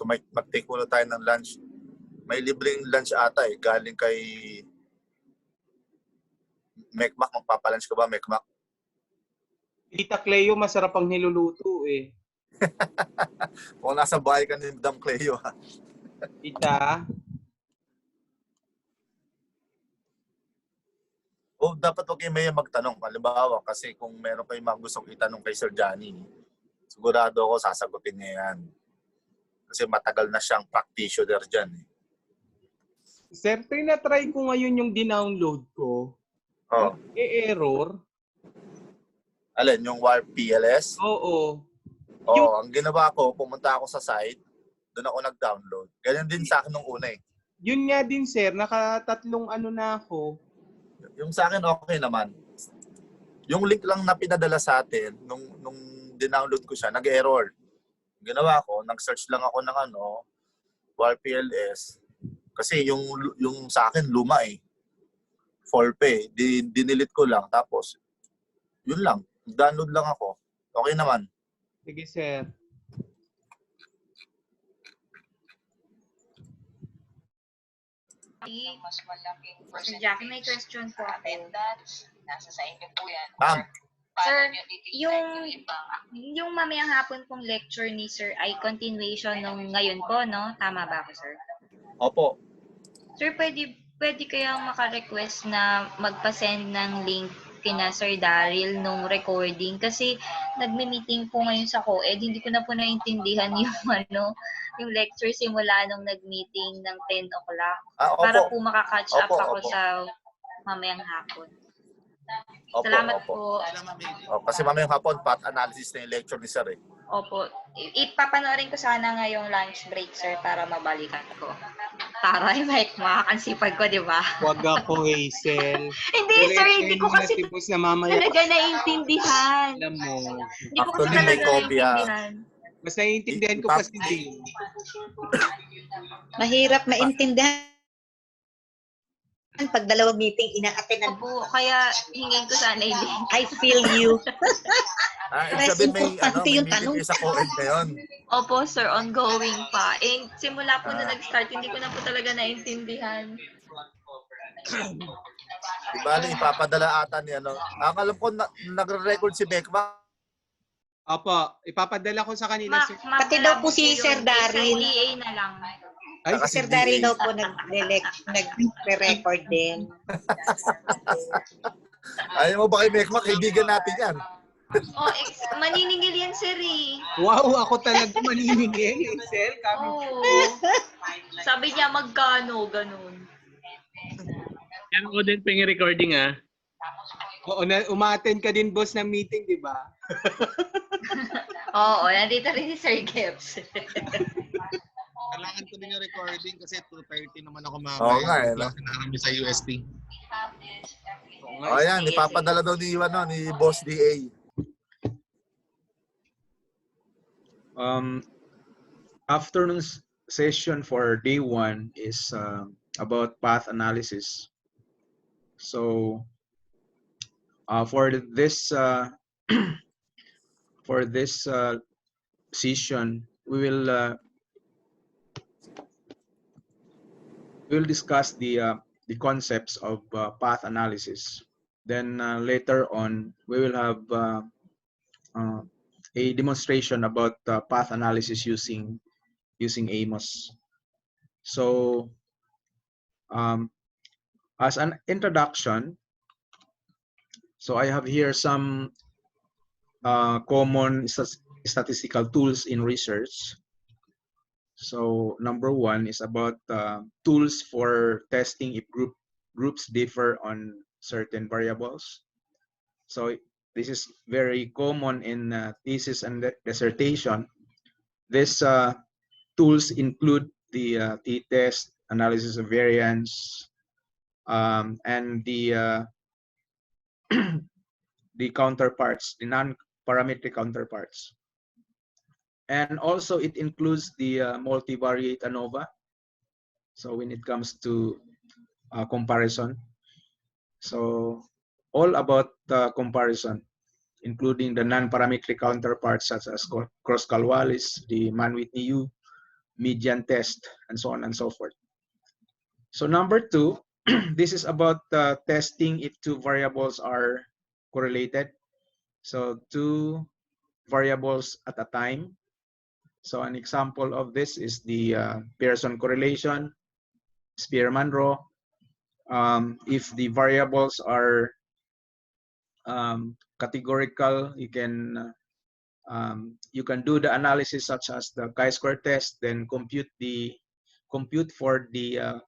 So mag-take muna tayo ng lunch. May libreng lunch ata galing kay Mekmak. Magpapalunch ka ba, Mekmak? Tita Cleo, masarap ang niluluto eh. Kung nasa bahay ka ni Madam Cleo, ha? Tita? Dapat huwag kayo may magtanong. Halimbawa, kasi kung meron kayong mga gustong itanong kay Sir Johnny, sigurado ako sasagutin niya yan. Kasi matagal na siyang practitioner dyan. Sir, na-try ko ngayon yung dinownload ko. Error. Alin, yung WAR PLS? Oo. Ang ginawa ko, pumunta ako sa site, doon ako nag-download. Ganyan din sa akin nung una eh. Yun nga din, sir. Nakatatlong na ako. Yung sa akin, okay naman. Yung link lang na pinadala sa atin, nung dinownload ko siya, nag-error. Ginawa ko, nag-search lang ako ng WAR PLS. Kasi yung sa akin, luma eh. 4P. Dinilit ko lang. Tapos, yun lang. Download lang ako. Okay naman. Sige, sir. Mas malaking percentage. Jackie, may question po ako. Nasa sa inyo po yan. Ma'am. Sir, yung mamayang hapon pong lecture ni Sir ay continuation nung ngayon po, no? Tama ba ako, sir? Opo. Sir, pwede kayang maka-request na magpa-send ng link kina Sir Daryl nung recording kasi nagme-meeting po ngayon sa COED, hindi ko na po naintindihan yung lecture simula nung nag-meeting ng 10 o'clock. Para po makaka-catch up ako sa mamayang hapon. Salamat po. Kasi mamayang hapon, path analysis na yung lecture ni Sir eh. Opo. Ipapanoorin ko sana ngayong lunch break, sir, para mabalikan ko. Taray, Mike, makakansipag ko, di ba? Wag ako, Hazel. Hindi, sir, hindi Diretsuhin ko mo na kasi si boss na mamaya. talaga naiintindihan. Alam mo, Hindi ko kasi Actually, may talaga kopya. naiintindihan. mas naiintindihan ko pa si Dean. Mahirap maintindihan pag dalawang meeting ina-attendan. Opo, kaya hingin ko sana yung link. I feel you. Ibig Mas sabihin importante may yung meeting tanong. kayo sa co-ed ngayon. Opo, sir, ongoing pa. Eh, simula po na Ah. nag-start, hindi ko na po talaga naintindihan. Di bali, ipapadala ata ni ano. Ang alam ko, nagre-record si Bekma. Opo, ipapadala ko sa kanila. Sir. Pati daw po si Sir Daryl. DA na lang. Ay, Si Sir Daryl daw po nagre-record din. Ayaw mo ba kay Bekma? Kaibigan natin yan. Oh, maniningil yan, sir, eh. wow, ako talaga maniningil, Hazel. Oo. Sabi niya, magkano, ganun. Yan ko din pang-recording ah. Oo, umattend ka din, boss, ng meeting, di ba? Oo, nandito rin si Sir Gibbs. Kailangan ko din yung recording kasi 2:30 naman ako mamaya. Oo nga, eh, no? Klase na kami sa UST. O yan, ipapadala daw ni Boss DA. Afternoon session for day 1 is about path analysis. So for this session, we will discuss the concepts of path analysis. Then later on, we will have a demonstration about path analysis using Amos. So as an introduction, so I have here some common statistical tools in research. So number 1 is about tools for testing if groups differ on certain variables. So this is very common in thesis and dissertation. These tools include the t-test, analysis of variance, and the the counterparts, the non-parametric counterparts. And also it includes the multivariate ANOVA. So when it comes to comparison, so all about comparison, including the non-parametric counterparts such as Cross-Wallis, the Mann-Whitney-U, median test, and so on and so forth. So number 2, this is about testing if two variables are correlated. So 2 variables at a time. So an example of this is the Pearson correlation, Spearman-Rowe. If the variables are categorical, you can do the analysis such as the chi-square test, then compute for the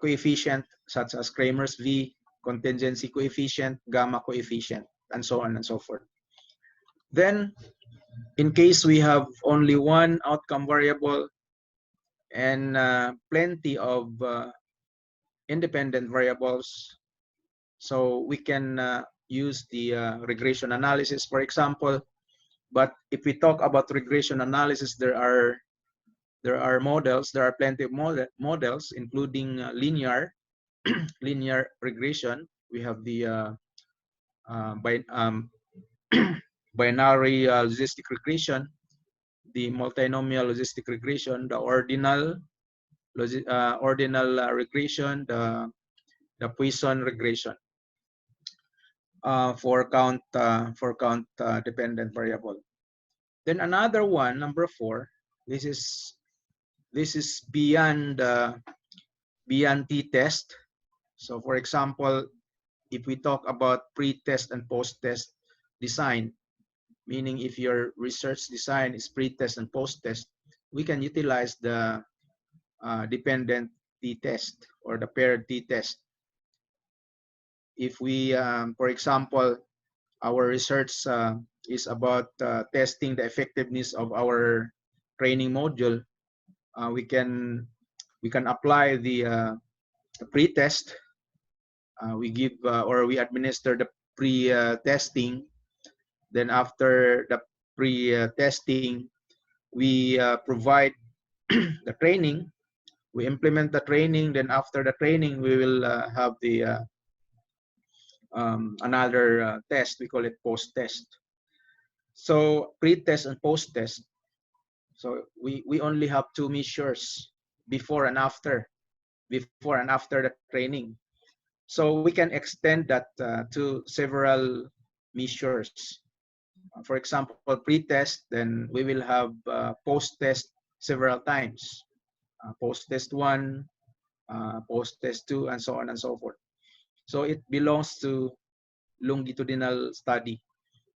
coefficient such as Kramer's V, contingency coefficient, gamma coefficient, and so on and so forth. Then, in case we have only one outcome variable and plenty of independent variables, so we can use the regression analysis, for example. But if we talk about regression analysis, there are models. There are plenty of models, including linear linear regression. We have the binary logistic regression, the multinomial logistic regression, the ordinal regression, the Poisson regression for count dependent variable. Then another one, number 4. This is beyond t-test. So for example, if we talk about pre-test and post-test design, meaning if your research design is pre-test and post-test, we can utilize the dependent t-test or the paired t-test. If we, for example, our research is about testing the effectiveness of our training module. We can apply the pre-test. We give or we administer the pre-testing. Then after the pre-testing, we provide the training. We implement the training. Then after the training, we will have the another test. We call it post-test. So pre-test and post-test. So we only have 2 measures, before and after the training. So we can extend that to several measures. For example, pre-test, then we will have post-test several times. Post-test 1, post-test 2, and so on and so forth. So it belongs to longitudinal study.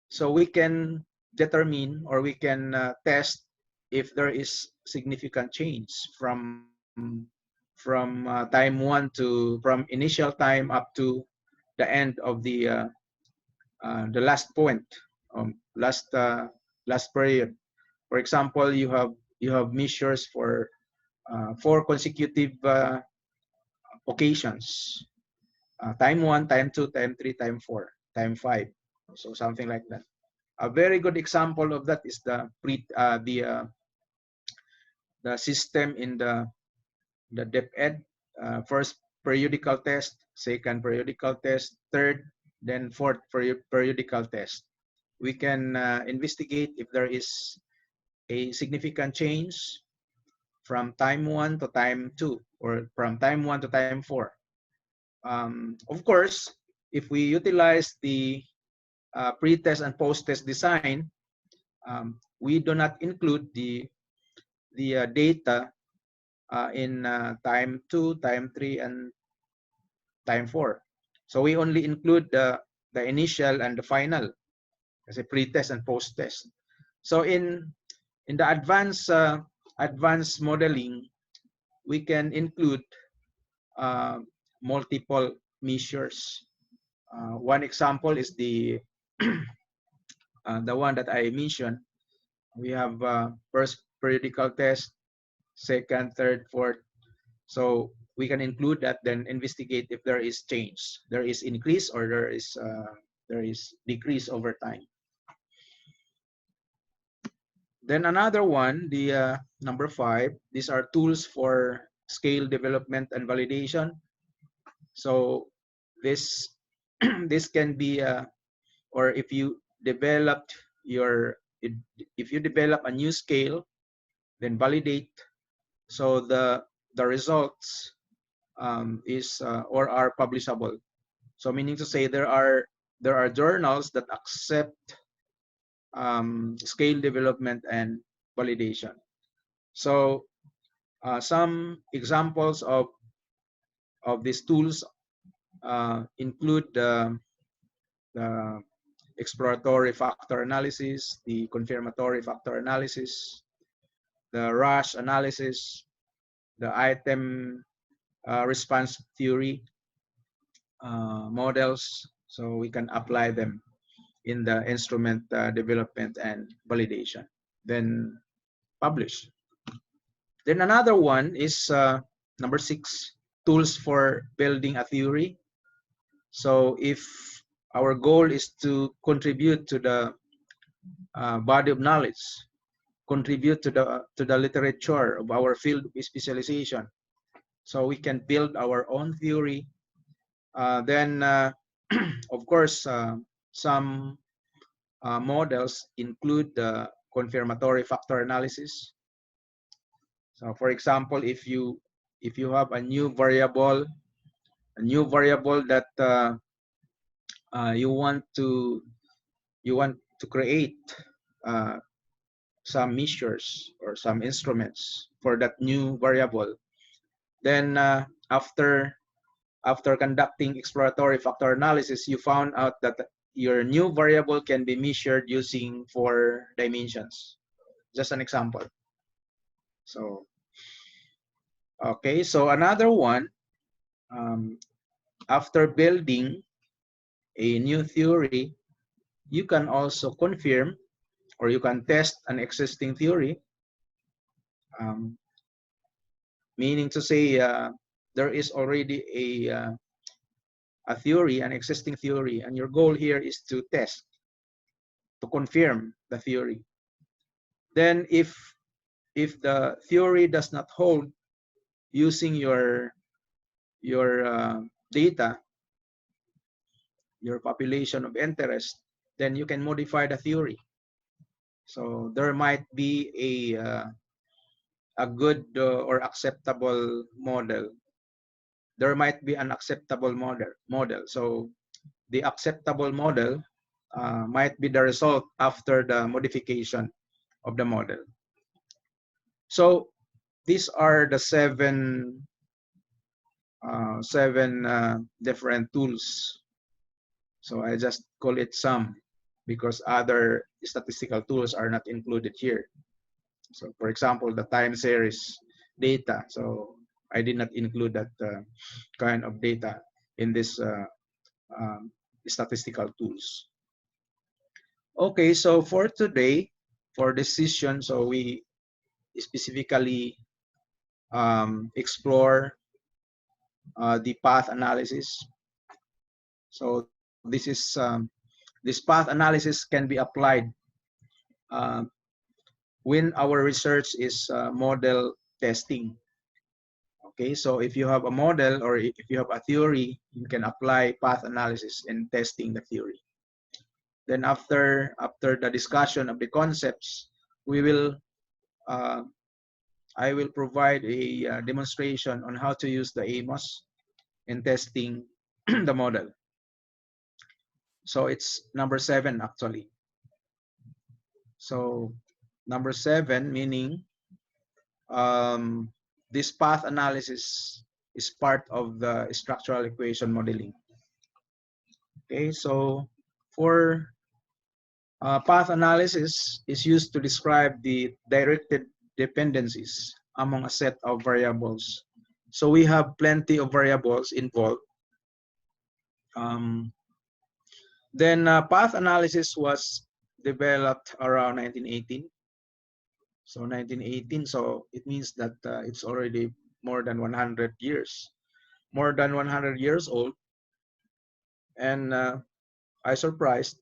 So we can determine, or we can test if there is significant change from time 1 to from initial time up to the end of the last point, last period. For example, you have measures for 4 consecutive occasions: time 1, time 2, time 3, time 4, time 5. So something like that. A very good example of that is the system in the DepEd. First periodical test, second periodical test, third, then fourth periodical test. We can investigate if there is a significant change from time 1 to time 2, or from time 1 to time 4. Of course, if we utilize the pre-test and post-test design, we do not include the data in time 2, time 3, and time 4. So we only include the initial and the final as a pre-test and post-test. So in the advanced modeling, we can include multiple measures. One example is the one that I mentioned. We have first periodical test, second, third, fourth. So we can include that, then investigate if there is change, there is increase, or there is decrease over time. Then another one, the number 5. These are tools for scale development and validation. So this this can be or if you develop a new scale, then validate. So the results is or are publishable. So meaning to say, there are journals that accept scale development and validation. So some examples of these tools include the exploratory factor analysis, the confirmatory factor analysis, the rush analysis, the item response theory models. So we can apply them in the instrument development and validation, then publish. Then another one is number 6, tools for building a theory. So if our goal is to contribute to the body of knowledge, contribute to the literature of our field of specialization, so we can build our own theory. Then of course, some models include the confirmatory factor analysis. So for example, if you have a new variable that you want to create some measures or some instruments for that new variable, then after conducting exploratory factor analysis, you found out that your new variable can be measured using 4 dimensions. Just an example. So okay, so another one, after building a new theory, you can also confirm or you can test an existing theory, meaning to say there is already a theory, an existing theory, and your goal here is to test, to confirm the theory. Then if the theory does not hold using your data, your population of interest, then you can modify the theory. So there might be a good or acceptable model. There might be an acceptable model. So the acceptable model might be the result after the modification of the model. So these are the seven different tools. So I just call it some because other statistical tools are not included here. So for example, the time series data. So I did not include that kind of data in this statistical tools. Okay, so for today, for this session, so we specifically explore the path analysis. So this path analysis can be applied when our research is model testing. Okay, so if you have a model or if you have a theory, you can apply path analysis in testing the theory. Then after the discussion of the concepts, we will I will provide a demonstration on how to use the AMOS in testing the model. So it's number 7 actually. So number 7 meaning this path analysis is part of the structural equation modeling. Okay, so for path analysis is used to describe the directed dependencies among a set of variables. So we have plenty of variables involved. Then path analysis was developed around 1918. So 1918, so it means that it's already more than 100 years. More than 100 years old. And I surprised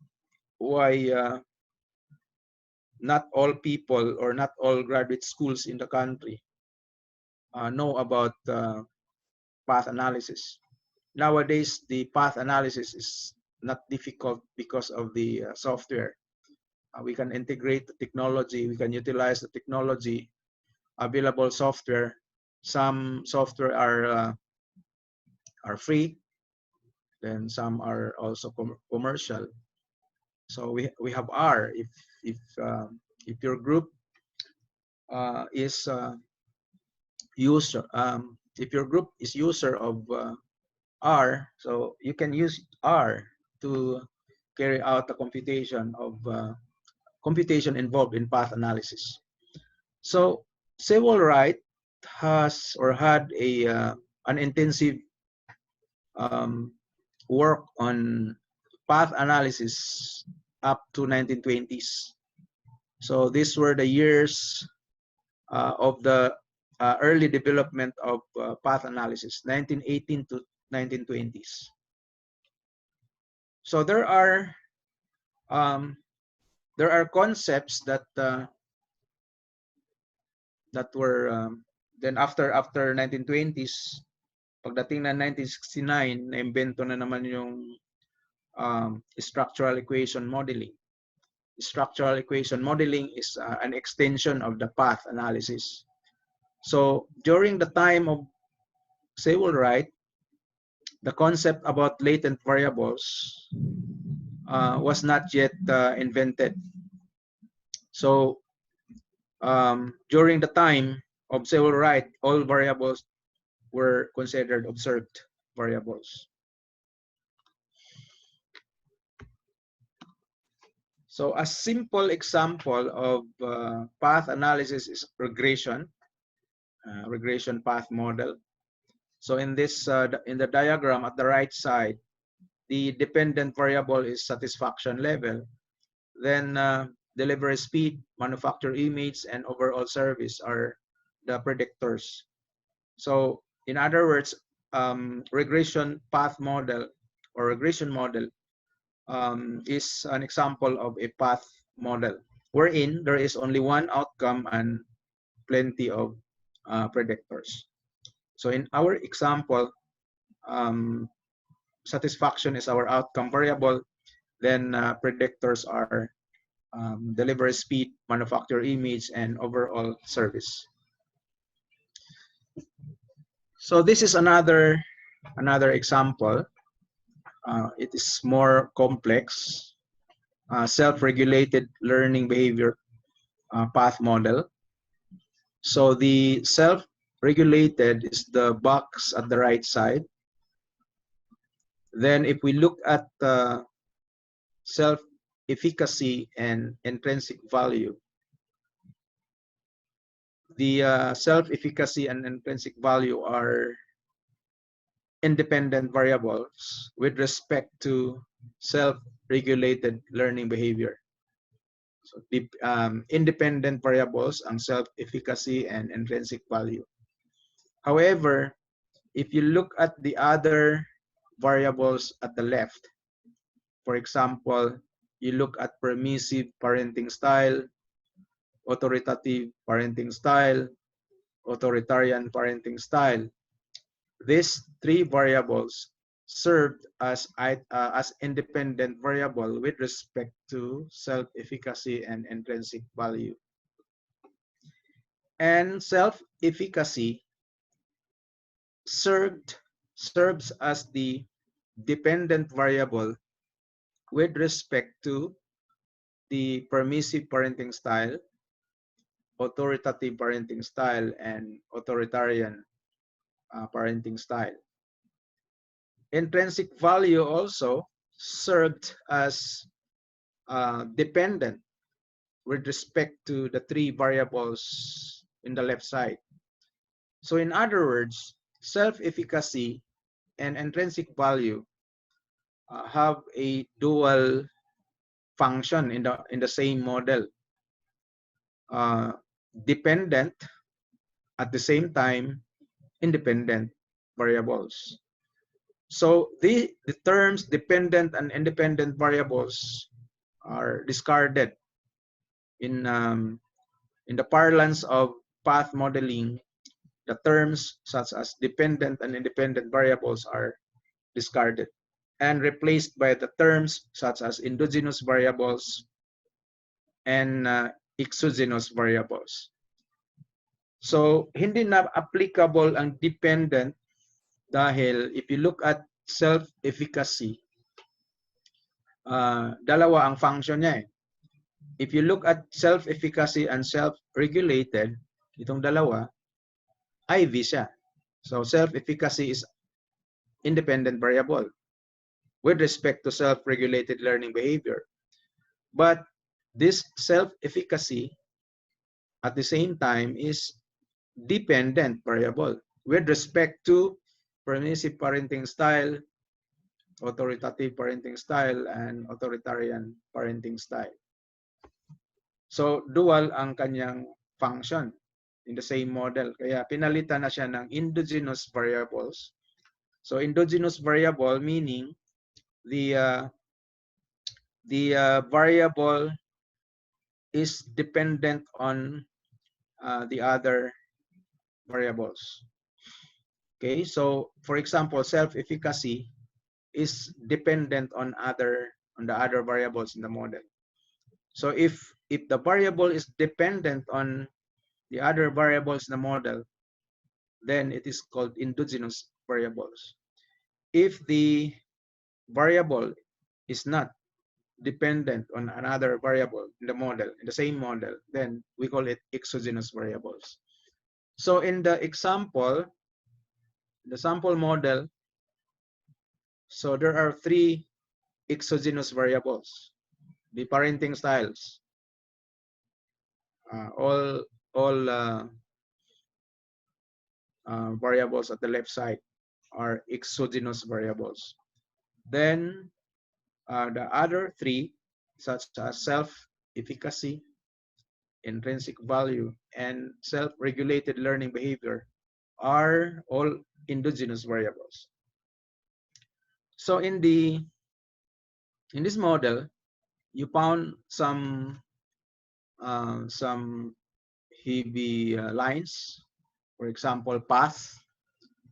why not all people or not all graduate schools in the country know about path analysis. Nowadays, the path analysis is not difficult because of the software. We can integrate the technology, we can utilize the technology, available software. Some software are free, then some are also commercial. So we have R. If your group is user, if your group is user of R, so you can use R to carry out the computation of computation involved in path analysis. So Sewell Wright has or had an intensive work on path analysis up to 1920s. So these were the years of the early development of path analysis, 1918 to 1920s. So there are concepts that were then after 1920s, pagdating na 1969, na-invento na naman yung structural equation modeling. Structural equation modeling is an extension of the path analysis. So during the time of Sewell Wright, the concept about latent variables was not yet invented. So during the time of Sewell Wright, all variables were considered observed variables. So a simple example of path analysis is regression, regression path model. So in this, in the diagram at the right side, the dependent variable is satisfaction level, Then delivery speed, manufacturer image, and overall service are the predictors. So in other words, regression path model or regression model is an example of a path model wherein there is only one outcome and plenty of predictors. So in our example, satisfaction is our outcome variable, then predictors are delivery speed, manufacturer image, and overall service. So this is another example. It is more complex, self-regulated learning behavior path model. So the self-regulated is the box at the right side. Then if we look at self-efficacy and intrinsic value, the self-efficacy and intrinsic value are independent variables with respect to self-regulated learning behavior. So the independent variables ang self-efficacy and intrinsic value. However, if you look at the other variables at the left, for example, you look at permissive parenting style, authoritative parenting style, authoritarian parenting style. These three variables served as independent variable with respect to self-efficacy and intrinsic value. And self-efficacy serves as the dependent variable with respect to the permissive parenting style, authoritative parenting style, and authoritarian parenting style. Intrinsic value also served as dependent with respect to the three variables in the left side. So in other words, self-efficacy and intrinsic value have a dual function in the same model. Dependent, at the same time independent variables. So the terms dependent and independent variables are discarded in the parlance of path modeling. The terms such as dependent and independent variables are discarded and replaced by the terms such as endogenous variables and exogenous variables. So hindi na applicable ang dependent dahil if you look at self-efficacy, dalawa ang function niya eh. If you look at self-efficacy and self-regulated, itong dalawa, IV siya. So self-efficacy is independent variable with respect to self-regulated learning behavior. But this self-efficacy at the same time is dependent variable with respect to permissive parenting style, authoritative parenting style, and authoritarian parenting style. So dual ang kanyang function in the same model. Kaya pinalitan na siya ng endogenous variables. So endogenous variable meaning the variable is dependent on the other variables. Okay, so for example, self-efficacy is dependent on the other variables in the model. So if the variable is dependent on the other variables in the model, then it is called endogenous variables. If the variable is not dependent on another variable in the model, in the same model, then we call it exogenous variables. So in the example, the sample model, so there are three exogenous variables. The parenting styles, all variables at the left side are exogenous variables. Then the other three such as self-efficacy, intrinsic value, and self-regulated learning behavior are all endogenous variables. So in this model, you found some heavy lines, for example, path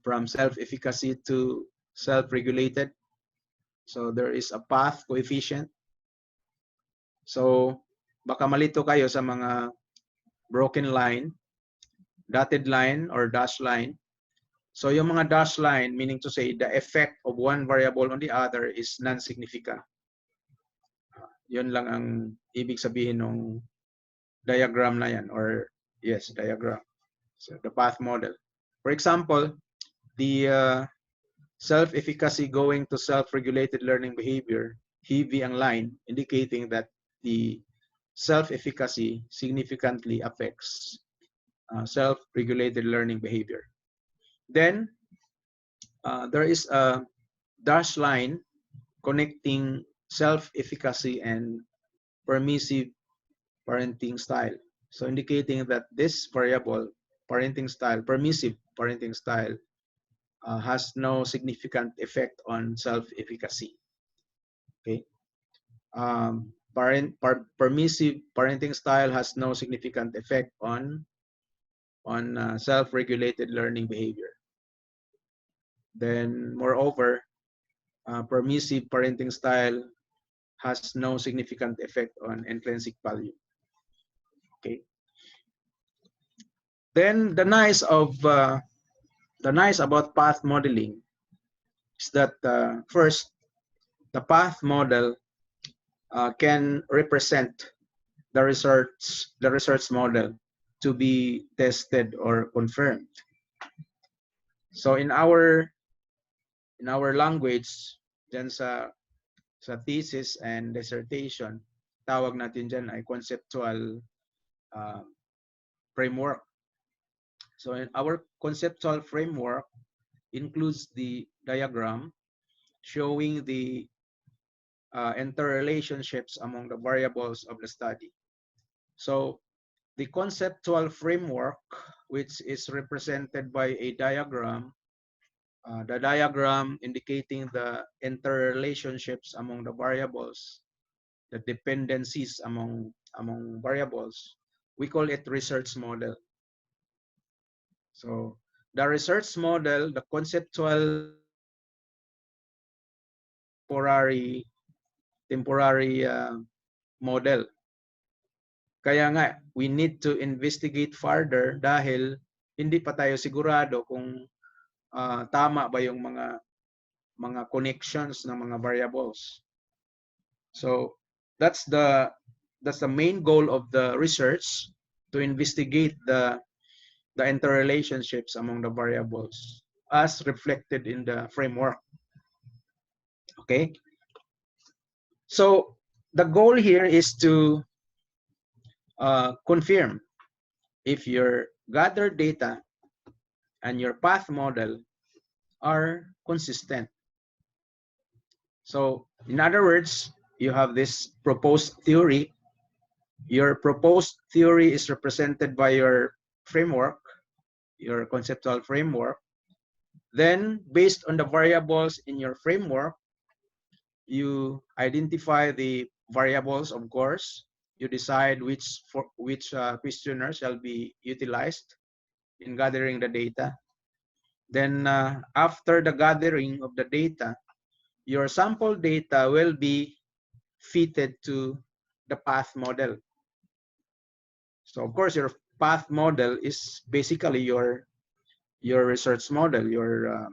from self-efficacy to self-regulated. So there is a path coefficient. So baka malito kayo sa mga broken line, dotted line, or dash line. So yung mga dash line, meaning to say the effect of one variable on the other is non-significant. Yun lang ang ibig sabihin ng diagram na yan, or yes, diagram. So the path model. For example, the self-efficacy going to self-regulated learning behavior, heavy ang line, indicating that the self-efficacy significantly affects self-regulated learning behavior. Then there is a dash line connecting self-efficacy and permissive parenting style. So indicating that this variable, parenting style, permissive parenting style, has no significant effect on self-efficacy. Okay. Permissive parenting style has no significant effect on self-regulated learning behavior. Then, moreover, permissive parenting style has no significant effect on intrinsic value. Okay. Then the nice about path modeling is that first, the path model can represent the research model to be tested or confirmed. So in our language, dyan sa thesis and dissertation, tawag natin dyan ay conceptual framework. So in our conceptual framework includes the diagram showing the interrelationships among the variables of the study. So the conceptual framework, which is represented by a diagram, the diagram indicating the interrelationships among the variables, the dependencies among variables, we call it research model. So the research model, the conceptual temporary model. Kaya nga, we need to investigate further dahil hindi pa tayo sigurado kung tama ba yung mga connections ng mga variables. So that's the main goal of the research, to investigate the interrelationships among the variables as reflected in the framework. Okay. So the goal here is to confirm if your gathered data and your path model are consistent. So in other words, you have this proposed theory. Your proposed theory is represented by your framework, your conceptual framework. Then, based on the variables in your framework, you identify the variables, of course. You decide which questionnaire shall be utilized in gathering the data. Then, after the gathering of the data, your sample data will be fitted to the path model. So, of course, your path model is basically your research model. The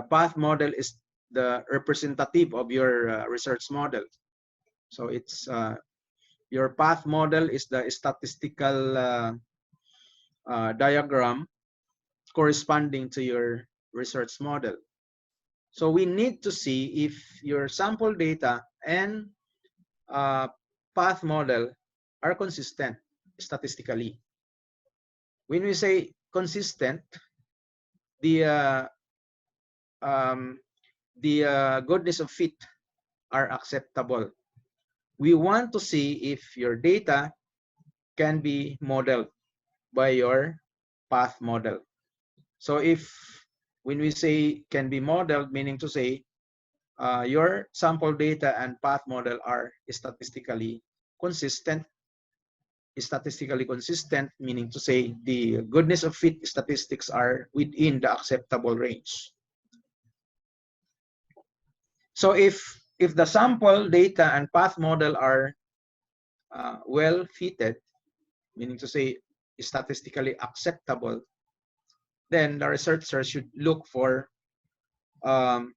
path model is the representative of your research model. So it's your path model is the statistical diagram corresponding to your research model. So we need to see if your sample data and path model are consistent statistically. When we say consistent, the goodness of fit are acceptable. we want to see if your data can be modeled by your path model. So if when we say can be modeled, meaning to say your sample data and path model are statistically consistent. Statistically consistent, meaning to say the goodness of fit statistics are within the acceptable range. So if the sample data and path model are well fitted, meaning to say statistically acceptable, then the researcher should look for then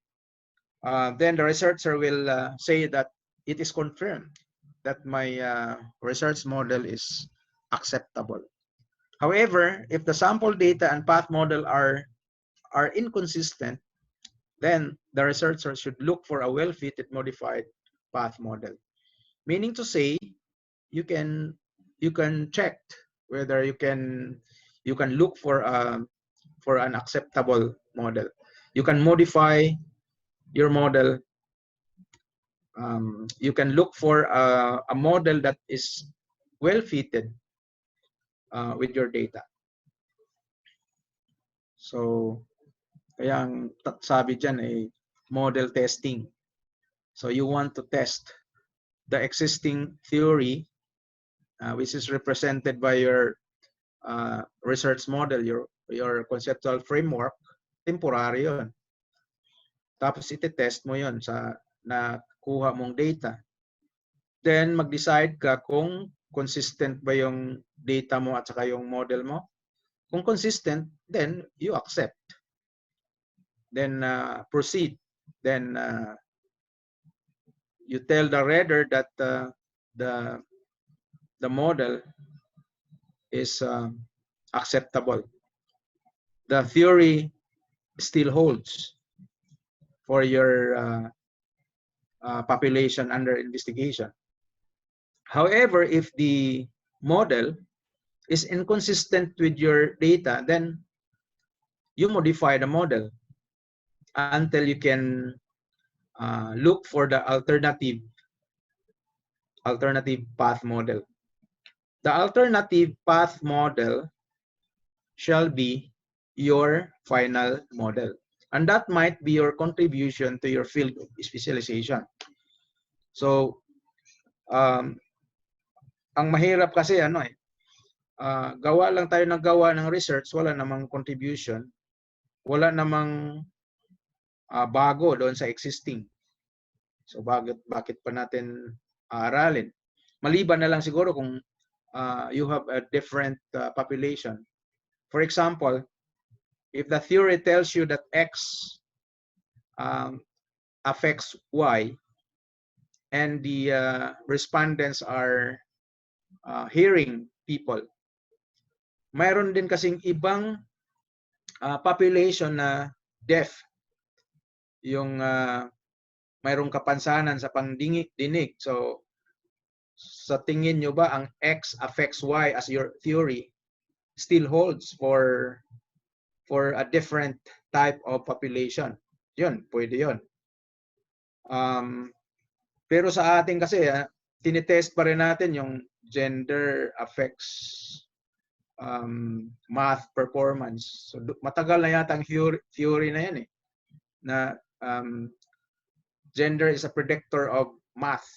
the researcher will say that it is confirmed that my research model is acceptable. However, if the sample data and path model are inconsistent, then the researcher should look for a well-fitted modified path model. Meaning to say, you can check whether you can look for an acceptable model. You can modify your model. You can look for a model that is well fitted with your data. So, kaya ang sabi dyan ay model testing. So you want to test the existing theory, which is represented by your research model, your conceptual framework. Temporary yun. Tapos iti-test mo yun sa nakuha mong data. Then mag-decide ka kung consistent ba yung data mo at saka yung model mo. Kung consistent, then you accept. Then proceed. Then you tell the reader that the model is acceptable. The theory still holds for your population under investigation. However, if the model is inconsistent with your data, then you modify the model until you can look for the alternative path model. The alternative path model shall be your final model. And that might be your contribution to your field of specialization. So, ang mahirap kasi gawa lang tayo ng gawa ng research, wala namang contribution, wala namang bago doon sa existing. So bakit pa natin aralin? Maliban na lang siguro kung you have a different population. For example, if the theory tells you that X affects Y and the respondents are hearing people, mayroon din kasing ibang population na deaf, yung mayroong kapansanan sa pangdinig. So sa tingin nyo ba ang X affects Y as your theory still holds for a different type of population? Yun, pwede yun. Pero sa atin kasi, tinitest pa rin natin yung gender affects math performance. So matagal na yata ang theory na yan na gender is a predictor of math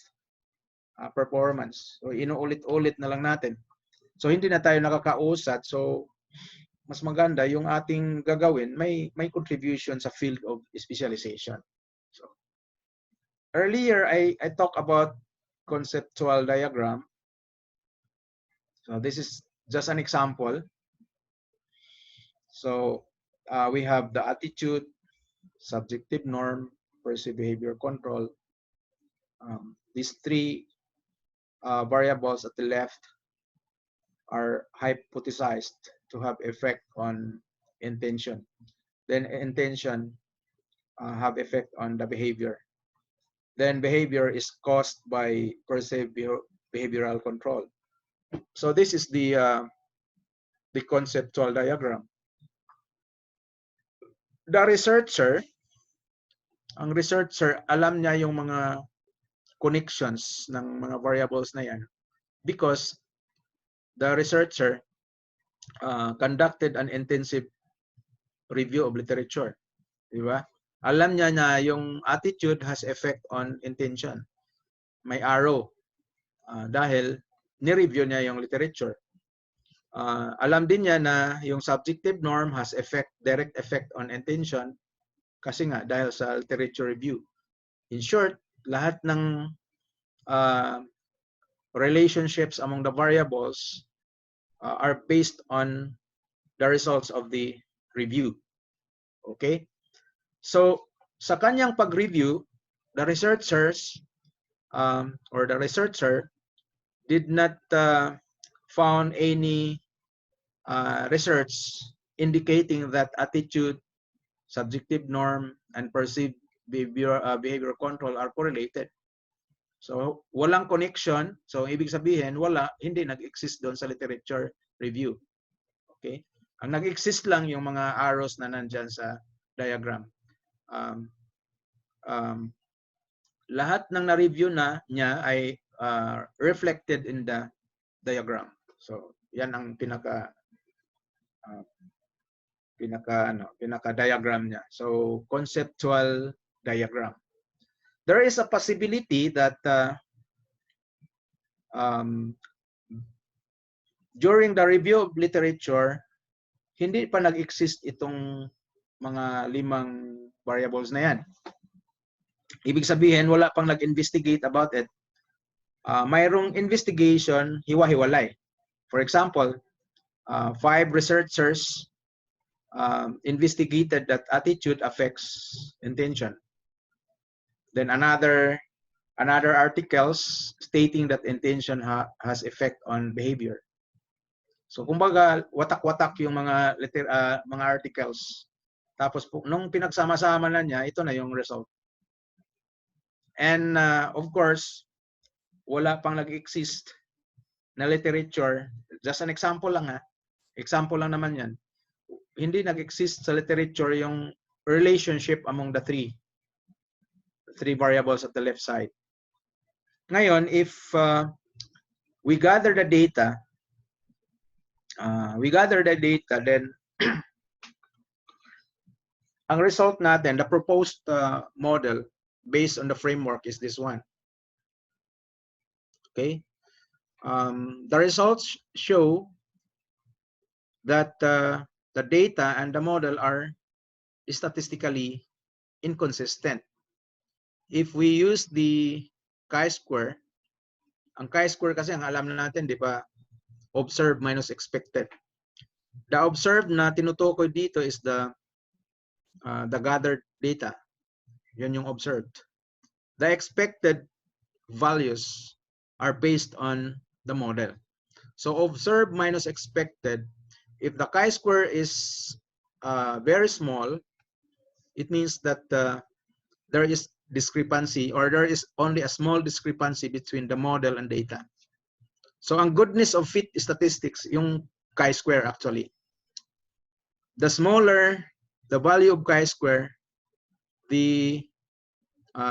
performance. So inuulit-ulit na lang natin. So hindi na tayo nakakausat. So mas maganda yung ating gagawin may contribution sa field of specialization. So earlier I talked about conceptual diagram. So this is just an example. So we have the attitude, subjective norm, perceived behavior control. These three variables at the left are hypothesized to have effect on intention. Then intention have effect on the behavior. Then behavior is caused by perceived behavioral control. So this is the conceptual diagram. The researcher, ang researcher, alam niya yung mga connections ng mga variables na yan because the researcher conducted an intensive review of literature. Di ba? Alam niya na yung attitude has effect on intention. May arrow dahil ni-review niya yung literature. Alam din niya na yung subjective norm has direct effect on intention kasi nga dahil sa literature review. In short, lahat ng relationships among the variables are based on the results of the review. Okay? So, sa kanyang pag-review, the researchers or the researcher did not found any research indicating that attitude, subjective norm, and perceived behavior control are correlated. So, walang connection. So, ibig sabihin, hindi nag-exist doon sa literature review. Okay? Ang nag-exist lang yung mga arrows na nandyan sa diagram. Lahat ng na-review niya ay reflected in the diagram. So, yan ang pinaka diagram niya. So, conceptual diagram. There is a possibility that during the review of literature, hindi pa nag-exist itong mga 5 variables na yan. Ibig sabihin, wala pang nag-investigate about it. Mayroong investigation, hiwa-hiwalay. For example, 5 researchers investigated that attitude affects intention. Then another articles stating that intention has effect on behavior. So kumbaga watak-watak yung mga articles. Tapos nung pinagsama-sama na niya, ito na yung result. And of course, wala pang nag-exist na literature. Just an example lang ha. Example lang naman yan. Hindi nag-exist sa literature yung relationship among the three variables at the left side. Ngayon, if we gather the data, then ang result natin, the proposed model based on the framework is this one. Okay? The results show that the data and the model are statistically inconsistent. If we use the chi-square, ang chi-square kasi ang alam natin, di ba, observed minus expected. The observed na tinutukoy dito is the gathered data. Yan yung observed. The expected values are based on the model. So observed minus expected, if the chi-square is very small, it means that there is discrepancy or there is only a small discrepancy between the model and data. So ang goodness of fit statistics, yung chi-square actually. The smaller the value of chi-square, the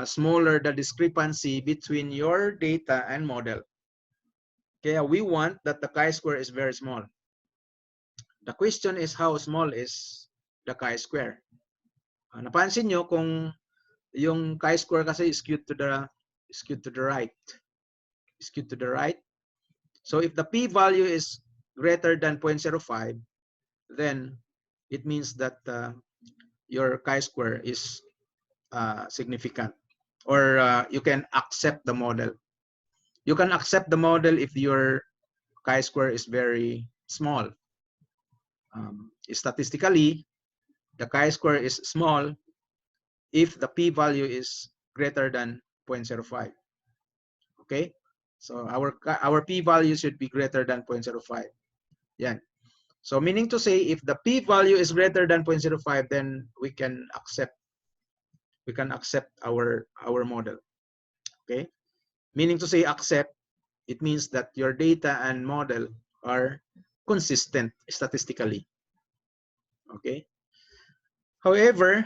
smaller the discrepancy between your data and model. Kaya we want that the chi-square is very small. The question is how small is the chi-square? Napansin nyo kung yung chi-square kasi is skewed to the right. Skewed to the right. So if the p-value is greater than 0.05, then it means that your chi-square is significant, or you can accept the model. You can accept the model if your chi-square is very small. Statistically, the chi-square is small if the p-value is greater than 0.05. Okay, so our p-value should be greater than 0.05. Yan. So meaning to say, if the p-value is greater than 0.05, then we can accept our model. Okay, meaning to say accept, it means that your data and model are consistent statistically. Okay. However,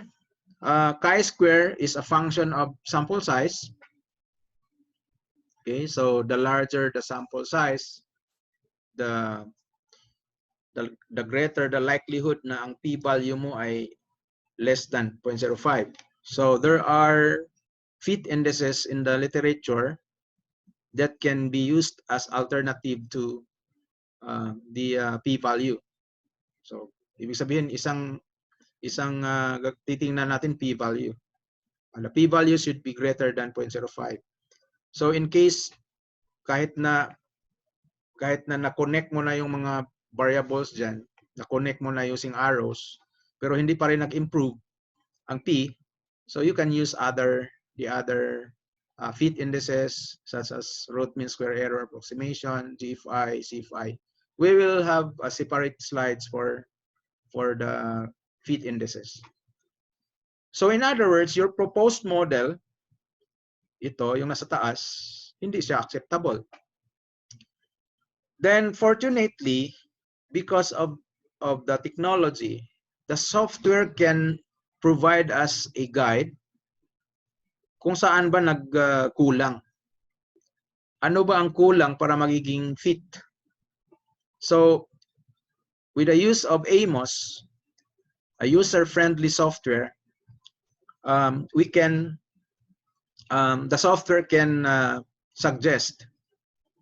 chi-square is a function of sample size. Okay, so the larger the sample size, the greater the likelihood na ang p-value mo ay less than 0.05. So there are fit indices in the literature that can be used as alternative to the p-value. So ibig sabihin isang titingnan natin p-value. The p-value should be greater than 0.05. So in case kahit na na-connect mo na yung mga variables dyan, na-connect mo na using arrows, pero hindi pa rin nag-improve ang p, so you can use the other fit indices such as root mean square error approximation, GFI, CFI. We will have a separate slides for the fit indices. So in other words, your proposed model, ito yung nasa taas, hindi siya acceptable. Then fortunately, because of the technology, the software can provide us a guide kung saan ba nagkulang. Ano ba ang kulang para magiging fit? So, with the use of AMOS, a user-friendly software, we can, the software can suggest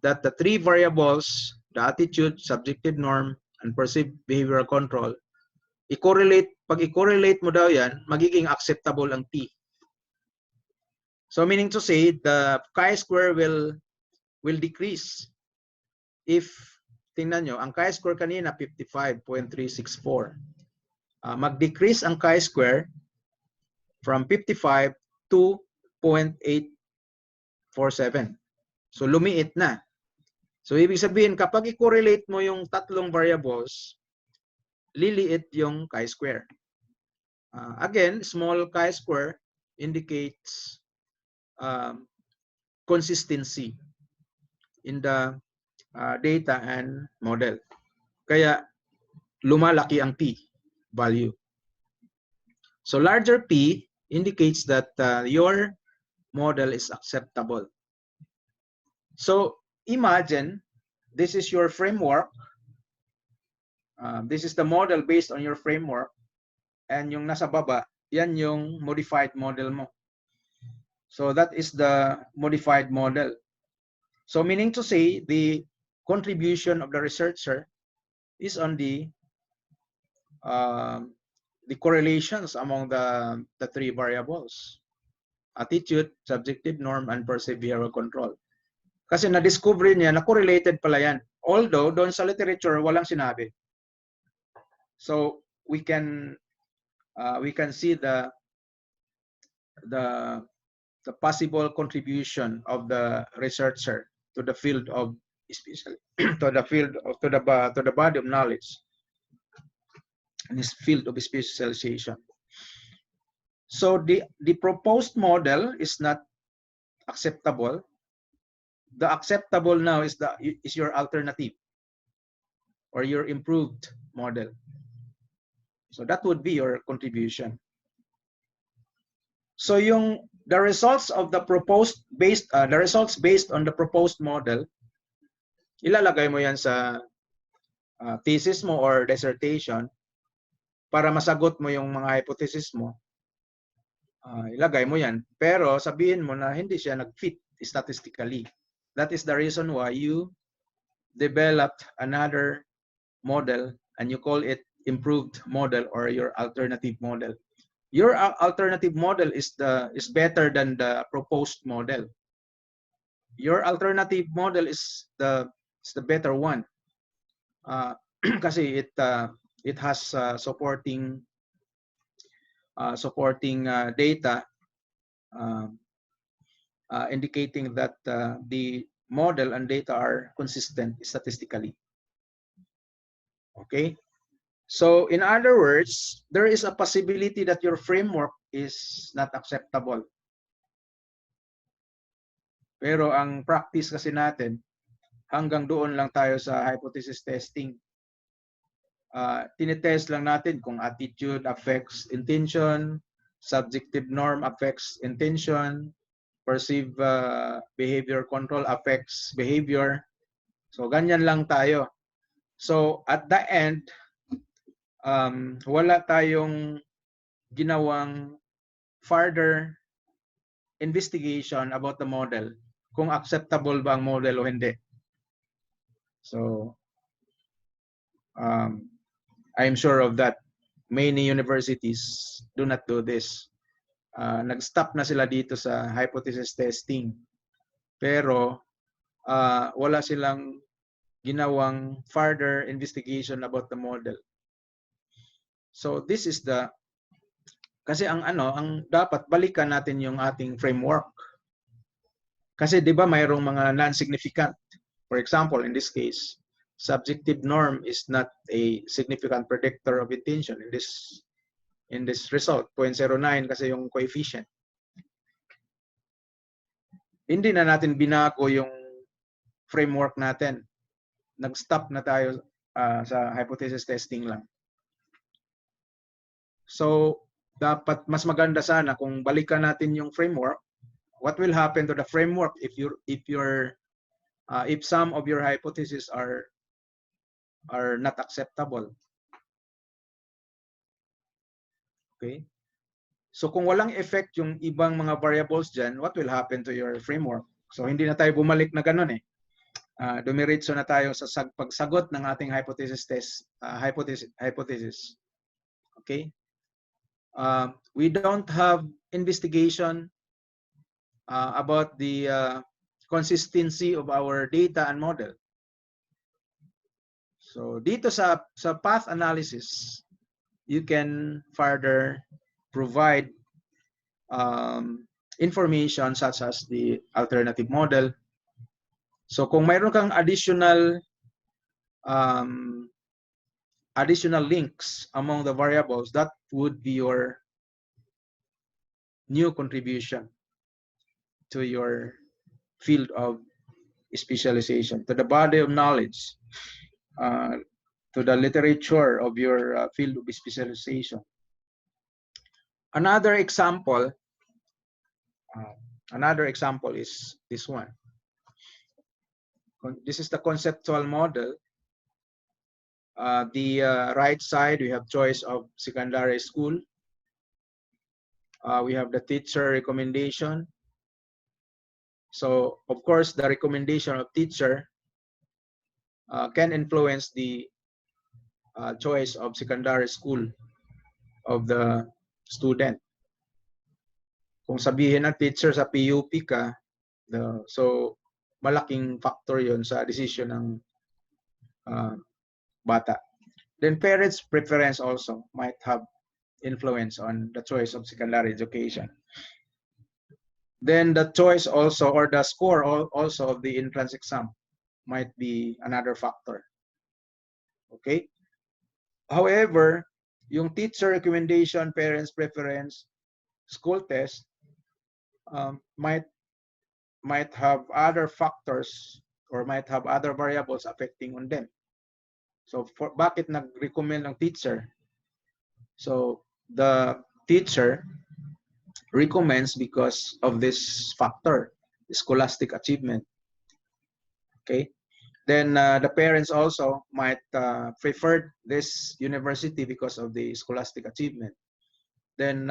that the three variables, the attitude, subjective norm, and perceived behavioral control, pag i-correlate mo daw yan, magiging acceptable ang T. So meaning to say, the chi-square will decrease if, tingnan nyo, ang chi-square kanina 55.364. Mag-decrease ang chi-square from 55 to 0.847. So lumiit na. So ibig sabihin, kapag i-correlate mo yung tatlong variables, liliit yung chi-square. Again, small chi-square indicates consistency in the data and model. Kaya lumalaki ang p value. So larger p indicates that your model is acceptable. So imagine this is your framework. This is the model based on your framework. And yung nasa baba, yan yung modified model mo. So that is the modified model. So meaning to say, the contribution of the researcher is on the correlations among the three variables: attitude, subjective norm, and perceived behavioral control. Kasi na-discover niya na correlated pala yan. Although doon sa literature walang sinabi. So we can see the possible contribution of the researcher to the field of, especially to the body of knowledge in this field of specialization. So the proposed model is not acceptable. The acceptable now is your alternative or your improved model. So that would be your contribution. So the results of the proposed based on the proposed model, ilalagay mo yan sa thesis mo or dissertation para masagot mo yung mga hypothesis mo. Ilagay mo yan. Pero sabihin mo na hindi siya nag-fit statistically. That is the reason why you developed another model and you call it improved model or your alternative model. Your alternative model is better than the proposed model. Your alternative model is the better one. Kasi it has supporting data indicating that the model and data are consistent statistically. Okay, so in other words, there is a possibility that your framework is not acceptable. Pero ang practice kasi natin, hanggang doon lang tayo sa hypothesis testing. Tinitest lang natin kung attitude affects intention, subjective norm affects intention, perceive behavior control affects behavior. So ganyan lang tayo. So at the end, wala tayong ginawang further investigation about the model, kung acceptable ba ang model o hindi. So I'm sure of that. Many universities do not do this. Nag-stop na sila dito sa hypothesis testing. Pero wala silang ginawang further investigation about the model. So this is the, kasi ang dapat balikan natin yung ating framework. Kasi 'di ba mayroong mga non-significant. For example, in this case, subjective norm is not a significant predictor of intention in this result. 0.09 kasi yung coefficient. Hindi na natin binago yung framework natin. Nag-stop na tayo sa hypothesis testing lang. So, dapat mas maganda sana kung balikan natin yung framework. What will happen to the framework if some of your hypotheses are not acceptable? Okay? So kung walang effect yung ibang mga variables dyan, what will happen to your framework? So hindi na tayo bumalik na ganun eh. Dumiretso na tayo sa pagsagot ng ating hypothesis test, hypothesis. Okay? We don't have investigation about the consistency of our data and model. So dito sa path analysis, you can further provide information such as the alternative model. So kung mayroon kang additional links among the variables, that would be your new contribution to your field of specialization, to the body of knowledge, to the literature of your field of specialization. Another example is this one. This is the conceptual model. The right side, we have choice of secondary school. We have the teacher recommendation. So, of course, the recommendation of teacher can influence the choice of secondary school of the student. Kung sabihin ng teacher sa PUP ka, so malaking factor yon sa decision ng bata. Then parents' preference also might have influence on the choice of secondary education. Then the choice also, or the score also of the entrance exam might be another factor. Okay? However, yung teacher recommendation, parents' preference, school test might have other factors or might have other variables affecting on them. So bakit nag-recommend ng teacher? So the teacher recommends because of this factor, scholastic achievement. Okay. Then the parents also might prefer this university because of the scholastic achievement. Then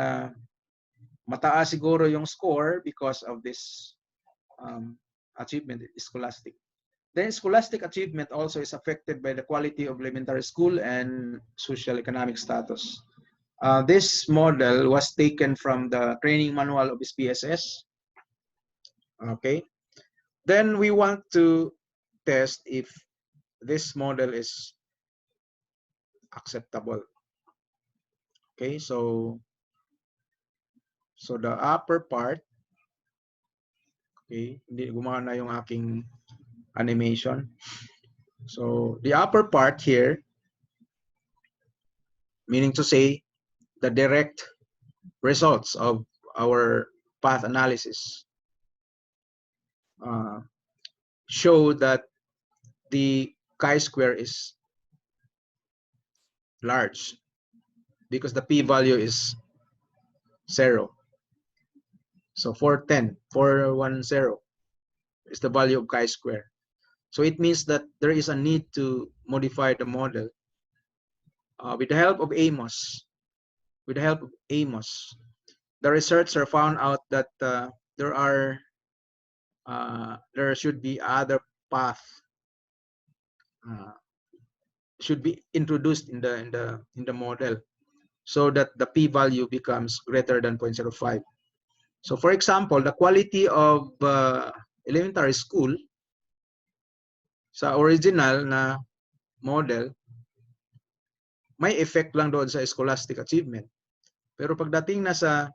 mataas siguro yung score because of this achievement, scholastic. Then scholastic achievement also is affected by the quality of elementary school and social economic status. This model was taken from the training manual of SPSS. Okay. Then we want to test if this model is acceptable. Okay, so the upper part, okay, hindi gumana yung aking animation. So the upper part here, meaning to say the direct results of our path analysis show that the chi-square is large because the p-value is 0. So 410 is the value of chi-square. So it means that there is a need to modify the model with the help of Amos. With the help of Amos, the researcher found out that there should be other path should be introduced in the model so that the p-value becomes greater than 0.05. So for example, the quality of elementary school sa original na model may effect lang doon sa scholastic achievement. Pero pagdating na sa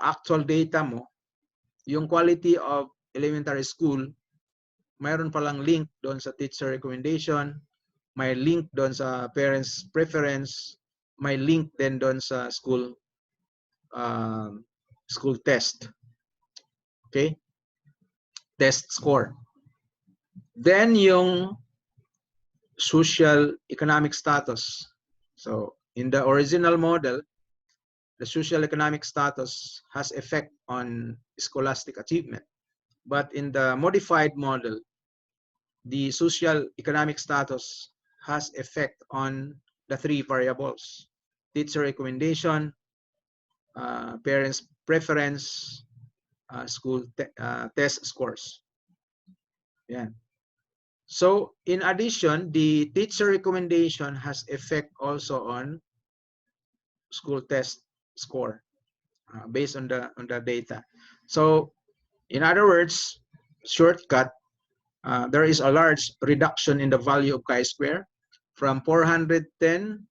actual data mo, yung quality of elementary school, mayroon palang link doon sa teacher recommendation, may link doon sa parents preference, may link din doon sa school test. Okay? Test score. Then yung social economic status. So in the original model, the social economic status has effect on scholastic achievement. But in the modified model, the social economic status has effect on the three variables: teacher recommendation, parents preference, school test scores. Yeah. So in addition, the teacher recommendation has effect also on school test score based on the data. So in other words, shortcut, there is a large reduction in the value of chi-square from 410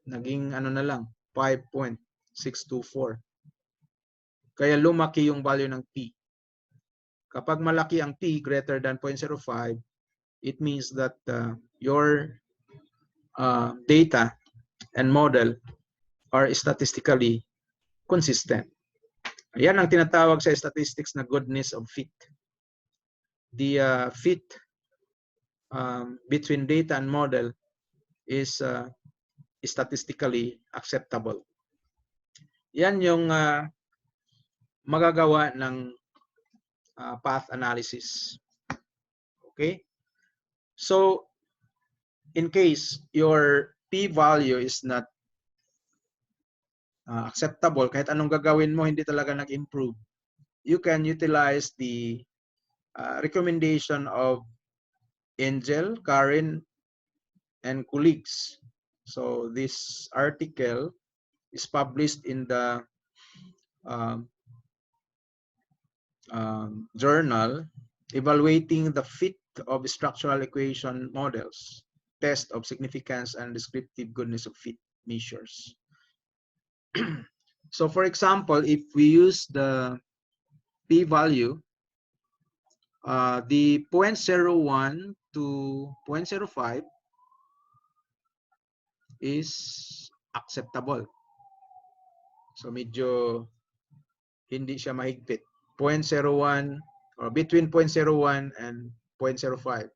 naging ano na lang 5.624. Kaya lumaki yung value ng t. Kapag malaki ang t greater than 0.05, it means that your data and model are statistically consistent. Yan ang tinatawag sa statistics na goodness of fit. The fit between data and model is statistically acceptable. Yan yung magagawa ng path analysis. Okay? So, in case your p-value is not acceptable, kahit anong gagawin mo, hindi talaga nag-improve, you can utilize the recommendation of Angel, Karen, and colleagues. So this article is published in the journal Evaluating the Fit of Structural Equation Models, Test of Significance and Descriptive Goodness of Fit Measures. So for example, if we use the p-value, the 0.01 to 0.05 is acceptable. So medyo hindi siya mahigpit. 0.01 or between 0.01 and 0.05.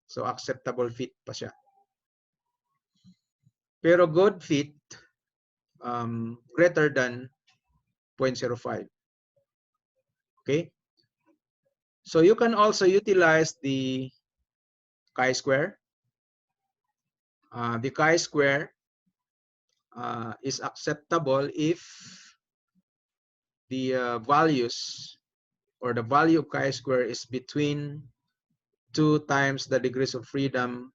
So acceptable fit pa siya. Pero good fit greater than 0.05. Okay? So you can also utilize the chi-square. The chi-square is acceptable if the values or the value of chi-square is between 2 times the degrees of freedom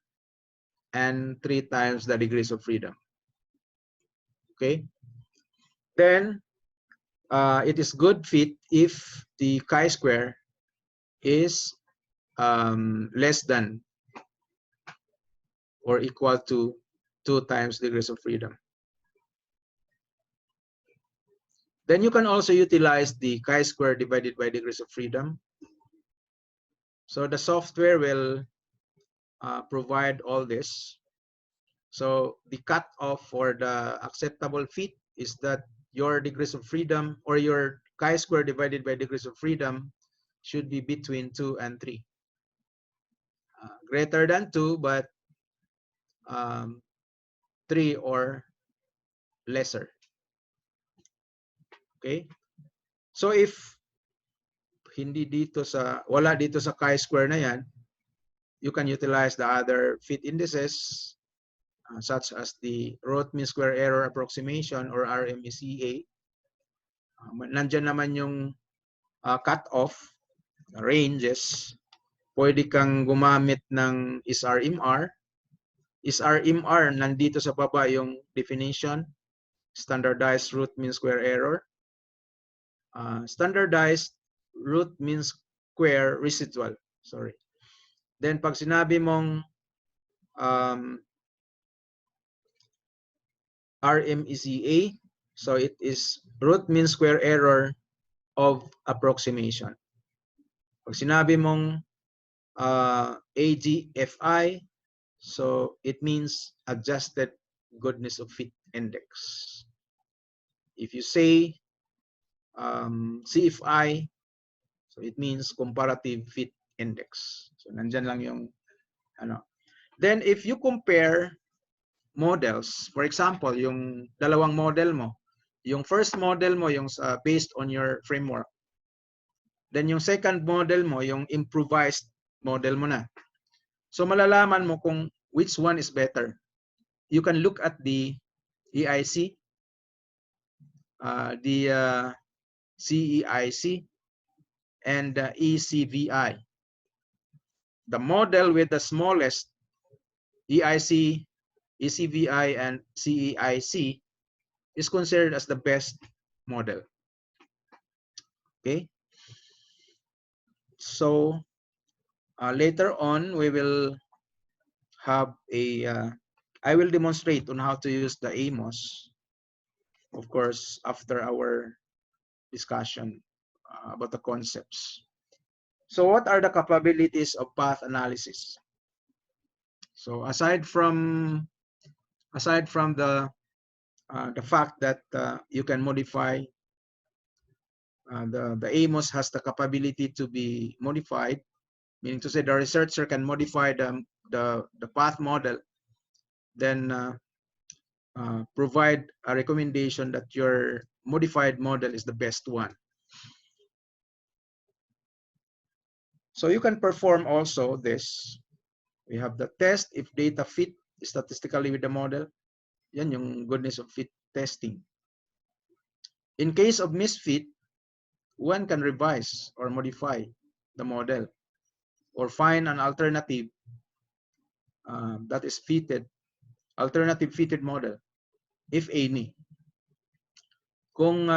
and 3 times the degrees of freedom. Okay? Then it is good fit if the chi-square is less than or equal to 2 times degrees of freedom. Then you can also utilize the chi-square divided by degrees of freedom. So the software will provide all this. So the cutoff for the acceptable fit is that your degrees of freedom or your chi-square divided by degrees of freedom should be between 2 and 3. Greater than 2, but 3 or lesser. Okay? So if hindi dito sa, wala dito sa chi-square na yan, you can utilize the other fit indices such as the root mean square error approximation or RMSEA. Nandyan naman yung cut-off ranges. Pwede kang gumamit ng SRMR. SRMR, nandito sa baba yung definition, standardized root mean square error. Standardized root mean square residual. Sorry. Then pag sinabi mong RMSEA, so it is root mean square error of approximation. Pag sinabi mong AGFI, so it means adjusted goodness of fit index. If you say CFI, so it means comparative fit index. So nandyan lang yung ano. Then if you compare models, for example, yung dalawang model mo, yung first model mo yung based on your framework. Then yung second model mo, yung improvised model mo na. So malalaman mo kung which one is better. You can look at the EIC, the CEIC, and the ECVI. The model with the smallest EIC, ECVI, and CEIC is considered as the best model. Okay. So later on, we will have a, I will demonstrate on how to use the AMOS, of course, after our discussion about the concepts. So what are the capabilities of path analysis? So aside from the fact that you can modify, the AMOS has the capability to be modified, meaning to say the researcher can modify the path model, then provide a recommendation that your modified model is the best one. So you can perform also this. We have the test if data fit statistically with the model. Yan yung goodness of fit testing. In case of misfit, one can revise or modify the model or find an alternative that is fitted, alternative fitted model, if any. Kung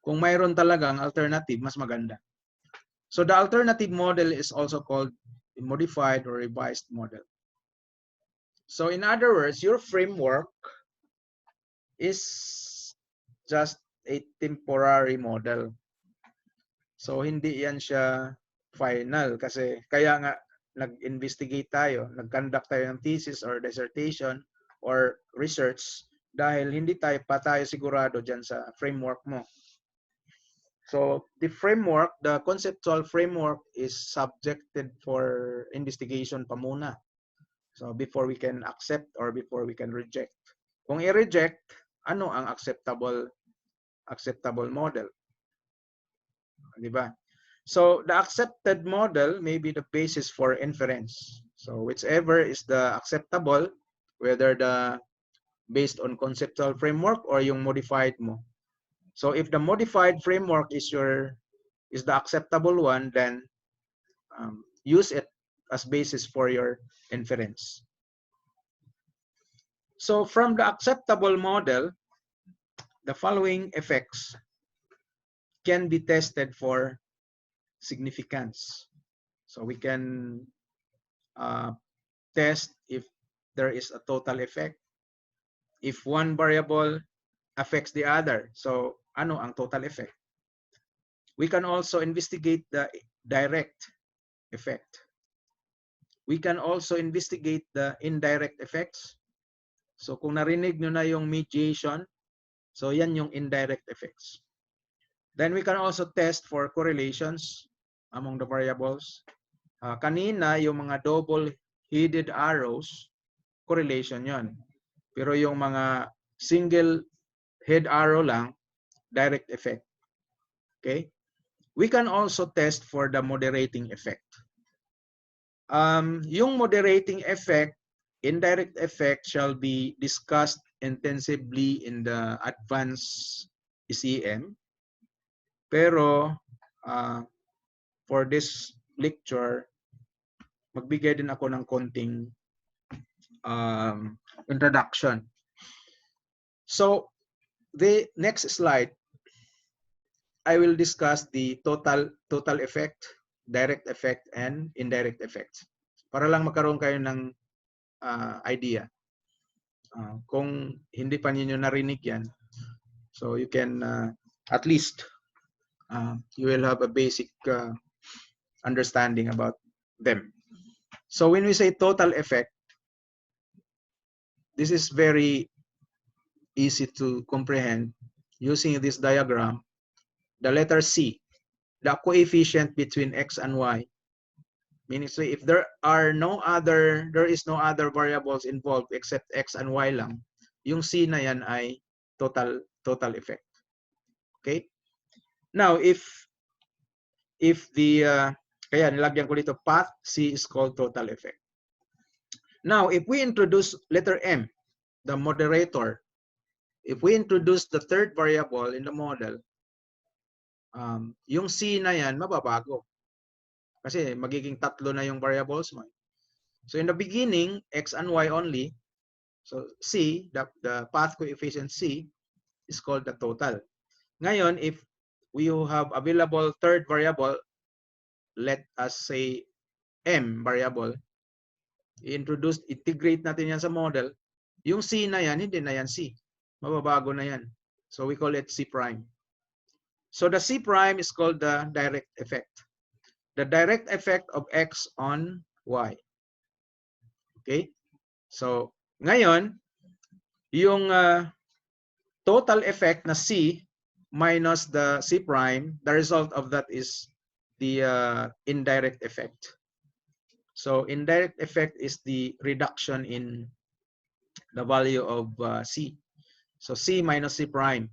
mayroon talagang alternative, mas maganda. So the alternative model is also called a modified or revised model. So in other words, your framework is just a temporary model. So hindi yan siya final kasi kaya nga nag-investigate tayo, nag-conduct tayo ng thesis or dissertation or research dahil hindi tayo sigurado dyan sa framework mo. So the framework, the conceptual framework is subjected for investigation pa muna. So before we can accept or before we can reject. Kung i-reject, ano ang acceptable model? Diba? So the accepted model may be the basis for inference. So whichever is the acceptable, whether based on conceptual framework or yung modified mo. So if the modified framework is the acceptable one, then use it as basis for your inference. So from the acceptable model, the following effects can be tested for significance. So we can test if there is a total effect, if one variable affects the other. So ano ang total effect? We can also investigate the direct effect. We can also investigate the indirect effects. So kung narinig nyo na yung mediation, so yan yung indirect effects. Then we can also test for correlations among the variables. Kanina, yung mga double-headed arrows, correlation yon. Pero yung mga single head arrow lang, direct effect. Okay? We can also test for the moderating effect. Yung moderating effect, indirect effect shall be discussed intensively in the advanced SEM. Pero for this lecture, magbigay din ako ng konting introduction. So, the next slide, I will discuss the total effect, direct effect, and indirect effect. Para lang magkaroon kayo ng idea. Kung hindi pa ninyo narinig yan, so you can at least you will have a basic understanding about them. So when we say total effect, this is very easy to comprehend using this diagram. The letter C, the coefficient between X and Y. Meaning, so if there is no other variables involved except X and Y lang, yung C na yan ay total effect. Okay? Now, if the, kaya nilagyan ko dito, path C is called total effect. Now, if we introduce letter M, the moderator, if we introduce the third variable in the model, yung C na yan, mababago. Kasi magiging tatlo na yung variables mo. So in the beginning, X and Y only. So C, the path coefficient C, is called the total. Ngayon, if we have available third variable, let us say M variable, integrate natin yan sa model, yung C na yan, hindi na yan C. Mababago na yan. So we call it C prime. So the C prime is called the direct effect. The direct effect of X on Y. Okay? So, ngayon, yung total effect na C minus the C prime, the result of that is the indirect effect. So, indirect effect is the reduction in the value of C. So, C minus C prime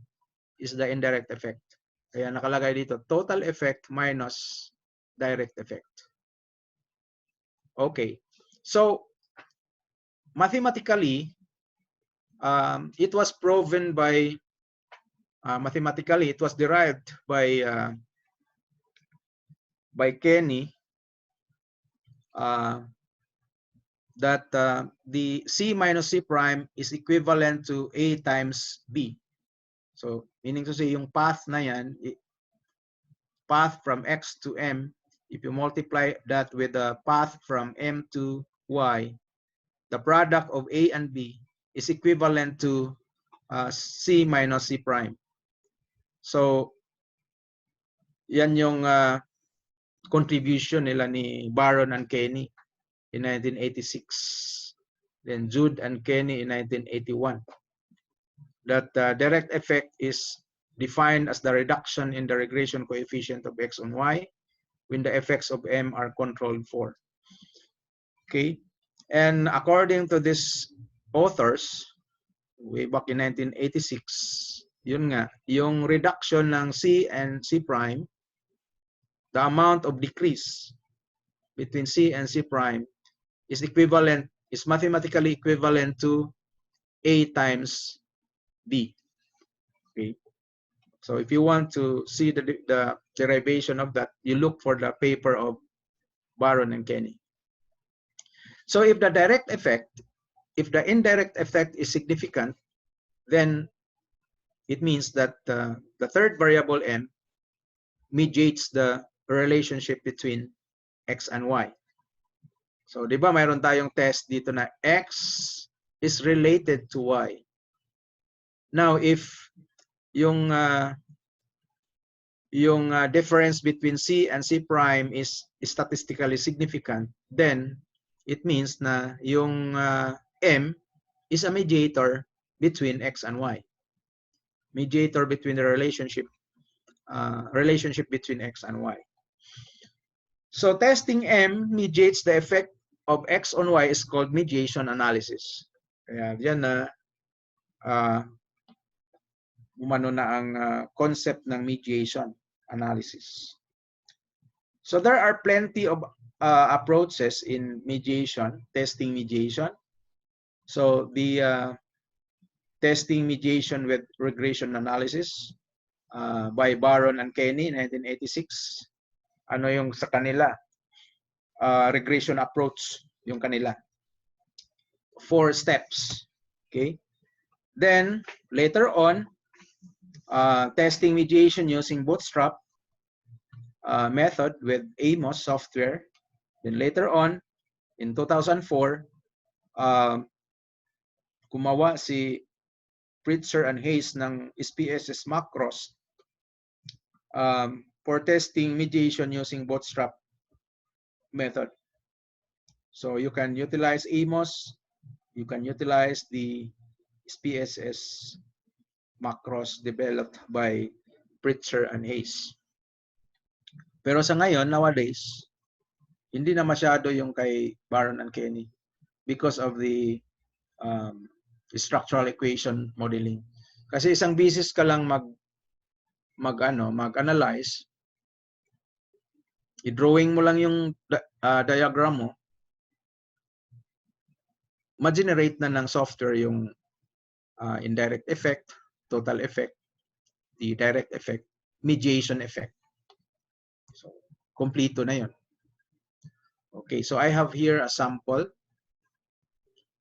is the indirect effect. Kaya nakalagay dito, total effect minus direct effect. Okay. So, mathematically, it was proven by, mathematically, it was derived by Kenny that the C minus C prime is equivalent to A times B. So, meaning to say, yung path na yan, path from X to M, if you multiply that with the path from M to Y, the product of A and B is equivalent to C minus C prime. So, yan yung contribution nila ni Baron and Kenny in 1986. Then Jude and Kenny in 1981. That direct effect is defined as the reduction in the regression coefficient of X on Y when the effects of M are controlled for. Okay. And according to these authors, way back in 1986, yun nga, yung reduction ng C and C prime, the amount of decrease between C and C prime is equivalent, is mathematically equivalent to A times B. Okay. So if you want to see the derivation of that, you look for the paper of Baron and Kenny. So if the direct effect, if the indirect effect is significant, then it means that the third variable M mediates the relationship between X and Y. So, di ba mayroon tayong test dito na X is related to Y. Now, if yung difference between C and C prime is statistically significant, then it means na yung M is a mediator between X and Y. Mediator between the relationship between X and Y. So testing M mediates the effect of X on Y is called mediation analysis. Kaya diyan na umano na ang concept ng mediation. analysis. So there are plenty of approaches in mediation, testing mediation. So the testing mediation with regression analysis by Baron and Kenny, 1986. Ano yung sa kanila? Regression approach, yung kanila. 4 steps. Okay? Then, later on, testing mediation using Bootstrap method with Amos software. Then later on, in 2004, gumawa si Pritzker and Hayes ng SPSS macros for testing mediation using Bootstrap method. So you can utilize Amos, you can utilize the SPSS macros developed by Pritzker and Hayes. Pero sa ngayon, nowadays, hindi na masyado yung kay Baron and Kenny because of the structural equation modeling. Kasi isang bisis ka lang mag-analyze, i-drawing mo lang yung diagram mo, ma-generate na ng software yung indirect effect, total effect, the direct effect, mediation effect. So, kompleto na yun. Okay, so I have here a sample.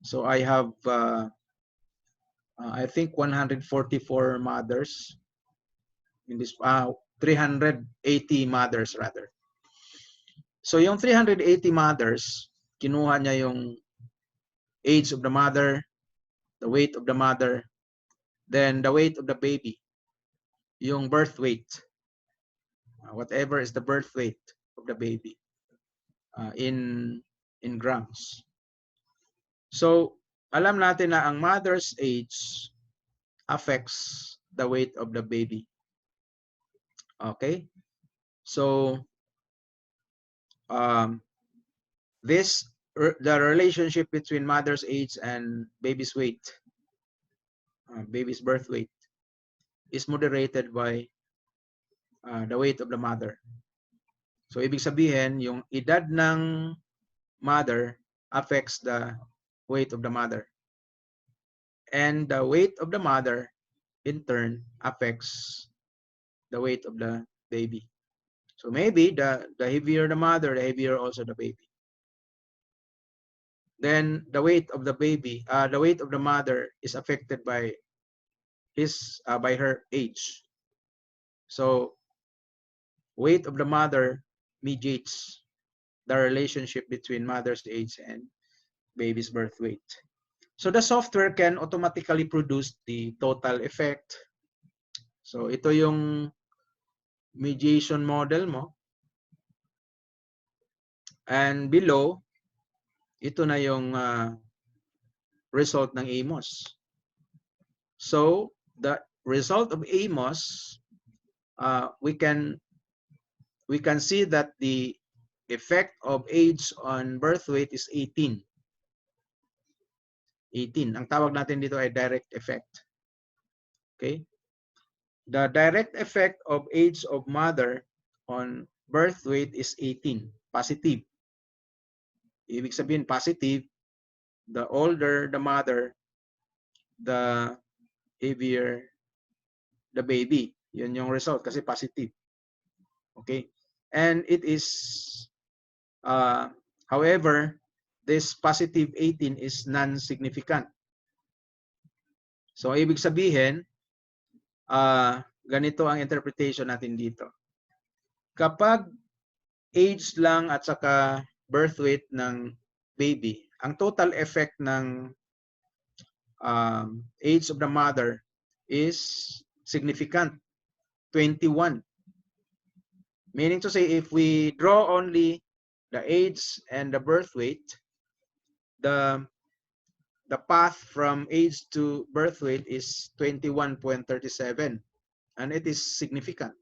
So I have, I think 144 mothers in this, 380 mothers rather. So yung 380 mothers, kinuha niya yung age of the mother, the weight of the mother, then the weight of the baby, yung birth weight, whatever is the birth weight of the baby in grams. So alam natin na ang mother's age affects the weight of the baby. Okay? So the relationship between mother's age and baby's weight, baby's birth weight, is moderated by the weight of the mother. So ibig sabihin, yung edad ng mother affects the weight of the mother. And the weight of the mother, in turn, affects the weight of the baby. So maybe the heavier the mother, the heavier also the baby. Then the weight of the baby, the weight of the mother is affected by her age. So weight of the mother mediates the relationship between mother's age and baby's birth weight. So the software can automatically produce the total effect. So ito yung mediation model mo. And below, ito na yung result ng Amos. So the result of Amos, we can see that the effect of age on birth weight is 18. 18. Ang tawag natin dito ay direct effect. Okay? The direct effect of age of mother on birth weight is 18. Positive. Ibig sabihin positive, the older the mother, the heavier the baby. Yun yung result kasi positive. Okay? And it is, however, this positive 18 is non-significant. So, ibig sabihin, ganito ang interpretation natin dito. Kapag age lang at saka birth weight ng baby, ang total effect ng age of the mother is significant, 21. Meaning to say, if we draw only the age and the birth weight, the path from age to birth weight is 21.37, and it is significant.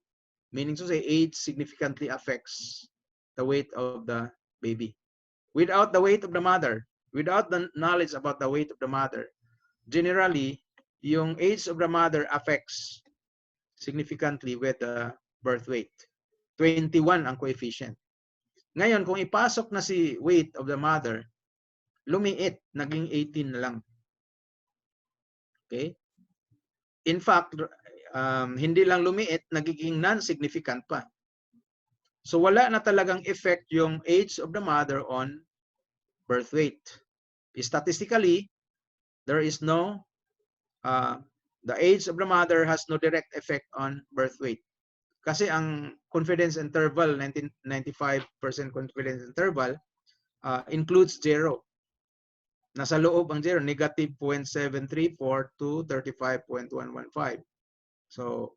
Meaning to say, age significantly affects the weight of the baby. Without the weight of the mother, without the knowledge about the weight of the mother, generally, yung age of the mother affects significantly with the birth weight. 21 ang coefficient. Ngayon, kung ipasok na si weight of the mother, lumiit, naging 18 na lang. Okay? In fact, hindi lang lumiit, nagiging non-significant pa. So wala na talagang effect yung age of the mother on birth weight. Statistically, there is no, the age of the mother has no direct effect on birth weight. Kasi ang confidence interval, 95% confidence interval, includes zero. Nasa loob ang zero, negative 0.734 to 35.115. So,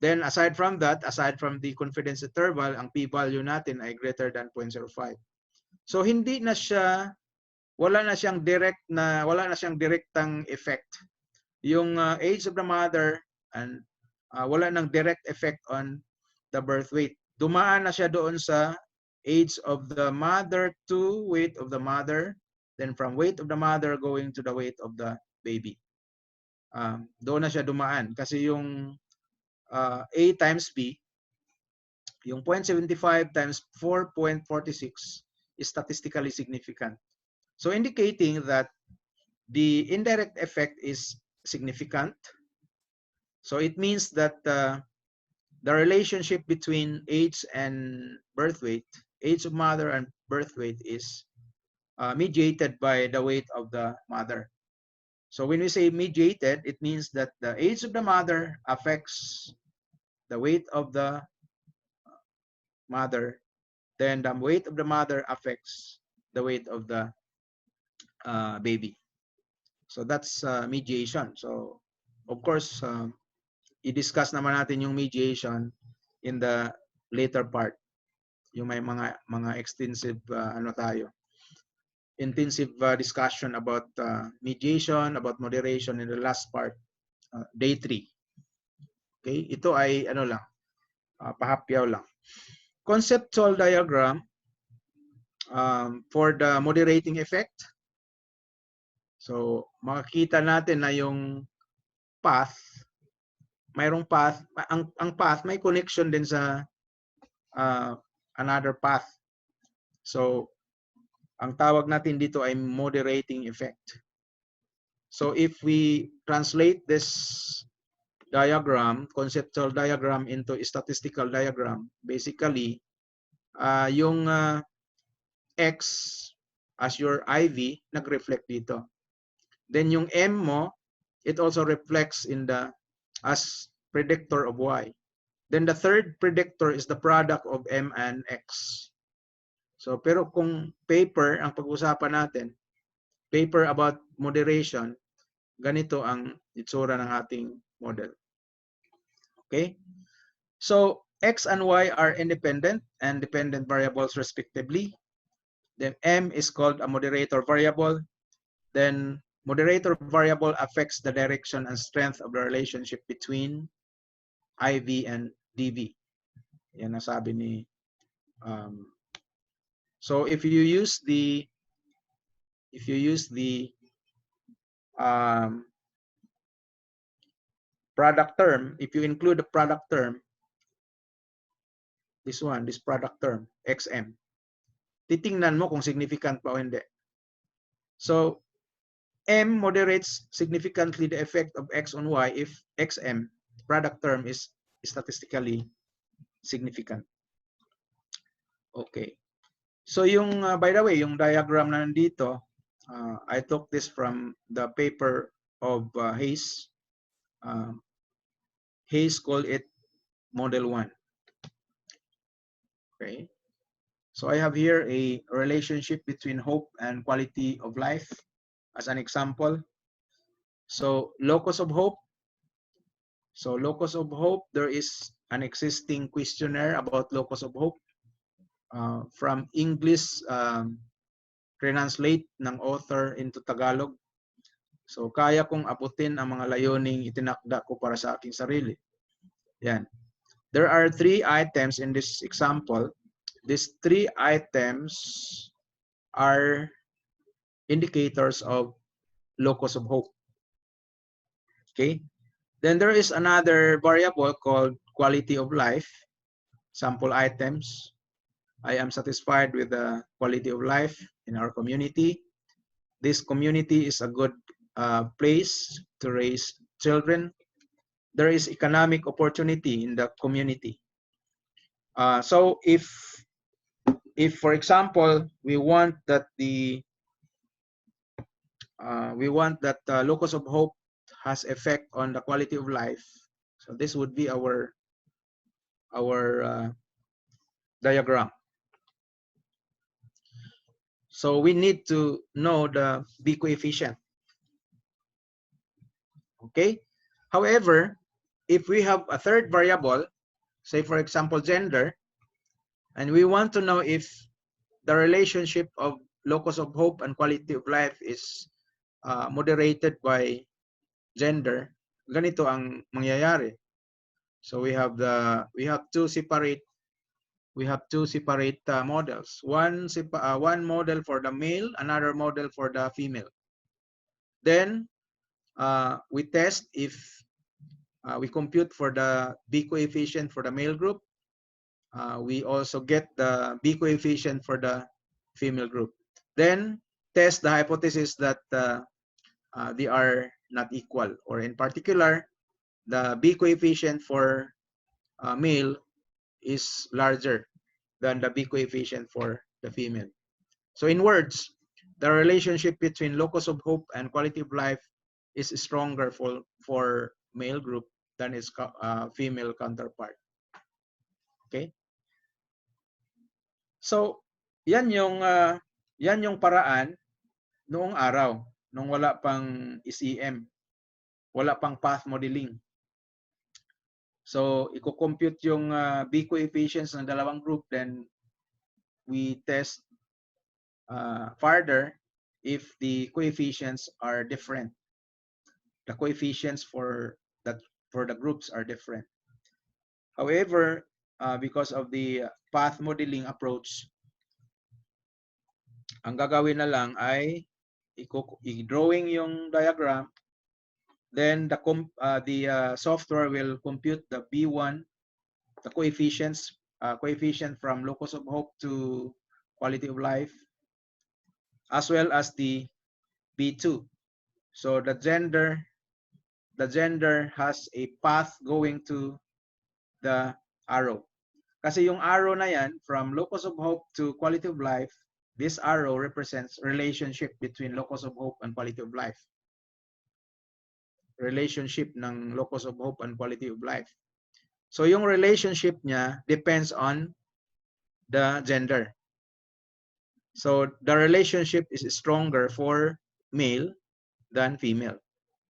then aside from that, aside from the confidence interval, ang p-value natin ay greater than 0.05. So, hindi na siya, wala na siyang direktang effect. Yung age of the mother and wala nang direct effect on the birth weight. Dumaan na siya doon sa age of the mother to weight of the mother, then from weight of the mother going to the weight of the baby. Doon na siya dumaan kasi yung A times B, yung 0.75 times 4.46 is statistically significant. So indicating that the indirect effect is significant. So it means that the relationship between age and birth weight, age of mother and birth weight is mediated by the weight of the mother. So when we say mediated, it means that the age of the mother affects the weight of the mother, then the weight of the mother affects the weight of the baby. So that's mediation. So of course, i-discuss naman natin yung mediation in the later part. Yung may mga extensive intensive discussion about mediation, about moderation in the last part, day 3. Okay, ito ay ano lang, pahapyaw lang. Conceptual diagram for the moderating effect. So makikita natin na yung path, mayroong path, ang path may connection din sa another path. So ang tawag natin dito ay moderating effect. So if we translate this diagram, conceptual diagram into a statistical diagram, basically yung X as your IV nag-reflect dito. Then yung M mo, it also reflects in the as predictor of Y. Then the third predictor is the product of M and X. So pero kung paper ang pag-usapan natin, paper about moderation, ganito ang itsura ng ating model. Okay? So X and Y are independent and dependent variables respectively. Then M is called a moderator variable. Then moderator variable affects the direction and strength of the relationship between IV and DV. Yan ang sabi ni so if you use the product term, if you include the product term, this product term, XM, titingnan mo kung significant pa o hindi. So M moderates significantly the effect of X on Y if XM, product term, is statistically significant. Okay. So yung, by the way, yung diagram na nandito, I took this from the paper of Hayes. Hayes called it Model 1. Okay. So I have here a relationship between hope and quality of life as an example. So locus of hope. So locus of hope, there is an existing questionnaire about locus of hope. From English, translate ng author into Tagalog. So kaya kong aputin ang mga layuning itinakda ko para sa aking sarili. Yan. There are 3 items in this example. These 3 items are indicators of locus of hope. Okay? Then there is another variable called quality of life, sample items. I am satisfied with the quality of life in our community. This community is a good place to raise children. There is economic opportunity in the community. So if for example, we want that locus of hope has effect on the quality of life, so this would be our diagram. So we need to know the B coefficient. Okay. However, if we have a third variable, say for example gender, and we want to know if the relationship of locus of hope and quality of life is moderated by gender, ganito ang mangyayari. So we have two separate models. One model for the male, another model for the female. Then we test if we compute for the B coefficient for the male group. We also get the B coefficient for the female group. Then test the hypothesis that they are not equal, or in particular, the B coefficient for male is larger than the B coefficient for the female. So in words, the relationship between locus of hope and quality of life is stronger for male group than its female counterpart. Okay? So, yan yung paraan noong araw, nung wala pang SEM, wala pang path modeling. So, i-compute yung B coefficients ng dalawang group, then we test further if the coefficients are different. The coefficients for the groups are different. However, because of the path modeling approach, ang gagawin na lang ay i-drawing yung diagram, then the software will compute the B1, the coefficient from locus of hope to quality of life, as well as the B2. So the gender has a path going to the arrow. Kasi yung arrow na yan, from locus of hope to quality of life, this arrow represents relationship between locus of hope and quality of life. Relationship ng locus of hope and quality of life. So yung relationship niya depends on the gender. So the relationship is stronger for male than female.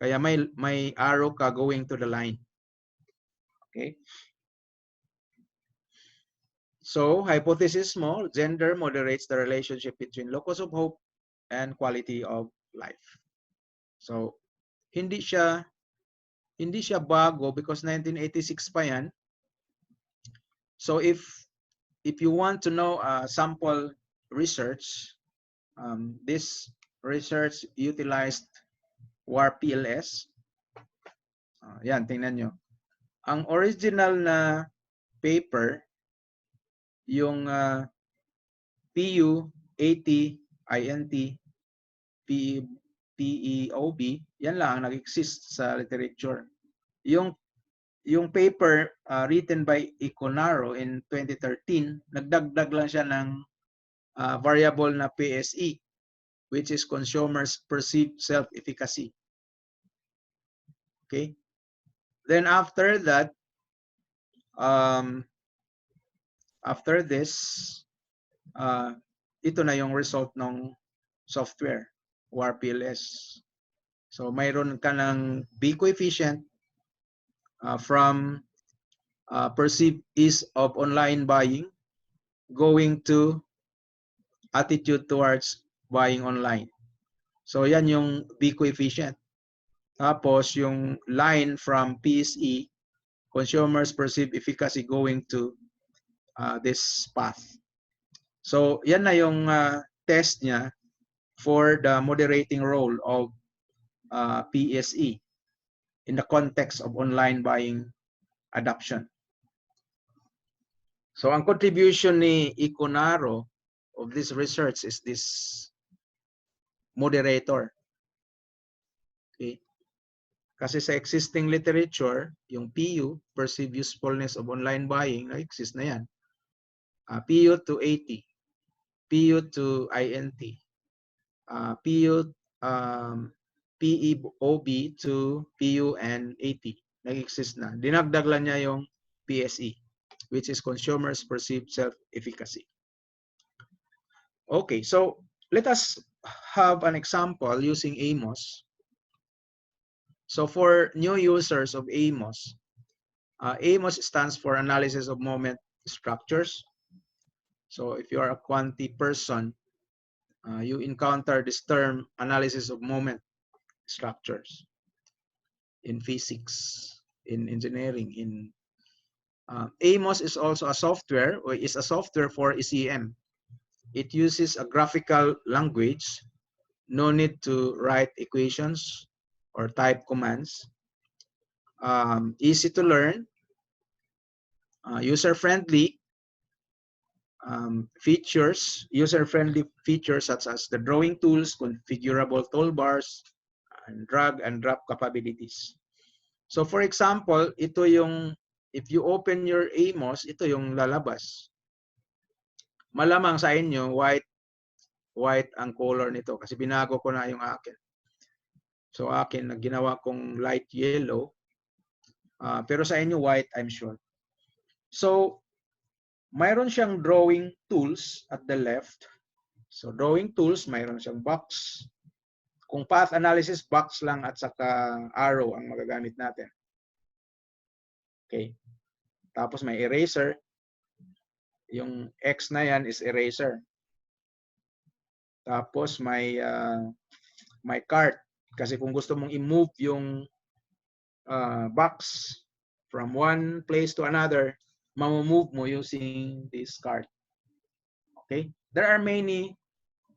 Kaya may arrow ka going to the line. Okay? So, hypothesis mo, gender moderates the relationship between locus of hope and quality of life. So, hindi siya bago because 1986 pa yan. So, if you want to know sample research, this research utilized PLS. Yan, tingnan nyo. Ang original na paper, yung PU 80 INT PEOB, yan lang ang nag-exist sa literature. Yung paper written by Iconaro in 2013, nagdagdag lang siya ng variable na PSE, which is consumers perceived self-efficacy. Okay? Then after that, after this, ito na yung result ng software, PLS. So mayroon ka ng B coefficient from perceived ease of online buying going to attitude towards buying online. So yan yung B coefficient. Tapos yung line from PSE, consumers perceived efficacy, going to this path. So yan na yung test niya for the moderating role of PSE in the context of online buying adoption. So ang contribution ni Iconaro of this research is this moderator. Okay? Kasi sa existing literature, yung PU, perceived usefulness of online buying, exist na yan. PU to 80, PU to INT, PU, PEOB to PU and 80. Nag-exist na. Dinagdag lang niya yung PSE, which is Consumers Perceived Self-Efficacy. Okay, so let us have an example using AMOS. So for new users of AMOS, AMOS stands for Analysis of Moment Structures. So if you are a quantity person, you encounter this term analysis of moment structures in physics, in engineering. In AMOS is also a software, or is a software for SEM. It uses a graphical language, no need to write equations or type commands. Easy to learn, user-friendly, user-friendly features such as the drawing tools, configurable toolbars, and drag and drop capabilities. So for example, ito yung, if you open your AMOS, ito yung lalabas. Malamang sa inyo, white ang color nito kasi binago ko na yung akin. So akin, ginawa kong light yellow. Pero sa inyo, white, I'm sure. So, mayroon siyang drawing tools at the left. So, drawing tools, mayroon siyang box. Kung path analysis, box lang at saka arrow ang magagamit natin. Okay. Tapos may eraser. Yung X na yan is eraser. Tapos may cart. Kasi kung gusto mong i-move yung box from one place to another, mamove mo using this cart. Okay? There are many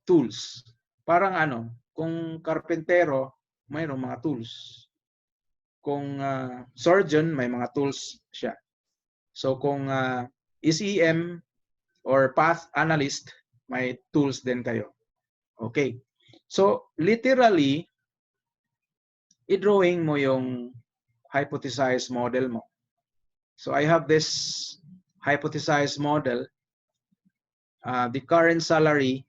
tools. Parang ano, kung karpentero, mayroong mga tools. Kung surgeon, may mga tools siya. So kung SEM or path analyst, may tools din kayo. Okay. So literally, i-drawing mo yung hypothesized model mo. So I have this hypothesized model. The current salary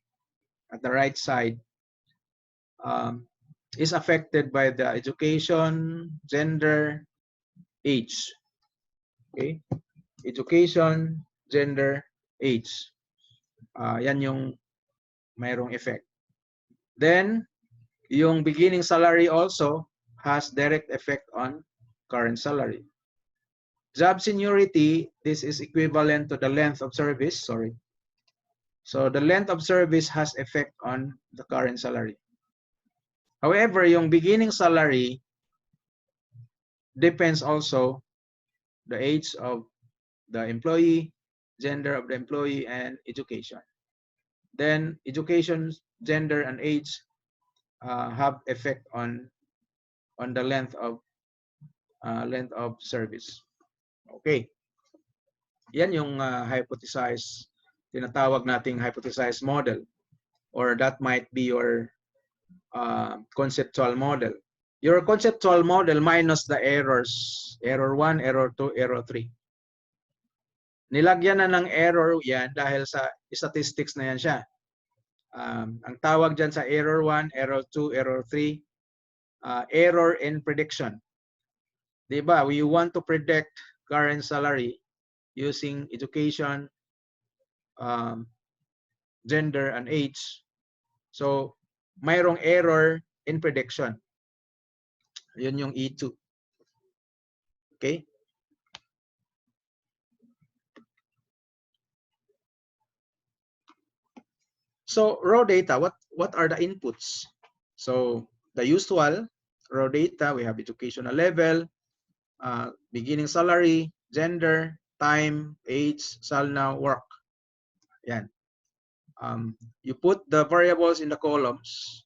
at the right side is affected by the education, gender, age. Okay? Education, gender, age. Yan yung mayroong effect. Then, yung beginning salary also has direct effect on current salary. Job seniority, this is equivalent to the length of service, sorry. So the length of service has effect on the current salary. However, yung beginning salary depends also the age of the employee, gender of the employee, and education. Then education, gender, and age have effect on the length of service. Okay. Yan yung hypothesized, tinatawag nating hypothesized model, or that might be your conceptual model. Your conceptual model minus the errors, error 1, error 2, error 3. Nilagyan na ng error yan dahil sa statistics na yan siya. Ang tawag dyan sa error 1, error 2, error 3, error in prediction. Diba? We want to predict current salary using education, gender, and age. So, mayroong error in prediction. Yun yung E2. Okay? So, raw data, what are the inputs? So, the usual raw data, we have educational level, beginning salary, gender, time, age, SALNA, work. Yan. You put the variables in the columns.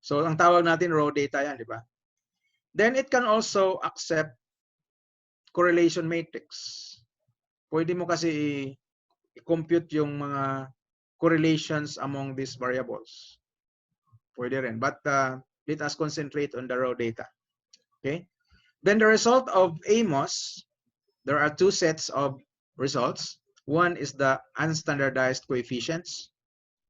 So, ang tawag natin raw data yan, di ba? Then it can also accept correlation matrix. Pwede mo kasi i-compute yung mga correlations among these variables. Pwede rin. But let us concentrate on the raw data. Okay? Then the result of AMOS, there are two sets of results. One is the unstandardized coefficients,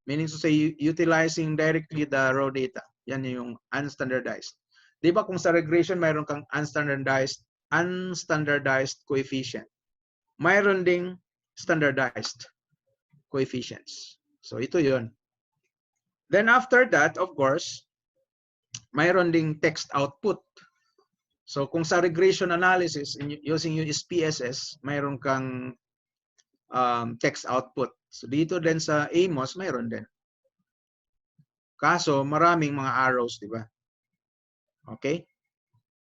meaning to say utilizing directly the raw data. Yan yung unstandardized. Di ba kung sa regression mayroon kang unstandardized coefficient. Mayroon ding standardized coefficients. So ito yun. Then after that, of course, mayroon ding text output. So kung sa regression analysis using yung PSS, mayroon kang text output. So dito din sa AMOS, mayroon din. Kaso maraming mga arrows, di ba? Okay?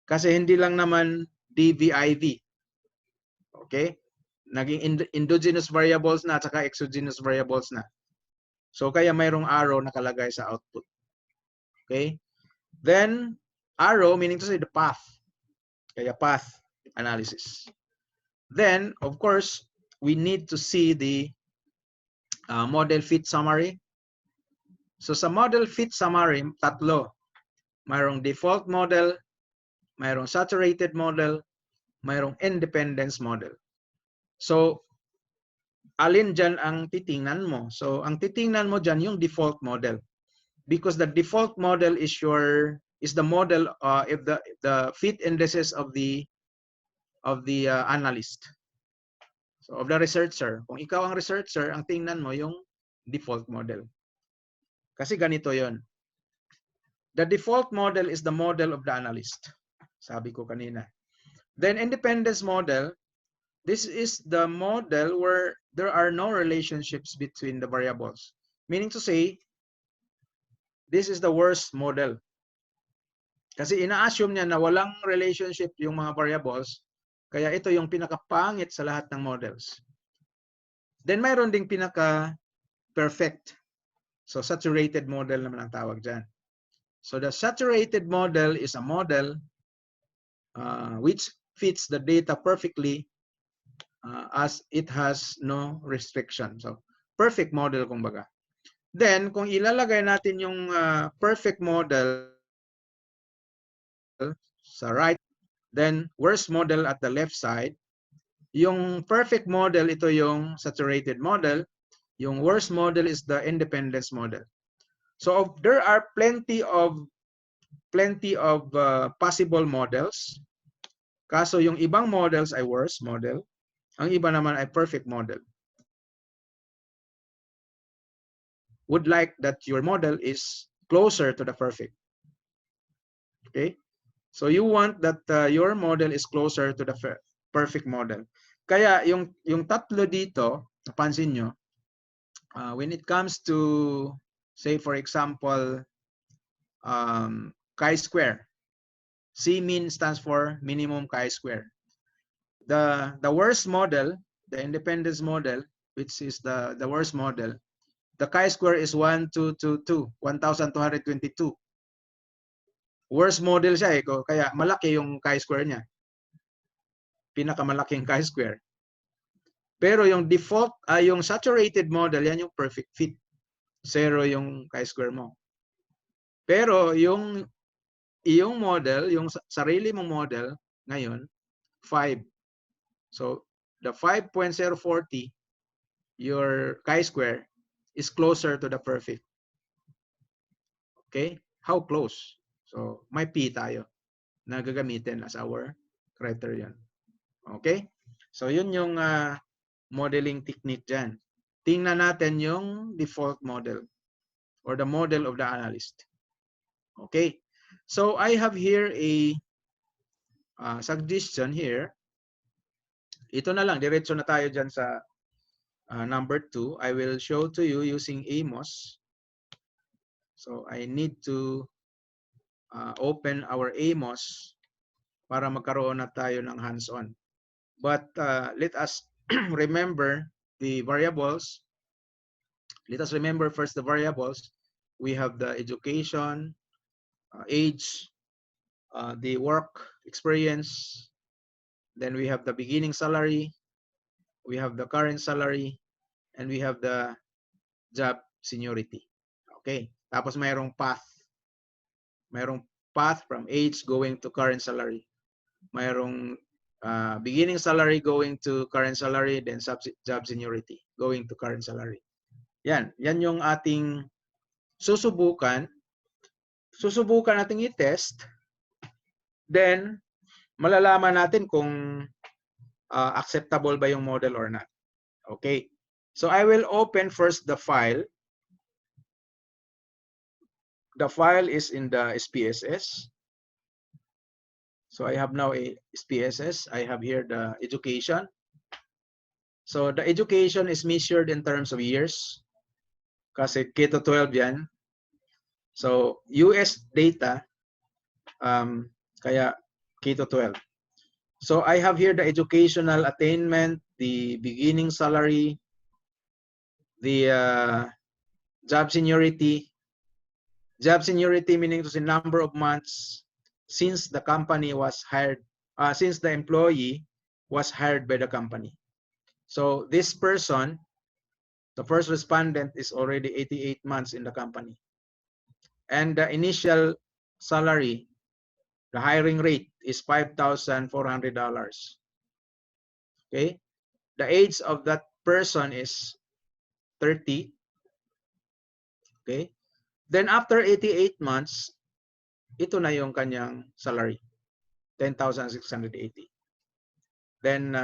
Kasi hindi lang naman DVIV. Okay? Naging endogenous variables na at saka exogenous variables na. So kaya mayroong arrow nakalagay sa output. Okay? Then arrow meaning to say the path. Kaya path analysis. Then of course, we need to see the model fit summary. So sa model fit summary, tatlo. Mayroong default model, mayroong saturated model, mayroong independence model. So alin dyan ang titingnan mo? So ang titingnan mo dyan yung default model. Because the default model is the model if the fit indices of the analyst. So of the researcher. Kung ikaw ang researcher, ang tingnan mo yung default model. Kasi ganito yon. The default model is the model of the analyst. Sabi ko kanina. Then independence model, this is the model where there are no relationships between the variables. Meaning to say, this is the worst model. Kasi ina-assume niya na walang relationship yung mga variables, kaya ito yung pinaka-pangit sa lahat ng models. Then mayroon ding pinaka-perfect. So saturated model naman ang tawag dyan. So the saturated model is a model which fits the data perfectly as it has no restriction. So perfect model kumbaga. Then kung ilalagay natin yung perfect model sa right, then worst model at the left side. Yung perfect model, ito yung saturated model. Yung worst model is the independence model. So there are plenty of possible models. Kaso yung ibang models ay worst model, ang iba naman ay perfect model. Would like that your model is closer to the perfect. Okay? So you want that your model is closer to the perfect model. Kaya yung tatlo dito, napansin nyo, when it comes to, say for example, chi-square. C-mean stands for minimum chi-square. The worst model, the independence model, which is the worst model, the chi-square is 1222, 1222. Worst model siya kaya malaki yung chi-square niya. Pinakamalaking chi-square. Pero yung default, yung saturated model, yan yung perfect fit. 0 yung chi-square mo. Pero yung model, yung sarili mong model, ngayon, 5. So, the 5.040, your chi-square, is closer to the perfect. Okay? How close? So, may P tayo na gagamitin as our criterion. Okay? So, yun yung modeling technique dyan. Tingnan natin yung default model or the model of the analyst. Okay. So I have here a suggestion here. Ito na lang, diretso na tayo dyan sa number 2. I will show to you using AMOS. So I need to open our AMOS para magkaroon na tayo ng hands-on. But let us remember the variables. Let us remember first the variables. We have the education, age, the work experience, then we have the beginning salary, we have the current salary, and we have the job seniority. Okay, tapos mayroong path. Mayroong path from age going to current salary. Mayroong beginning salary going to current salary, then job seniority going to current salary. Yan yung ating susubukan nating i-test, then malalaman natin kung acceptable ba yung model or not. Okay, so I will open first the file. The file is in the SPSS. So I have now a SPSS. I have here the education. So the education is measured in terms of years. Kasi K-12 yan. So US data, kaya K-12. So I have here the educational attainment, the beginning salary, the job seniority. Job seniority meaning to say number of months since the company was hired, since the employee was hired by the company. So this person, the first respondent, is already 88 months in the company. And the initial salary, the hiring rate is $5,400. Okay. The age of that person is 30. Okay. Then after 88 months, ito na yung kanyang salary, 10,680. Then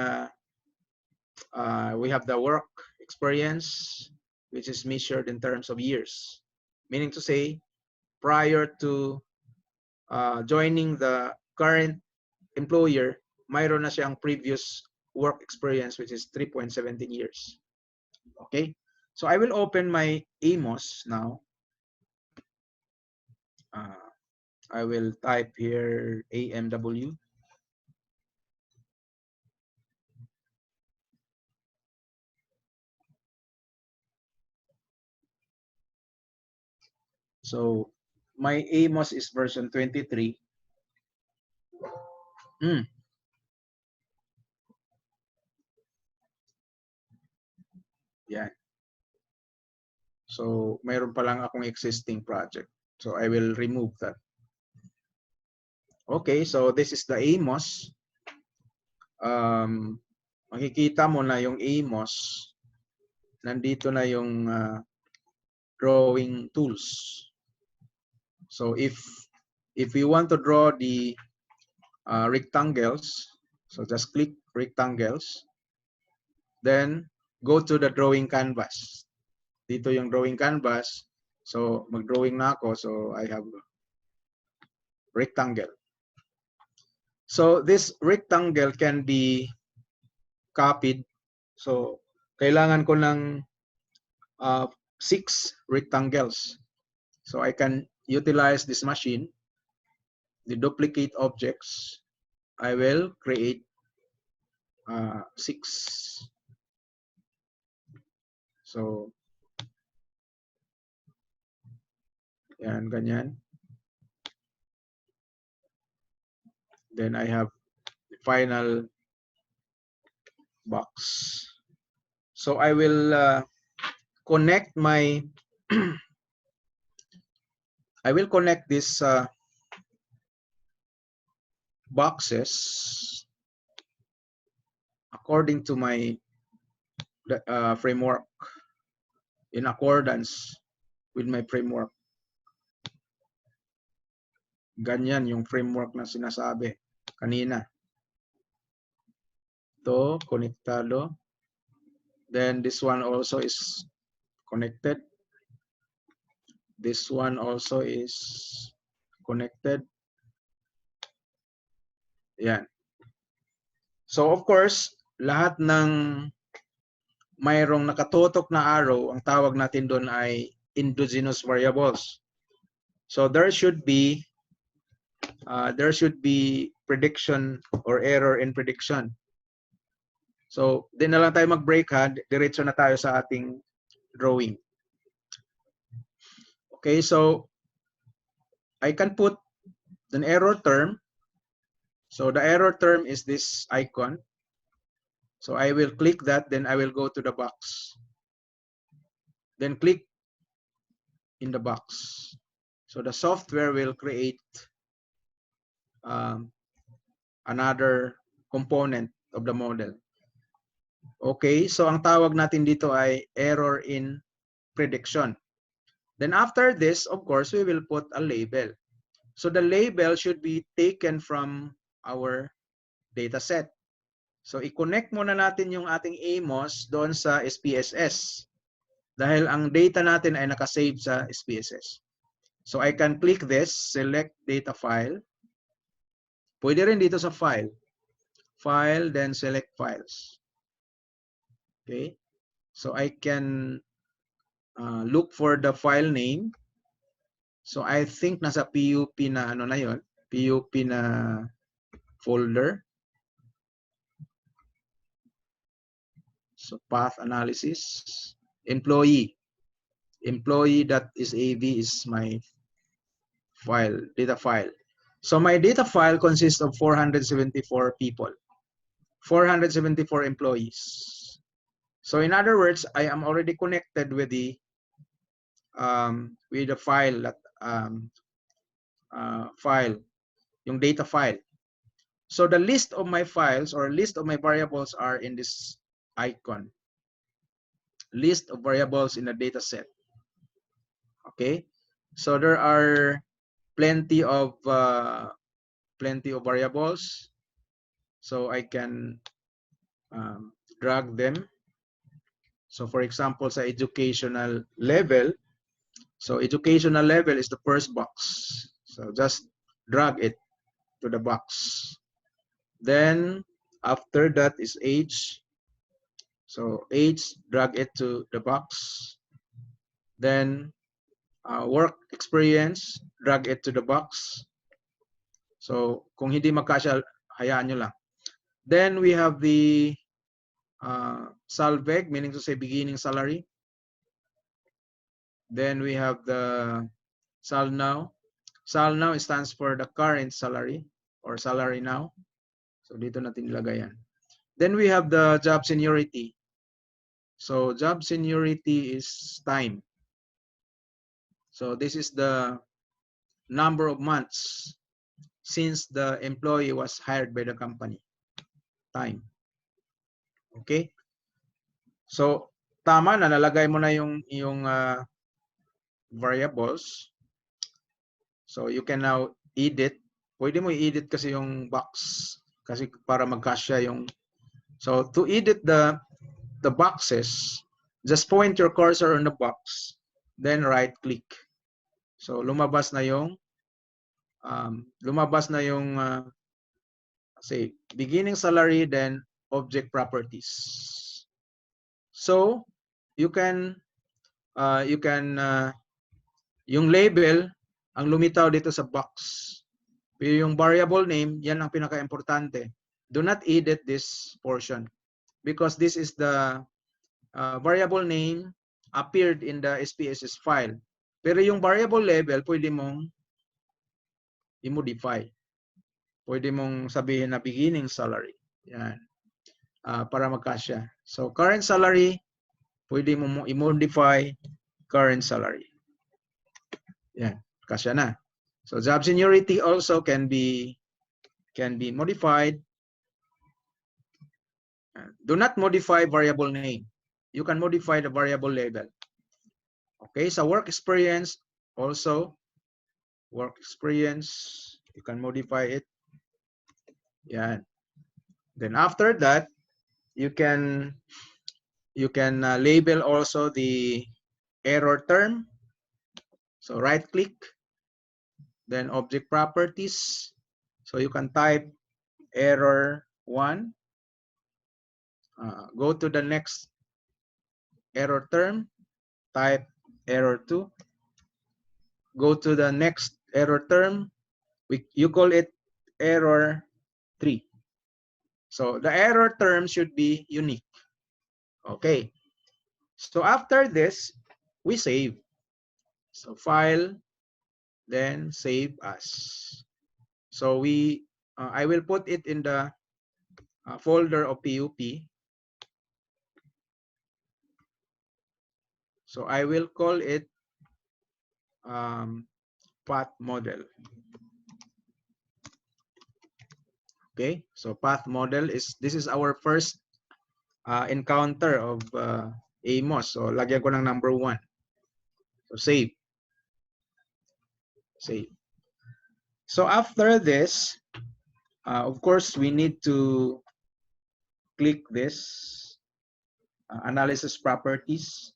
we have the work experience, which is measured in terms of years. Meaning to say, prior to joining the current employer, mayroon na siyang previous work experience, which is 3.17 years. Okay, so I will open my AMOS now. I will type here AMW. So my AMOS is version 23. Yeah. So mayroon pa lang akong existing project. So I will remove that. Okay, so this is the AMOS. Makikita mo na yung AMOS. Nandito na yung drawing tools. So if we want to draw the rectangles, so just click rectangles, then go to the drawing canvas. Dito yung drawing canvas. So mag-drawing na ako. So I have rectangle. So this rectangle can be copied. So kailangan ko ng 6 rectangles. So I can utilize this machine, the duplicate objects. I will create 6. So yan, ganyan. Then I have the final box. So I will connect my I will connect these boxes according to my framework, in accordance with my framework. Ganyan yung framework na sinasabi kanina. Ito, konektado. Then this one also is connected. This one also is connected. Yan. So of course, lahat ng mayroong nakatutok na arrow, ang tawag natin doon ay endogenous variables. So there should be prediction or error in prediction. So di na lang tayo mag-break ha, diretso na tayo sa ating drawing. Okay, so I can put Then error term. So the error term is this icon. So I will click that, then I will go to the box. Then click in the box. So the software will create another component of the model. Okay, so ang tawag natin dito ay error in prediction. Then after this, of course, we will put a label. So the label should be taken from our data set. So i-connect muna natin yung ating AMOS doon sa SPSS. Dahil ang data natin ay nakasave sa SPSS. So I can click this, select data file. Pwede rin dito sa file. File, then select files. Okay. So I can look for the file name. So I think nasa PUP na ano na yon, PUP na folder. So path analysis, employee. Employee.sav is my file, data file. So my data file consists of 474 people, 474 employees. So in other words, I am already connected with the file that yung data file. So the list of my files or list of my variables are in this icon. List of variables in a data set. Okay, so there are plenty of variables. So I can drag them. So for example, sa educational level, so educational level is the first box. So just drag it to the box. Then after that is age. So age, drag it to the box. Then work experience, drag it to the box. So kung hindi magkasya, hayaan nyo lang. Then we have the salveg, meaning to say beginning salary. Then we have the sal now. Sal now stands for the current salary or salary now. So dito natin ilagay yan. Then we have the job seniority. So job seniority is time. So this is the number of months since the employee was hired by the company. Time. Okay? So tama na, nalagay mo na yung variables. So you can now edit. Pwede mo i-edit kasi yung box kasi para magkasya yung. So to edit the boxes, just point your cursor on the box, then right click. So lumabas na yung say beginning salary, then object properties. So you can yung label ang lumitaw dito sa box. Pero yung variable name, yan ang pinaka-importante. Do not edit this portion because this is the variable name appeared in the SPSS file. Pero yung variable label, pwede mong i-modify. Pwede mong sabihin na beginning salary. Yan. Para magkasya. So current salary, pwede mong i-modify current salary. Yan. Kasya na. So job seniority also can be modified. Do not modify variable name. You can modify the variable label. Okay, so work experience also. Work experience, you can modify it. Yeah. Then after that, you can label also the error term. So right click, then object properties. So you can type error 1. Go to the next error term, type error 2. Go to the next error term, you call it error 3. So the error term should be unique. Okay. So after this, we save. So file, then save as. So I will put it in the folder of PUP. So I will call it path model. Okay, so path model this is our first encounter of AMOS. So lagyan ko ng number 1. So save. Save. So after this, of course, we need to click this analysis properties.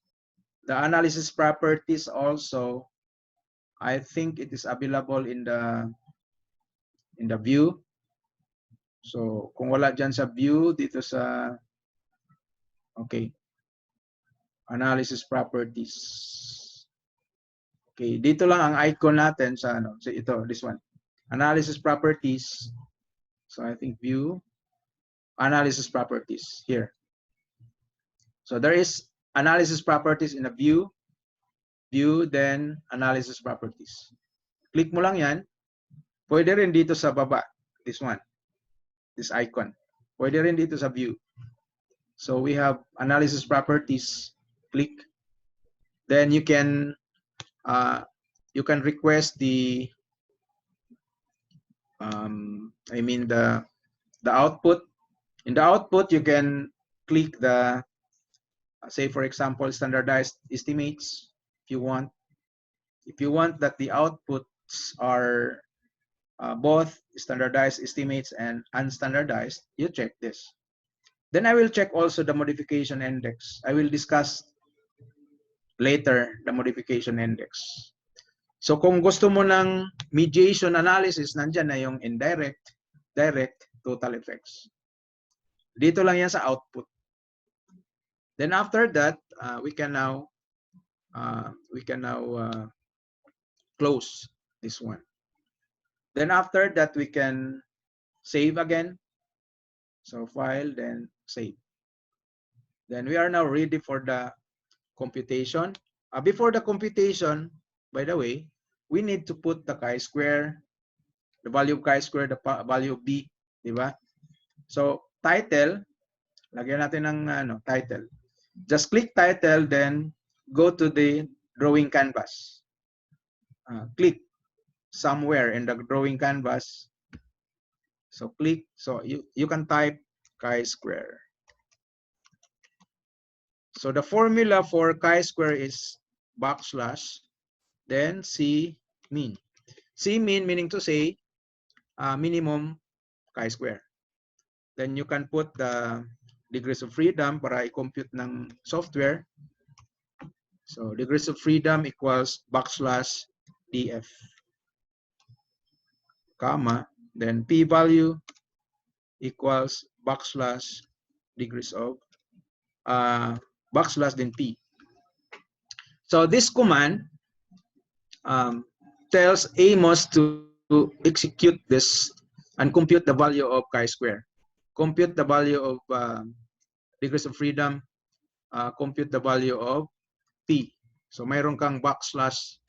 The analysis properties also, I think it is available in the view. So kung wala dyan sa view, dito sa, okay, analysis properties. Okay, dito lang ang icon natin sa ano, so ito, this one. Analysis properties. So I think view, analysis properties here. So there is analysis properties in the view, then analysis properties. Click mo lang yan. Pwede rin dito sa baba, this one, this icon. Pwede rin dito sa view. So we have analysis properties. Click. Then you can request the the output. In the output, you can click the say for example standardized estimates if you want. If you want that the outputs are both standardized estimates and unstandardized, you check this. Then I will check also the modification index. I will discuss later the modification index. So kung gusto mo ng mediation analysis, nandyan na yung indirect, direct, total effects. Dito lang yan sa output. Then after that, we can now close this one. Then after that, we can save again. So file, then save. Then we are now ready for the computation. Before the computation, by the way, we need to put the chi-square, the value of chi-square, the value of b, di ba? So title, lagyan natin ng title. Just click title, then go to the drawing canvas. Click somewhere in the drawing canvas. So click, so you can type chi-square. So the formula for chi-square is backslash, then C mean. C mean meaning to say minimum chi-square. Then you can put the degrees of freedom para i-compute ng software. So degrees of freedom equals backslash df, comma, then p-value equals backslash degrees of backslash then p. So this command tells AMOS to execute this and compute the value of chi-square. Compute the value of degrees of freedom, compute the value of p. So mayroon kang backslash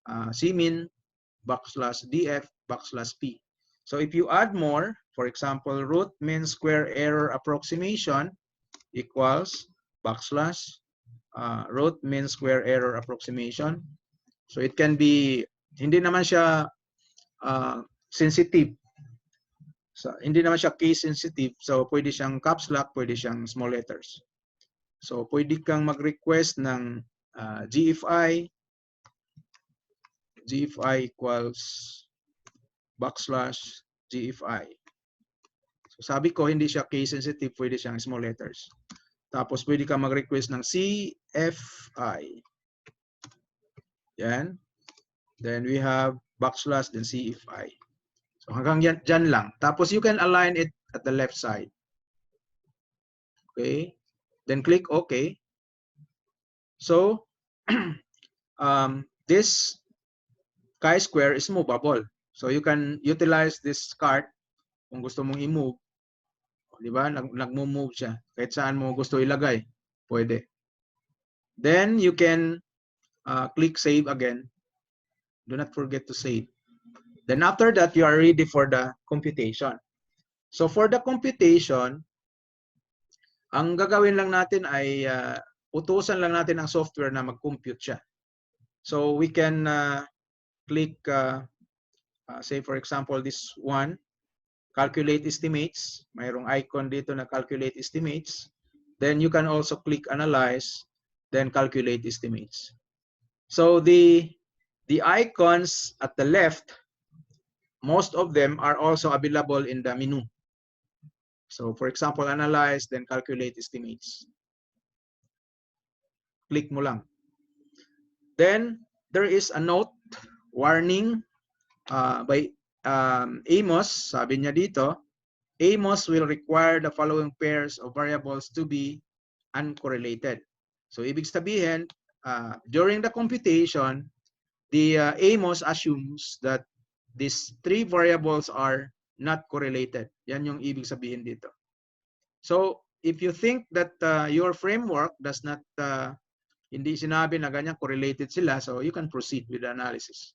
cmin, backslash df, backslash p. So if you add more, for example, root mean square error approximation equals backslash root mean square error approximation. So it can be, hindi naman siya sensitive. So hindi naman siya case sensitive. So pwede siyang caps lock, pwede siyang small letters. So pwede kang mag-request ng GFI equals backslash GFI. So sabi ko, hindi siya case sensitive, pwede siyang small letters. Tapos pwede ka mag-request ng CFI. Yan. Then we have backslash, then CFI. So hanggang dyan lang. Tapos you can align it at the left side. Okay. Then click OK. So this chi-square is movable. So you can utilize this cart kung gusto mong i-move. Di ba? Nag-move siya. Kahit saan mo gusto ilagay. Pwede. Then you can click save again. Do not forget to save. Then after that, you are ready for the computation. So for the computation, ang gagawin lang natin ay utusan lang natin ang software na mag-compute siya. So we can click, say for example, this one, calculate estimates. Mayroong icon dito na calculate estimates. Then you can also click analyze, then calculate estimates. So the icons at the left, most of them are also available in the menu. So for example, analyze, then calculate estimates. Click mo lang. Then there is a note, warning by Amos. Sabi niya dito, Amos will require the following pairs of variables to be uncorrelated. So ibig sabihin, during the computation, the Amos assumes that these three variables are not correlated. Yan yung ibig sabihin dito. So if you think that your framework does not, hindi sinabi na ganyan correlated sila, so you can proceed with the analysis.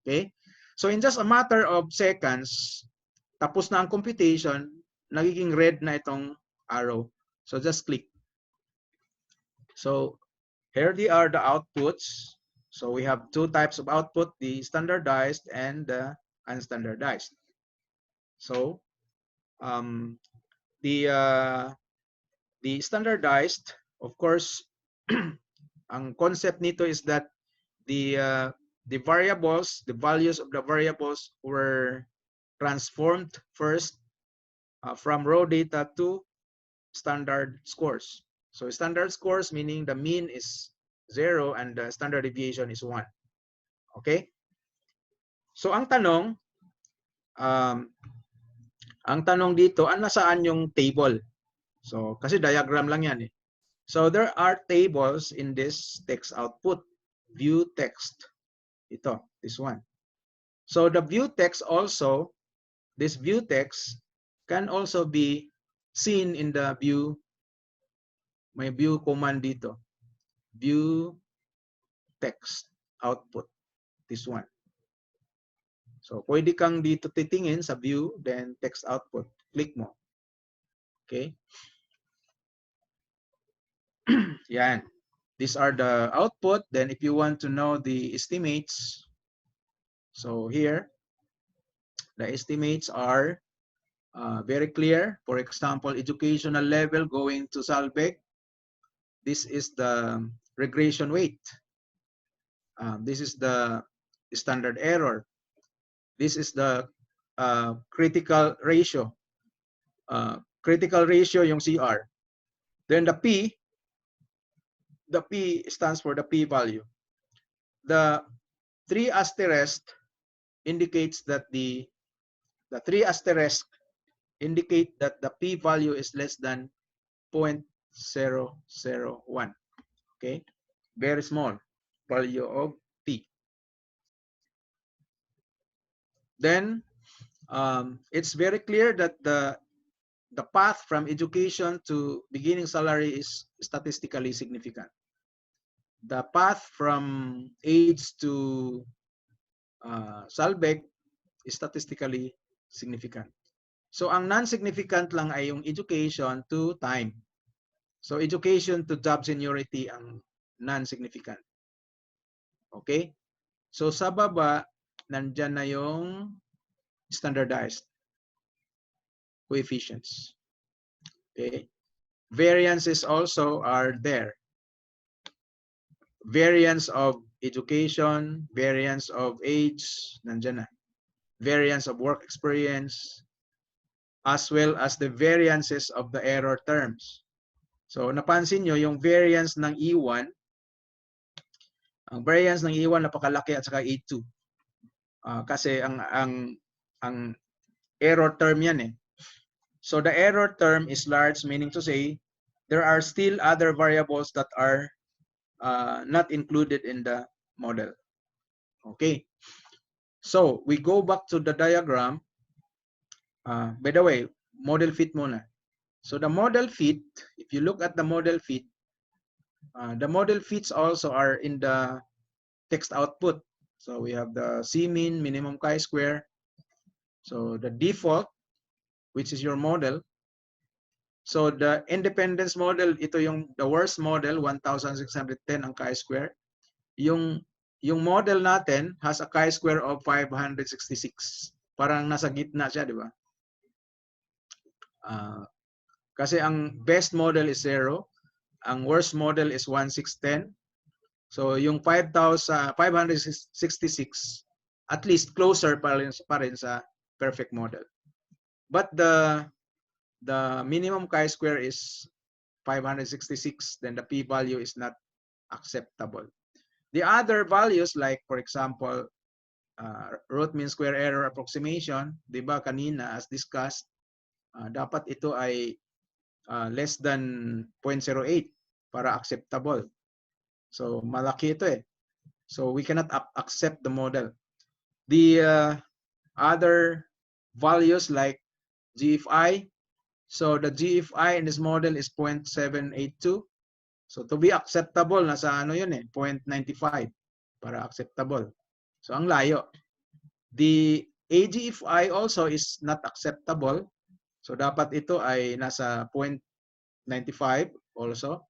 Okay? So in just a matter of seconds, tapos na ang computation, nagiging red na itong arrow. So just click. So here they are, the outputs. So we have two types of output, the standardized and the unstandardized. So the standardized, of course, ang concept nito is that the variables, the values of the variables were transformed first from raw data to standard scores. So standard scores meaning the mean is 0 and the standard deviation is 1. Okay? So ang tanong dito, nasaan yung table? So kasi diagram lang yan eh. So there are tables in this text output. View text. Ito, this one. So the view text also, this view text can also be seen in the view, may view command dito. View text output, this one. So pwede kang dito titingin sa view, then text output. Click mo. Okay. Yan. These are the output. Then if you want to know the estimates, so here, the estimates are very clear. For example, educational level going to Salbeg. This is the regression weight. This is the standard error. This is the critical ratio. Critical ratio yung CR. Then the P stands for the P value. The 3 asterisk indicates that the 3 asterisk indicate that the P value is less than 0.001. Okay, very small value of P. Then it's very clear that the path from education to beginning salary is statistically significant. The path from age to Salbeg is statistically significant. So ang non-significant lang ay yung education to time. So education to job seniority ang non-significant. Okay? So sa baba, nandyan na yung standardized coefficients. Okay? Variances also are there. Variance of education, variance of age, nandyan na. Variance of work experience, as well as the variances of the error terms. So napansin nyo yung variance ng E1, ang variance ng E1 napakalaki at saka E2. Kasi ang error term yan eh. So the error term is large, meaning to say there are still other variables that are not included in the model. Okay. So we go back to the diagram. By the way, model fit muna. So the model fit, if you look at the model fit, the model fits also are in the text output. So we have the C mean, minimum chi-square. So the default, which is your model. So the independence model, ito yung the worst model, 1,610 ang chi-square. Yung model natin has a chi-square of 566. Parang nasa gitna siya, di ba? Kasi ang best model is 0, ang worst model is 1,610. So yung 566, at least closer pa rin sa perfect model. But the minimum chi-square is 566, then the p-value is not acceptable. The other values, like for example, root mean square error approximation, di ba kanina as discussed, dapat ito ay less than 0.08 para acceptable. So malaki ito eh. So we cannot accept the model. The other values like GFI, so the GFI in this model is 0.782. So to be acceptable, nasa ano yun eh, 0.95 para acceptable. So ang layo. The AGFI also is not acceptable. So dapat ito ay nasa 0.95 also.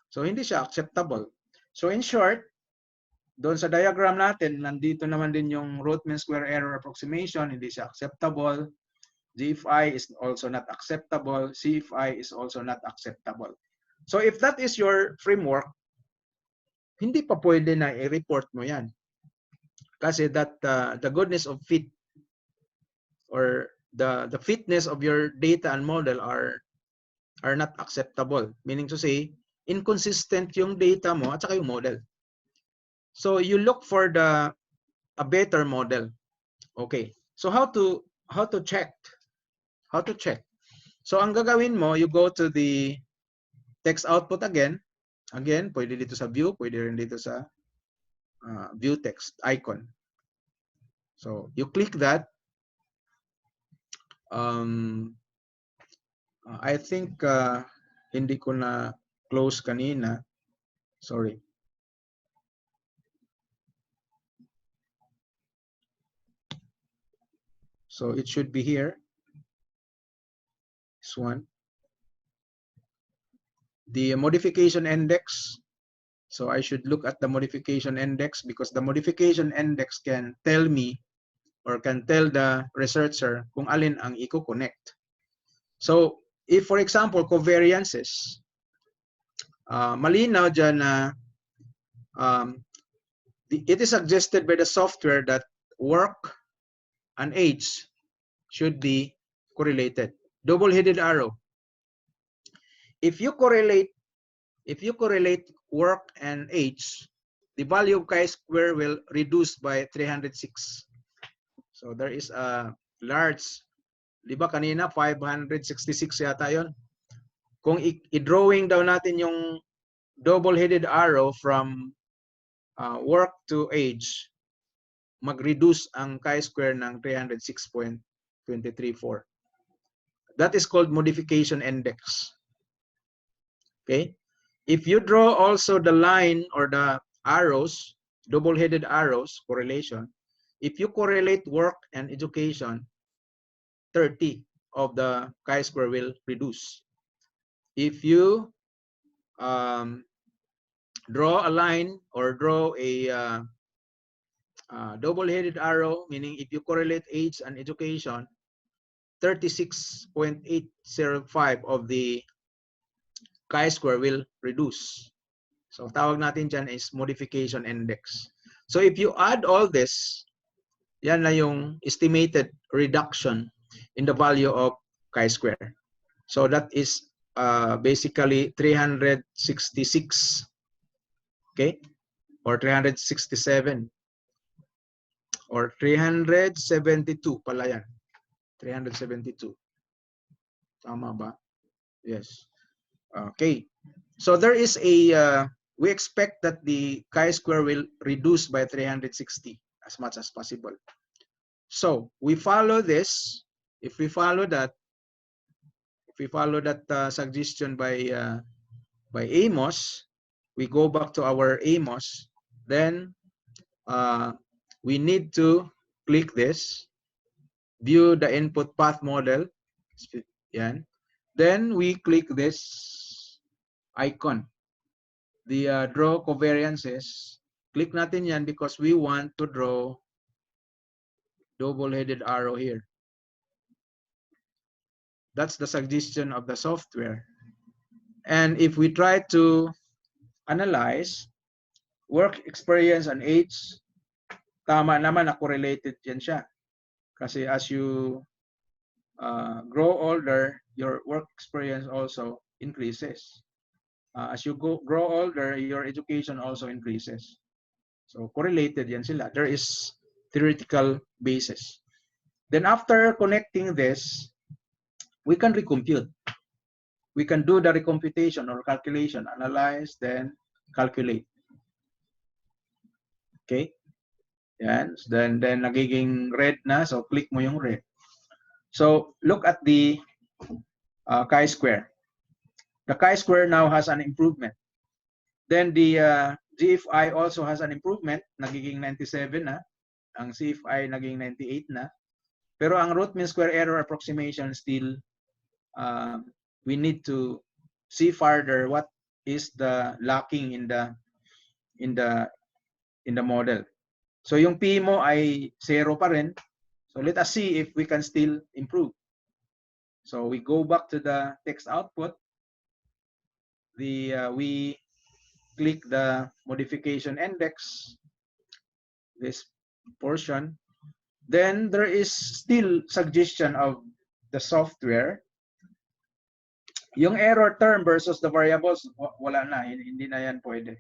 So hindi siya acceptable. So in short, doon sa diagram natin, nandito naman din yung root mean square error approximation, hindi siya acceptable. GFI is also not acceptable. CFI is also not acceptable. So if that is your framework, hindi pa pwede na i-report mo yan. Kasi that the goodness of fit or the fitness of your data and model are not acceptable. Meaning to say, inconsistent yung data mo at saka yung model. So you look for a better model. Okay. So how to check? How to check? So ang gagawin mo, you go to the text output again. Again, pwede dito sa view, pwede rin dito sa view text icon. So you click that. I think hindi ko na close kanina. Sorry. So it should be here. This one. The modification index. So I should look at the modification index because the modification index can tell me or can tell the researcher kung alin ang i-connect. So if for example, covariances, malinaw dyan na it is suggested by the software that work and age should be correlated. Double-headed arrow. If you correlate work and age, the value of chi-square will reduce by 306. So there is a large, di ba kanina 566 yata yon. Kung i-drawing daw natin yung double-headed arrow from work to age, mag-reduce ang chi-square ng 306.234. That is called modification index. Okay? If you draw also the line or the arrows, double-headed arrows, correlation, if you correlate work and education, 30 of the chi-square will reduce. If you draw a line or draw a double-headed arrow, meaning if you correlate age and education, 36.805 of the chi-square will reduce. So tawag natin dyan is modification index. So if you add all this, yan na yung estimated reduction in the value of chi-square. So that is basically 366, okay, or 367 or 372 pala yan. 372. Tama ba? Yes. Okay. So there is a, we expect that the chi-square will reduce by 360 as much as possible. So we follow this. If we follow that, suggestion by Amos, we go back to our Amos, then we need to click this, view the input path model. Yan. Then we click this icon, the draw covariances. Click natin yan because we want to draw double-headed arrow here. That's the suggestion of the software. And if we try to analyze work experience and age, tama naman na correlated yan siya. Kasi as you grow older, your work experience also increases. As you grow older, your education also increases. So correlated yan sila. There is theoretical basis. Then after connecting this, we can recompute. We can do the recomputation or calculation, analyze, then calculate. Okay? Yan. Then nagiging red na, so click mo yung red. So look at the chi-square. The chi-square now has an improvement. Then the GFI also has an improvement, nagiging 97 na. Ang CFI naging 98 na. Pero ang root mean square error approximation still, we need to see further what is the lacking in the model. So yung P mo ay 0 pa rin. So let us see if we can still improve. So we go back to the text output. We click the modification index, this portion. Then there is still suggestion of the software. Yung error term versus the variables, wala na, hindi na yan pwede.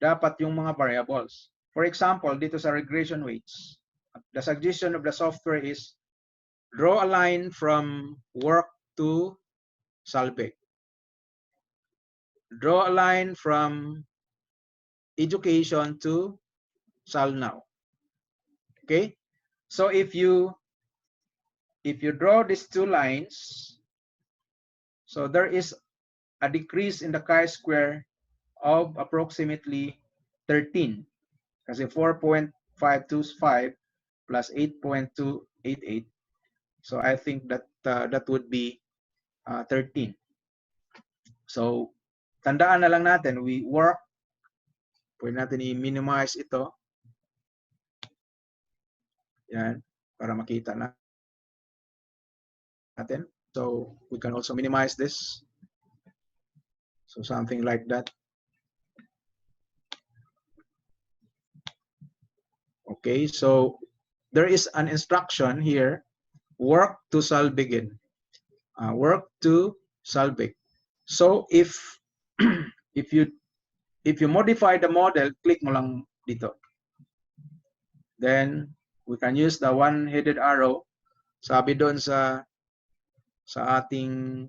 Dapat yung mga variables. For example, dito sa regression weights, the suggestion of the software is draw a line from work to salvage. Draw a line from education to now. Okay? So if you draw these two lines, so there is a decrease in the chi-square of approximately 13. Kasi 4.525 plus 8.288. So I think that that would be 13. So tandaan na lang natin, we work, pwede natin i-minimize ito. Yan, para makita natin. So we can also minimize this. So something like that. Okay, so there is an instruction here, work to begin. Work to salvage. So if you modify the model, click mo lang dito. Then we can use the one-headed arrow. Sabi doon sa ating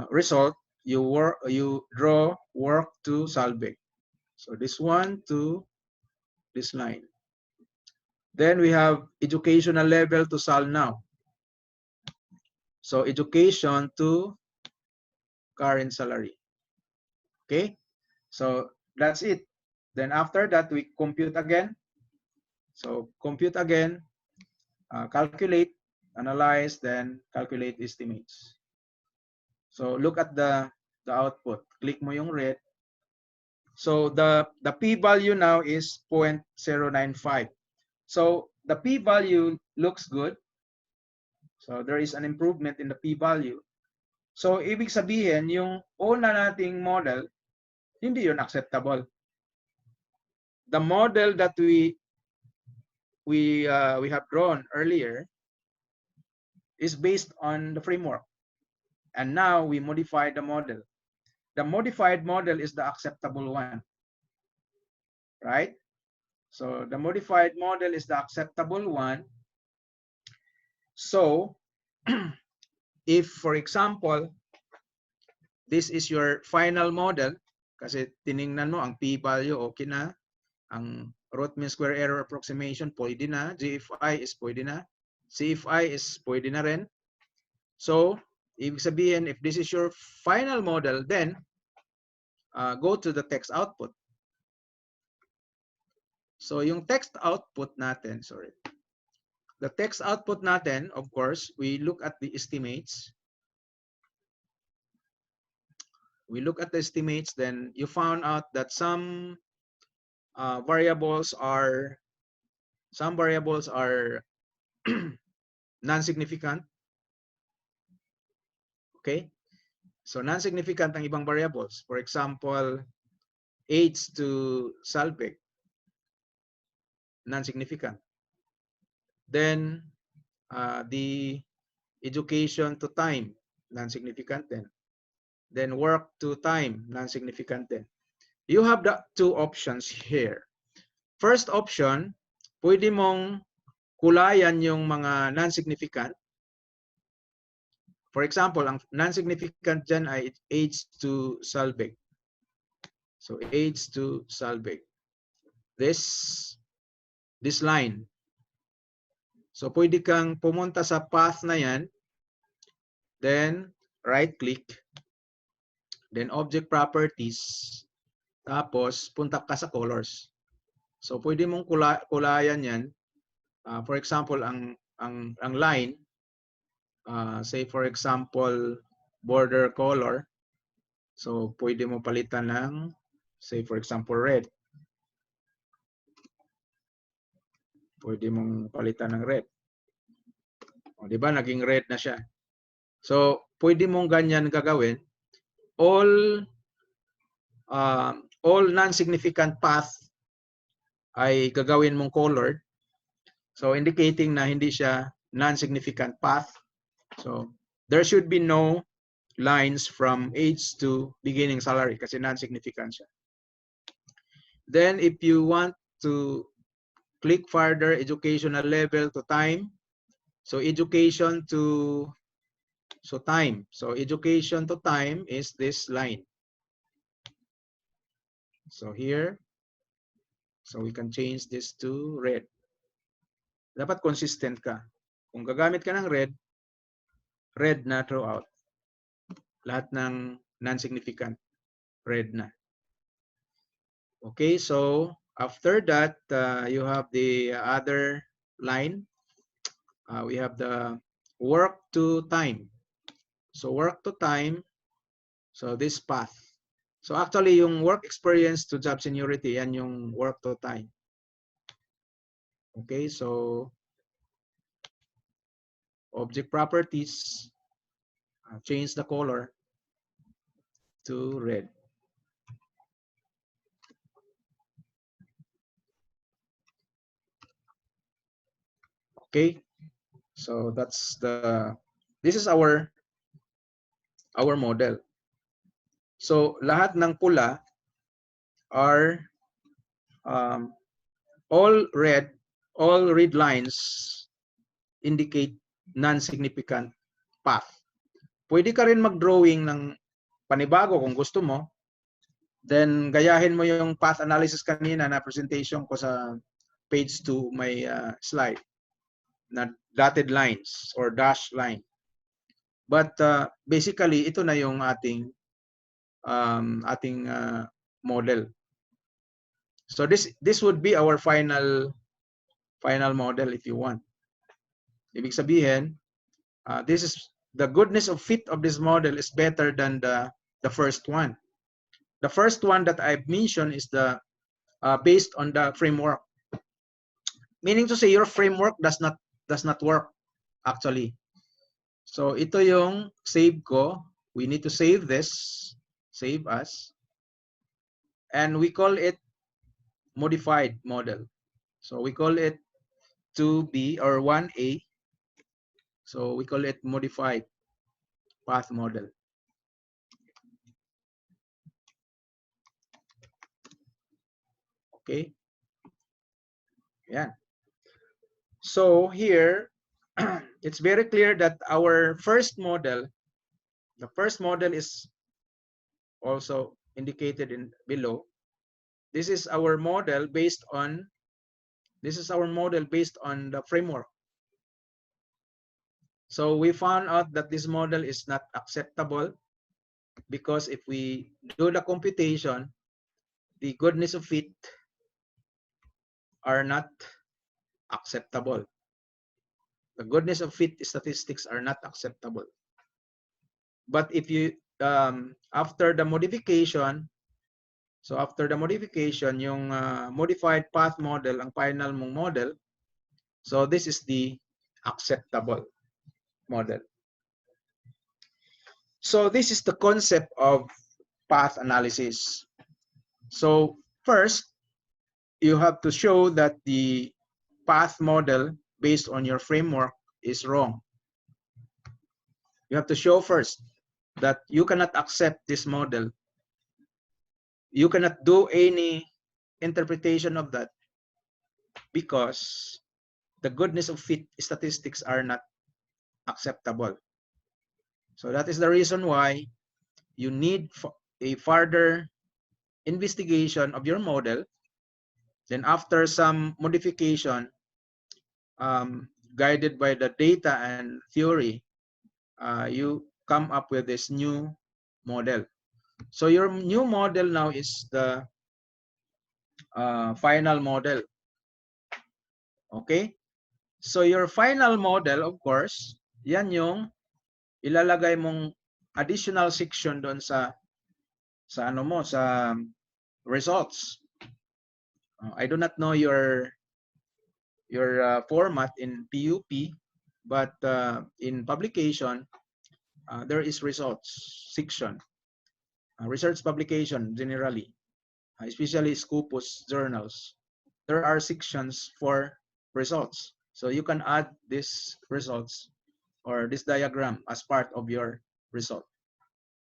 result, you draw work to salvage. So this one to this line. Then we have educational level to now. So education to current salary. Okay, so that's it. Then after that, we compute again. So compute again, calculate, analyze, then calculate estimates. So look at the output. Click mo yung red. So the p-value now is 0.095. So the p-value looks good. So there is an improvement in the p-value. So ibig sabihin, yung una nating model, hindi yun acceptable. The model that we have drawn earlier is based on the framework. And now we modify the model. The modified model is the acceptable one, right? So the modified model is the acceptable one. So if, for example, this is your final model, kasi tiningnan mo ang p-value, okay na. Ang root mean square error approximation, pwede na. GFI is pwede na. CFI is pwede na rin. So, ibig sabihin, if this is your final model, then go to the text output. So yung text output natin, sorry. The text output natin, of course, we look at the estimates. We look at the estimates, then you found out that some variables are non-significant. Okay? So non-significant ang ibang variables. For example, age to salvage, non-significant. Then the education to time, non-significant din. Then work to time, non-significant din. You have the two options here. First option, pwede mong kulayan yung mga non-significant. For example, ang non-significant dyan ay age to salvage. So age to salvage. This line. So pwede kang pumunta sa path na yan, then right click, then object properties, tapos punta ka sa colors. So pwede mong kulayan yan. For example, ang line, say for example, border color. So pwede mo palitan ng, say for example, red. Pwede mong palitan ng red. O, di ba? Naging red na siya. So pwede mong ganyan gagawin. All non-significant path ay gagawin mong colored. So indicating na hindi siya non-significant path. So there should be no lines from age to beginning salary kasi non-significant siya. Then if you want to click further educational level to time, so education to time. So education to time is this line. So here, so we can change this to red. Dapat consistent ka. Kung gagamit ka ng red, red na throughout. Lahat ng non-significant, red na. Okay, so after that, you have the other line. We have the work to time. So work to time, so this path. So actually, yung work experience to job seniority, yan yung work to time. Okay, so object properties, change the color to red. Okay, so this is our model. So lahat ng pula are all red lines indicate non-significant path. Pwede ka rin mag-drawing ng panibago kung gusto mo. Then gayahin mo yung path analysis kanina na presentation ko sa page 2, may slide na dotted lines or dash line. But basically ito na yung ating model. So this would be our final model if you want. Ibig sabihin, this is the goodness of fit of this model is better than the first one. The first one that I've mentioned is the based on the framework. Meaning to say your framework does not work actually. So ito yung save ko. We need to save this, save as, and we call it modified model. So we call it 2B or 1A. So we call it modified path model. Okay. Yeah. So here, it's very clear that our first model, the first model is also indicated in below. This is our model based on the framework. So we found out that this model is not acceptable because if we do the computation, the goodness of fit are not acceptable. The goodness of fit statistics are not acceptable. But if you, after the modification, so after the modification, yung modified path model, ang final mong model, so this is the acceptable model. So this is the concept of path analysis. So first, you have to show that the path model based on your framework is wrong. You have to show first that you cannot accept this model. You cannot do any interpretation of that because the goodness of fit statistics are not acceptable. So that is the reason why you need a further investigation of your model. Then after some modification, guided by the data and theory, you come up with this new model. So your new model now is the final model. Okay? So your final model, of course, yan yung ilalagay mong additional section doon sa ano mo, sa results. I do not know your format in PUP, but in publication, there is results section. Research publication generally, especially Scopus journals, there are sections for results. So you can add these results or this diagram as part of your result.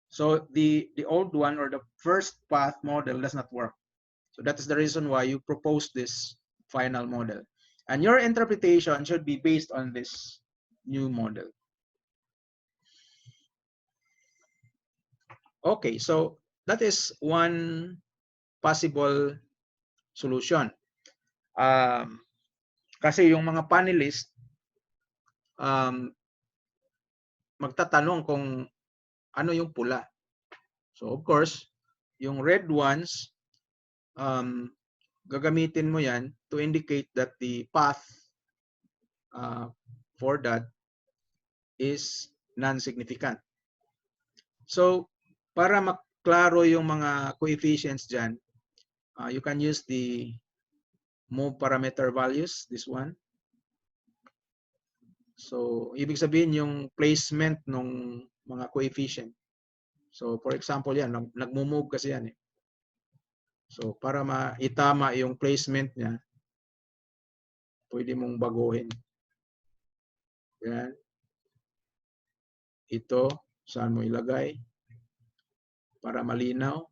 So the old one or the first path model does not work. So that is the reason why you propose this final model. And your interpretation should be based on this new model. Okay, so that is one possible solution. Kasi yung mga panelists magtatanong kung ano yung pula. So of course, yung red ones, gagamitin mo yan to indicate that the path for that is non-significant. So para maklaro yung mga coefficients dyan, you can use the move parameter values, this one. So ibig sabihin yung placement ng mga coefficient. So for example yan, nagmo-move kasi yan eh. So para maitama yung placement niya, pwede mong baguhin. Yan. Ito, saan mo ilagay? Para malinaw.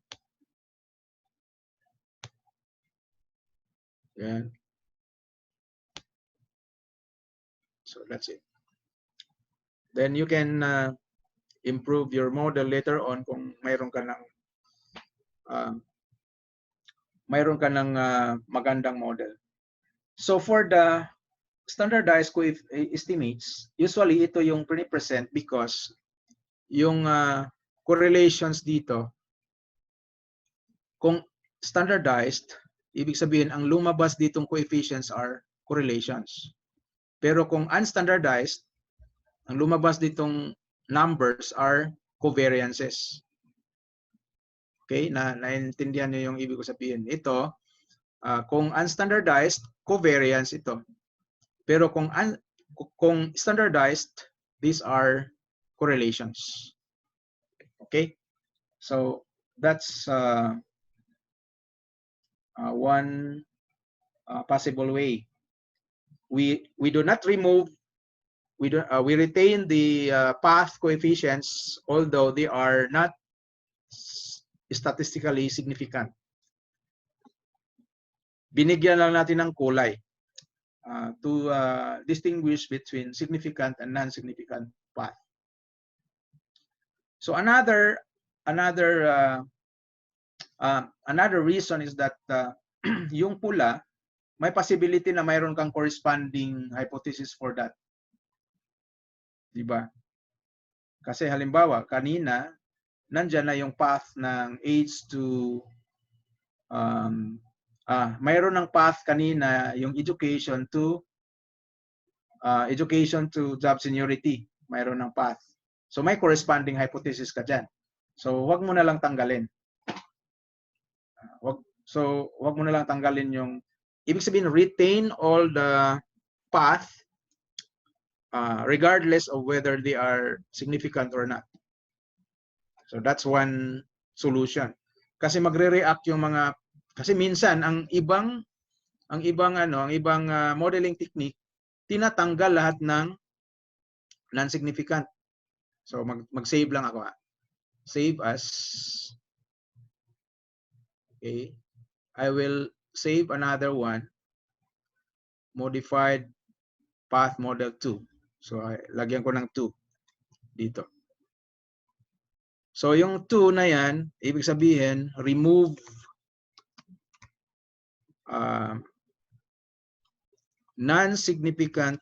Yan. So that's it. Then you can improve your model later on kung mayroon ka ng magandang model. So for the standardized estimates, usually ito yung pre-present because yung correlations dito, kung standardized, ibig sabihin ang lumabas ditong coefficients are correlations. Pero kung unstandardized, ang lumabas ditong numbers are covariances. Okay, naintindihan niyo yung ibig ko sabihin. Ito, kung unstandardized, covariance ito. Pero kung standardized, these are correlations. Okay, so that's one possible way. We do not remove. We retain the path coefficients, although they are not statistically significant. Binigyan lang natin ng kulay to distinguish between significant and non-significant path. So another reason is that yung pula, may possibility na mayroon kang corresponding hypothesis for that. Diba? Kasi halimbawa, kanina, nandyan na yung path ng age to mayroon ng path kanina, yung education to job seniority. Mayroon ng path. So may corresponding hypothesis ka dyan. So wag mo na lang tanggalin. Wag mo na lang tanggalin yung, ibig sabihin, retain all the path regardless of whether they are significant or not. So that's one solution. Kasi magre-react yung mga, kasi minsan ang ibang modeling technique tinatanggal lahat ng non-significant. So mag-save lang ako. Save as. Okay. I will save another one. Modified path model 2. So lagyan ko ng 2 dito. So yung 2 na yan, ibig sabihin remove non-significant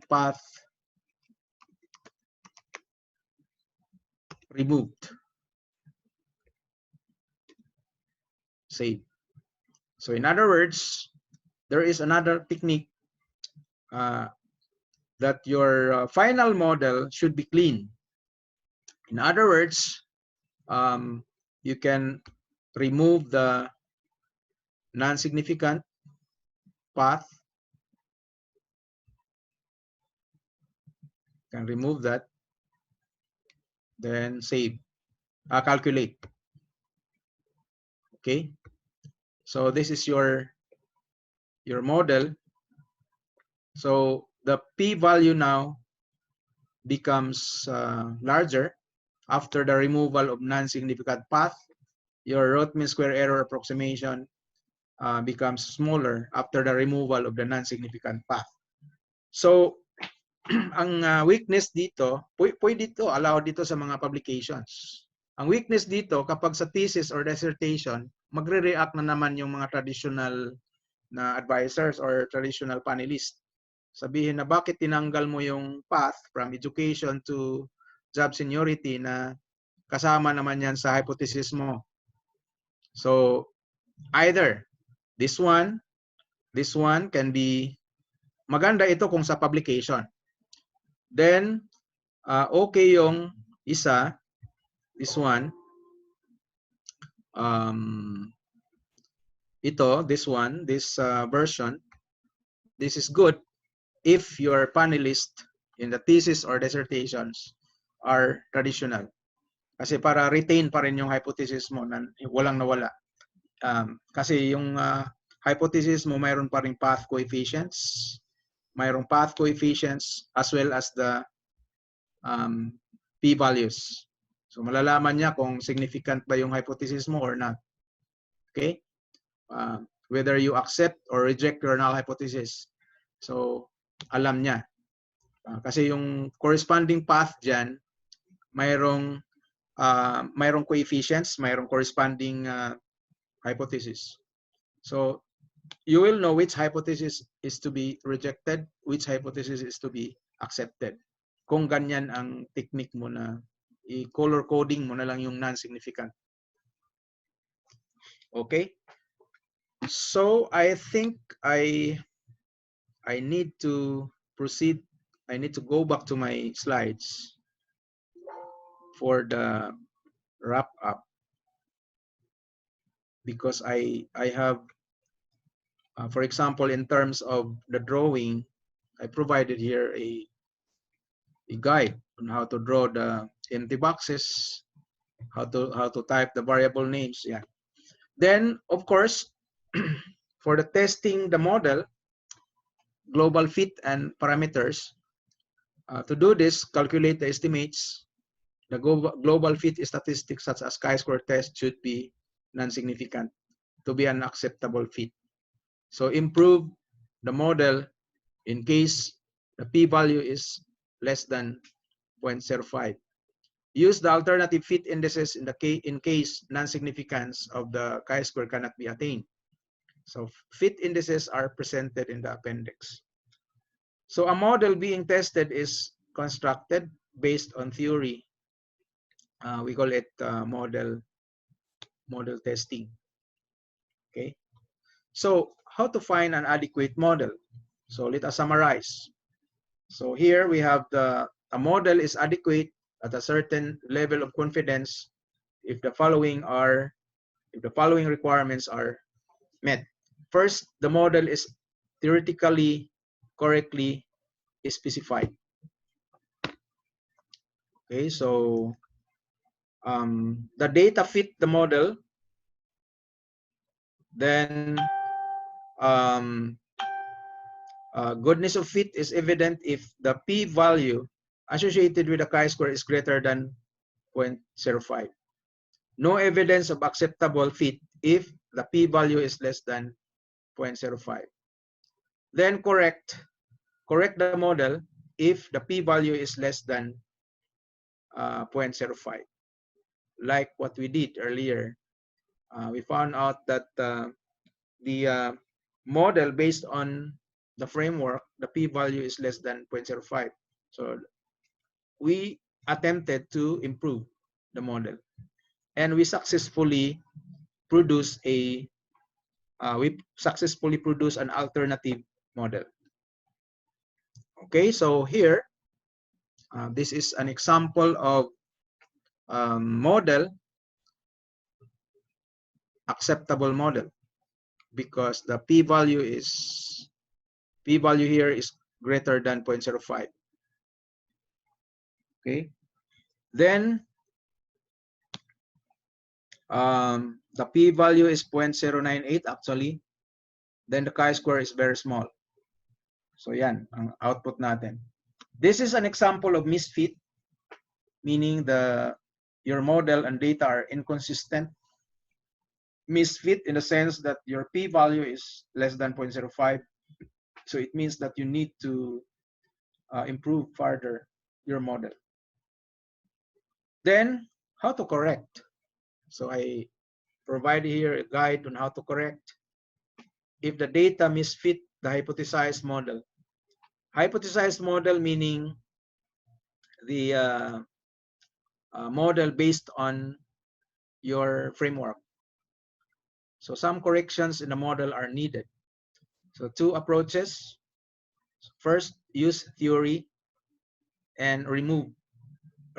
path removed. Save. So in other words, there is another technique that your final model should be clean. In other words, you can remove the non-significant path. Can remove that, then save, calculate. Okay, so this is your model. So the p-value now becomes larger after the removal of non-significant path. Your root mean square error approximation becomes smaller after the removal of the non-significant path. So ang weakness dito, pwede dito, allowed dito sa mga publications. Ang weakness dito, kapag sa thesis or dissertation, magre-react na naman yung mga traditional na advisors or traditional panelists. Sabihin na bakit tinanggal mo yung path from education to job seniority na kasama naman yan sa hypothesis mo. So either this one can be, maganda ito kung sa publication. Then okay yung isa, this one, this version, this is good if your panelists in the thesis or dissertations are traditional. Kasi para retain pa rin yung hypothesis mo na walang nawala. Kasi yung hypothesis mo mayroon pa rin path coefficients, mayroong path coefficients as well as the p-values. So malalaman niya kung significant ba yung hypothesis mo or not. Okay? Whether you accept or reject your null hypothesis. So alam niya. Kasi yung corresponding path dyan, mayroong coefficients, mayroong corresponding hypothesis. So you will know which hypothesis is to be rejected, which hypothesis is to be accepted. Kung ganyan ang technique mo na i-color coding mo na lang yung non-significant. Okay? So I think I need to proceed. I need to go back to my slides for the wrap up because I have for example, in terms of the drawing, I provided here a guide on how to draw the empty boxes, how to type the variable names. Yeah. Then, of course, for the testing the model, global fit and parameters, to do this, calculate the estimates. The global fit statistics such as chi-square test should be non-significant to be an acceptable fit. So improve the model in case the p-value is less than 0.05. Use the alternative fit indices in case non-significance of the chi-square cannot be attained. So fit indices are presented in the appendix. So a model being tested is constructed based on theory. We call it model testing. Okay. So how to find an adequate model? So let us summarize. So here we have a model is adequate at a certain level of confidence if the following requirements are met. First, the model is theoretically correctly specified. Okay, so the data fit the model, then goodness of fit is evident if the p-value associated with the chi-square is greater than 0.05. No evidence of acceptable fit if the p-value is less than 0.05. Then correct the model if the p-value is less than 0.05. Like what we did earlier, we found out that the model based on the framework, the p-value is less than 0.05. So we attempted to improve the model, and we successfully produce an alternative model. Okay, so here this is an example of acceptable model, because the p-value here is greater than 0.05. Okay, then the p-value is 0.098 actually. Then the chi-square is very small. So yan ang output natin. This is an example of misfit, meaning your model and data are inconsistent. Misfit in the sense that your p-value is less than 0.05. So it means that you need to improve further your model. Then how to correct. So I provide here a guide on how to correct if the data misfit the hypothesized model. Hypothesized model meaning the model based on your framework. So some corrections in the model are needed. So two approaches. First, use theory and remove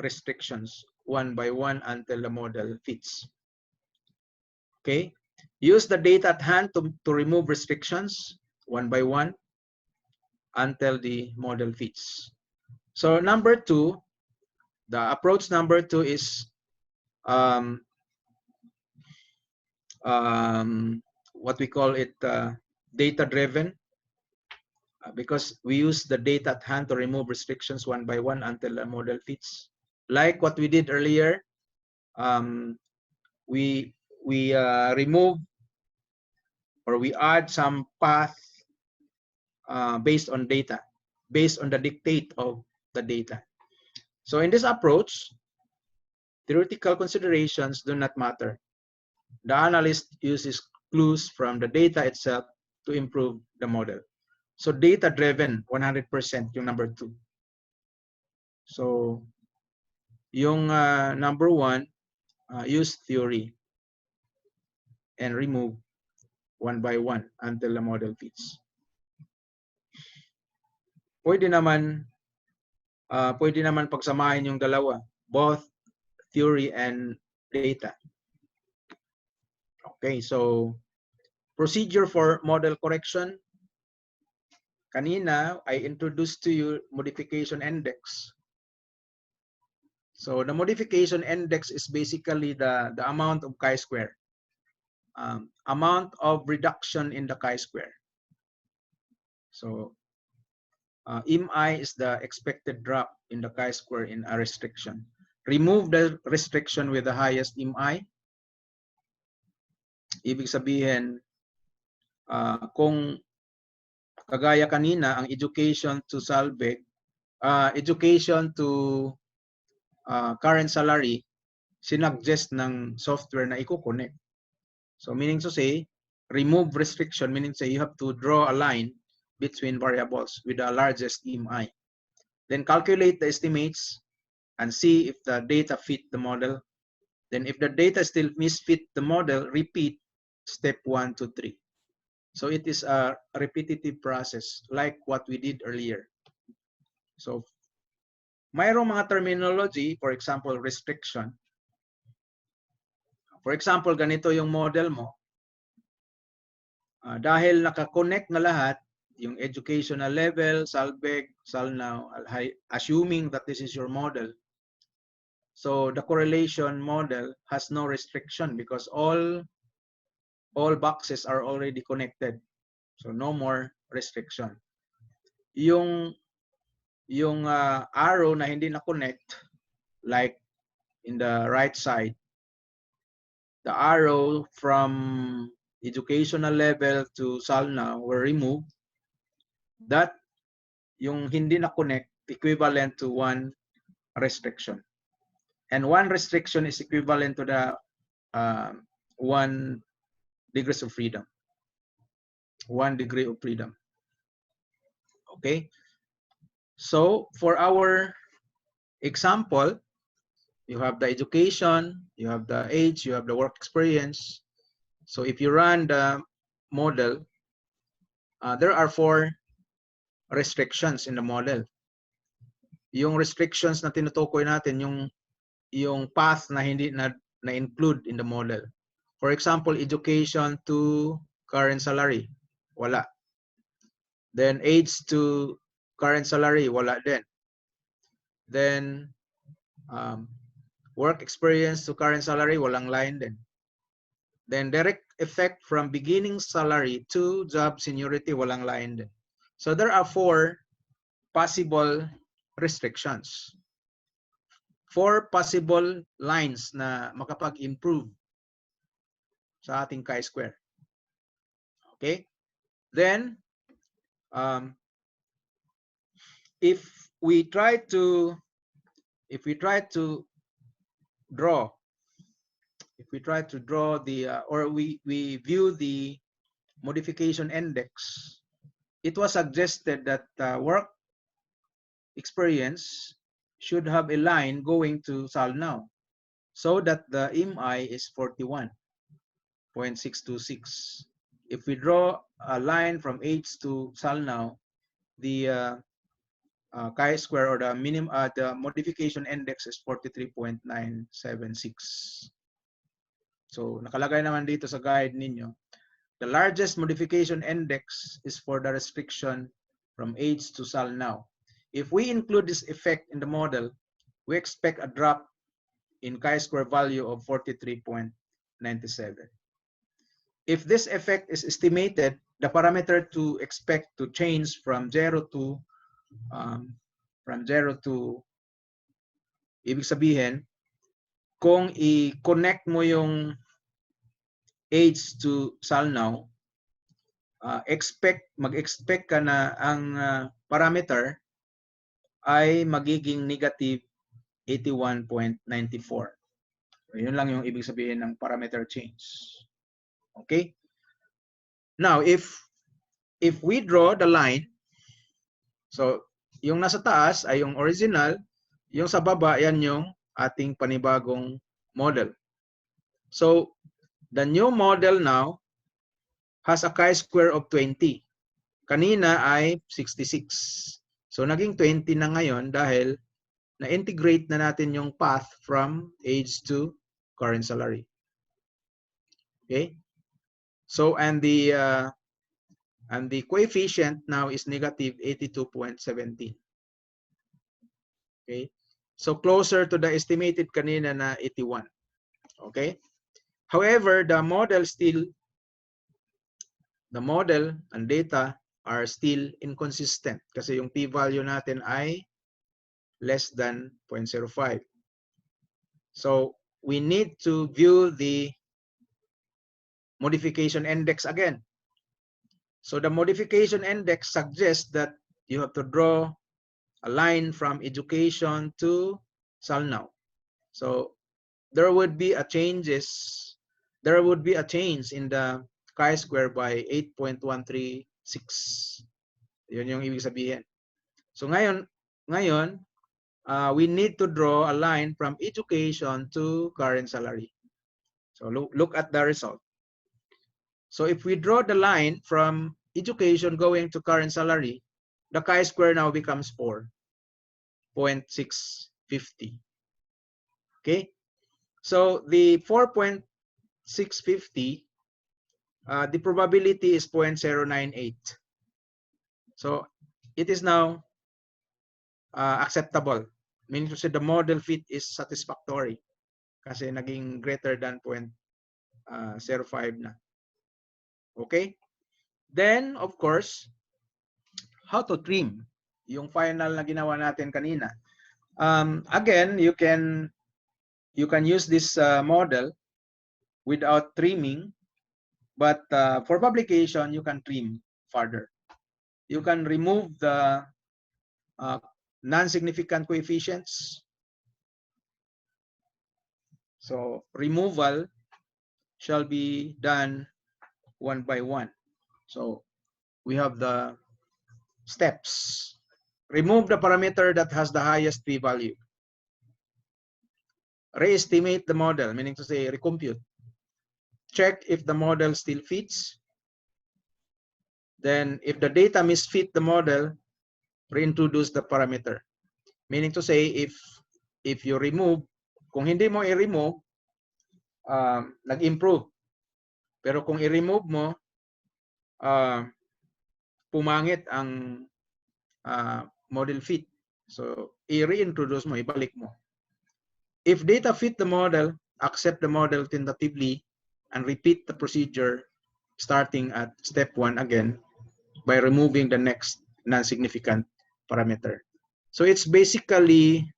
restrictions one by one until the model fits. Okay, use the data at hand to remove restrictions one by one until the model fits. So number two, the approach number two is what we call it data driven, because we use the data at hand to remove restrictions one by one until the model fits. Like what we did earlier, we remove or we add some path based on data, based on the dictate of the data. So in this approach, theoretical considerations do not matter. The analyst uses clues from the data itself to improve the model. So data-driven, 100% yung number two. So yung number one, use theory and remove one by one until the model fits. Pwede naman pagsamahin yung dalawa, both theory and data. Okay, so procedure for model correction. Kanina, I introduced to you modification index. So the modification index is basically the amount of chi-square, amount of reduction in the chi-square. So MI is the expected drop in the chi-square in a restriction. Remove the restriction with the highest MI. Ibig sabihin, kung kagaya kanina, ang education to salvage, education to current salary, sinuggest ng software na i-connect. So meaning to say, remove restriction, meaning to say you have to draw a line between variables with the largest MI. Then calculate the estimates and see if the data fit the model. Then if the data still misfit the model, repeat step 1 to 3. So it is a repetitive process like what we did earlier. So mayroong mga terminology, for example, restriction. For example, ganito yung model mo. Dahil naka-connect na lahat, yung educational level, Salbeg, Salnow, assuming that this is your model. So the correlation model has no restriction because all boxes are already connected. So no more restriction. Yung arrow na hindi na-connect, like in the right side, the arrow from educational level to Salnow were removed. That yung hindi na-connect equivalent to 1 restriction. And 1 restriction is equivalent to the 1 degrees of freedom. 1 degree of freedom. Okay. So for our example, you have the education, you have the age, you have the work experience. So if you run the model, there are 4 restrictions in the model. Yung restrictions na tinutukoy natin, yung path na hindi na-include in the model. For example, education to current salary, wala. Then age to current salary, wala din. Then work experience to current salary, walang line din. Then direct effect from beginning salary to job seniority, walang line din. So there are 4 possible restrictions. 4 possible lines na makapag-improve sa ating chi-square. Okay? Then, if we try to draw the or we view the modification index, it was suggested that work experience should have a line going to Salnow so that the MI is 41.626. If we draw a line from age to Salnow, the chi-square or the modification index is 43.976. So nakalagay naman dito sa guide ninyo, the largest modification index is for the restriction from age to Salnow. If we include this effect in the model, we expect a drop in chi-square value of 43.97. If this effect is estimated, the parameter to expect to change from 0 to ibig sabihin, kung i-connect mo yung age to Salnow, mag-expect ka na ang parameter ay magiging negative 81.94. So, yun lang yung ibig sabihin ng parameter change. Okay? Now, if we draw the line, so yung nasa taas ay yung original, yung sa baba yan yung ating panibagong model. So, the new model now has a chi-square of 20. Kanina ay 66. So, naging 20 na ngayon dahil na-integrate na natin yung path from age to current salary. Okay? So, and the coefficient now is negative 82.17. Okay? So, closer to the estimated kanina na 81. Okay? However, the model and data are still inconsistent kasi yung p-value natin ay less than 0.05. So, we need to view the modification index again. So, the modification index suggests that you have to draw a line from education to Salnow. So, there would be a change in the chi-square by 8.136. Yun yung ibig sabihin. So ngayon we need to draw a line from education to current salary. So look at the result. So if we draw the line from education going to current salary, the chi-square now becomes 4.650. Okay, so the 4.650, the probability is 0.098. So it is now acceptable, meaning to say the model fit is satisfactory kasi naging greater than 0.05 na. Okay? Then, of course, how to trim? Yung final na ginawa natin kanina. Again, you can use this model without trimming, but for publication, you can trim further. You can remove the non-significant coefficients. So removal shall be done one by one. So we have the steps. Remove the parameter that has the highest p-value. Re-estimate the model, meaning to say recompute. Check if the model still fits. Then if the data misfit the model, reintroduce the parameter. Meaning to say if you remove, kung hindi mo i-remove, nag-improve. Pero kung i-remove mo, pumangit ang model fit. So i-reintroduce mo, ibalik mo. If data fit the model, accept the model tentatively and repeat the procedure starting at step 1 again by removing the next non-significant parameter. So it's basically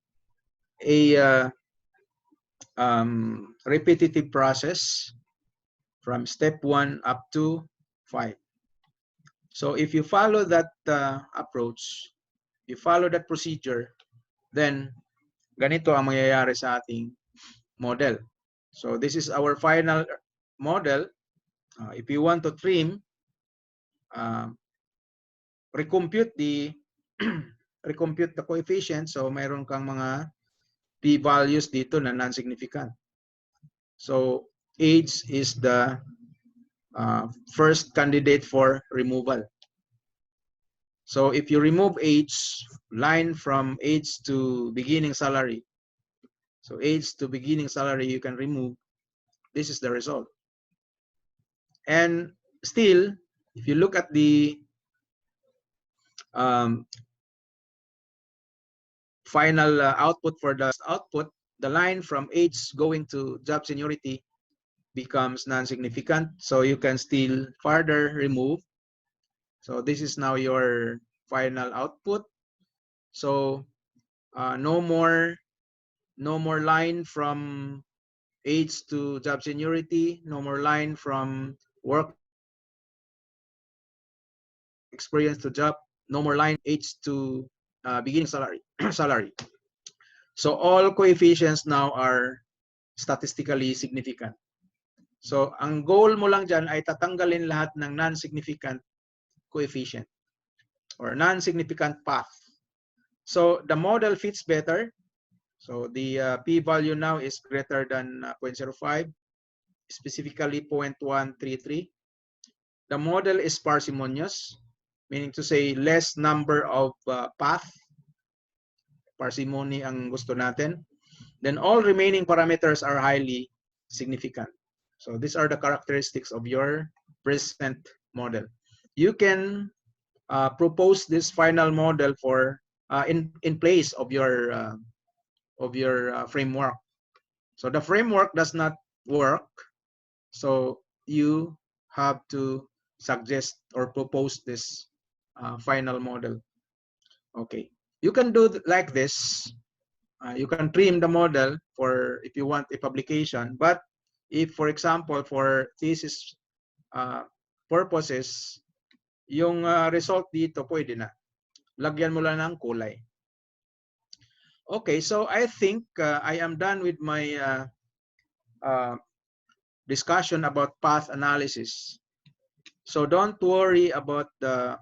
a repetitive process from step 1 up to 5. So if you follow that approach, you follow that procedure, then ganito ang mangyayari sa ating model. So this is our final model. If you want to trim, recompute the coefficient. So mayroon kang mga p-values dito na non-significant. So age is the first candidate for removal. So if you remove age, line from age to beginning salary. So age to beginning salary you can remove. This is the result. And still, if you look at the final output for the output, the line from age going to job seniority becomes non-significant. So you can still further remove. So this is now your final output. So no more line from age to job seniority, no more line from work experience to job, no more line age to beginning salary. So all coefficients now are statistically significant. So ang goal mo lang dyan ay tatanggalin lahat ng non-significant coefficient or non-significant path. So the model fits better. So the p-value now is greater than 0.05, specifically 0.133. The model is parsimonious, meaning to say less number of path. Parsimony ang gusto natin. Then all remaining parameters are highly significant. So these are the characteristics of your present model. You can propose this final model for in place of your framework. So the framework does not work. So you have to suggest or propose this final model. Okay, you can do like this. You can trim the model for if you want a publication. But if, for example, for thesis purposes, yung result dito pwede na. Lagyan mo lang ng kulay. Okay, so I think I am done with my discussion about path analysis. So don't worry about the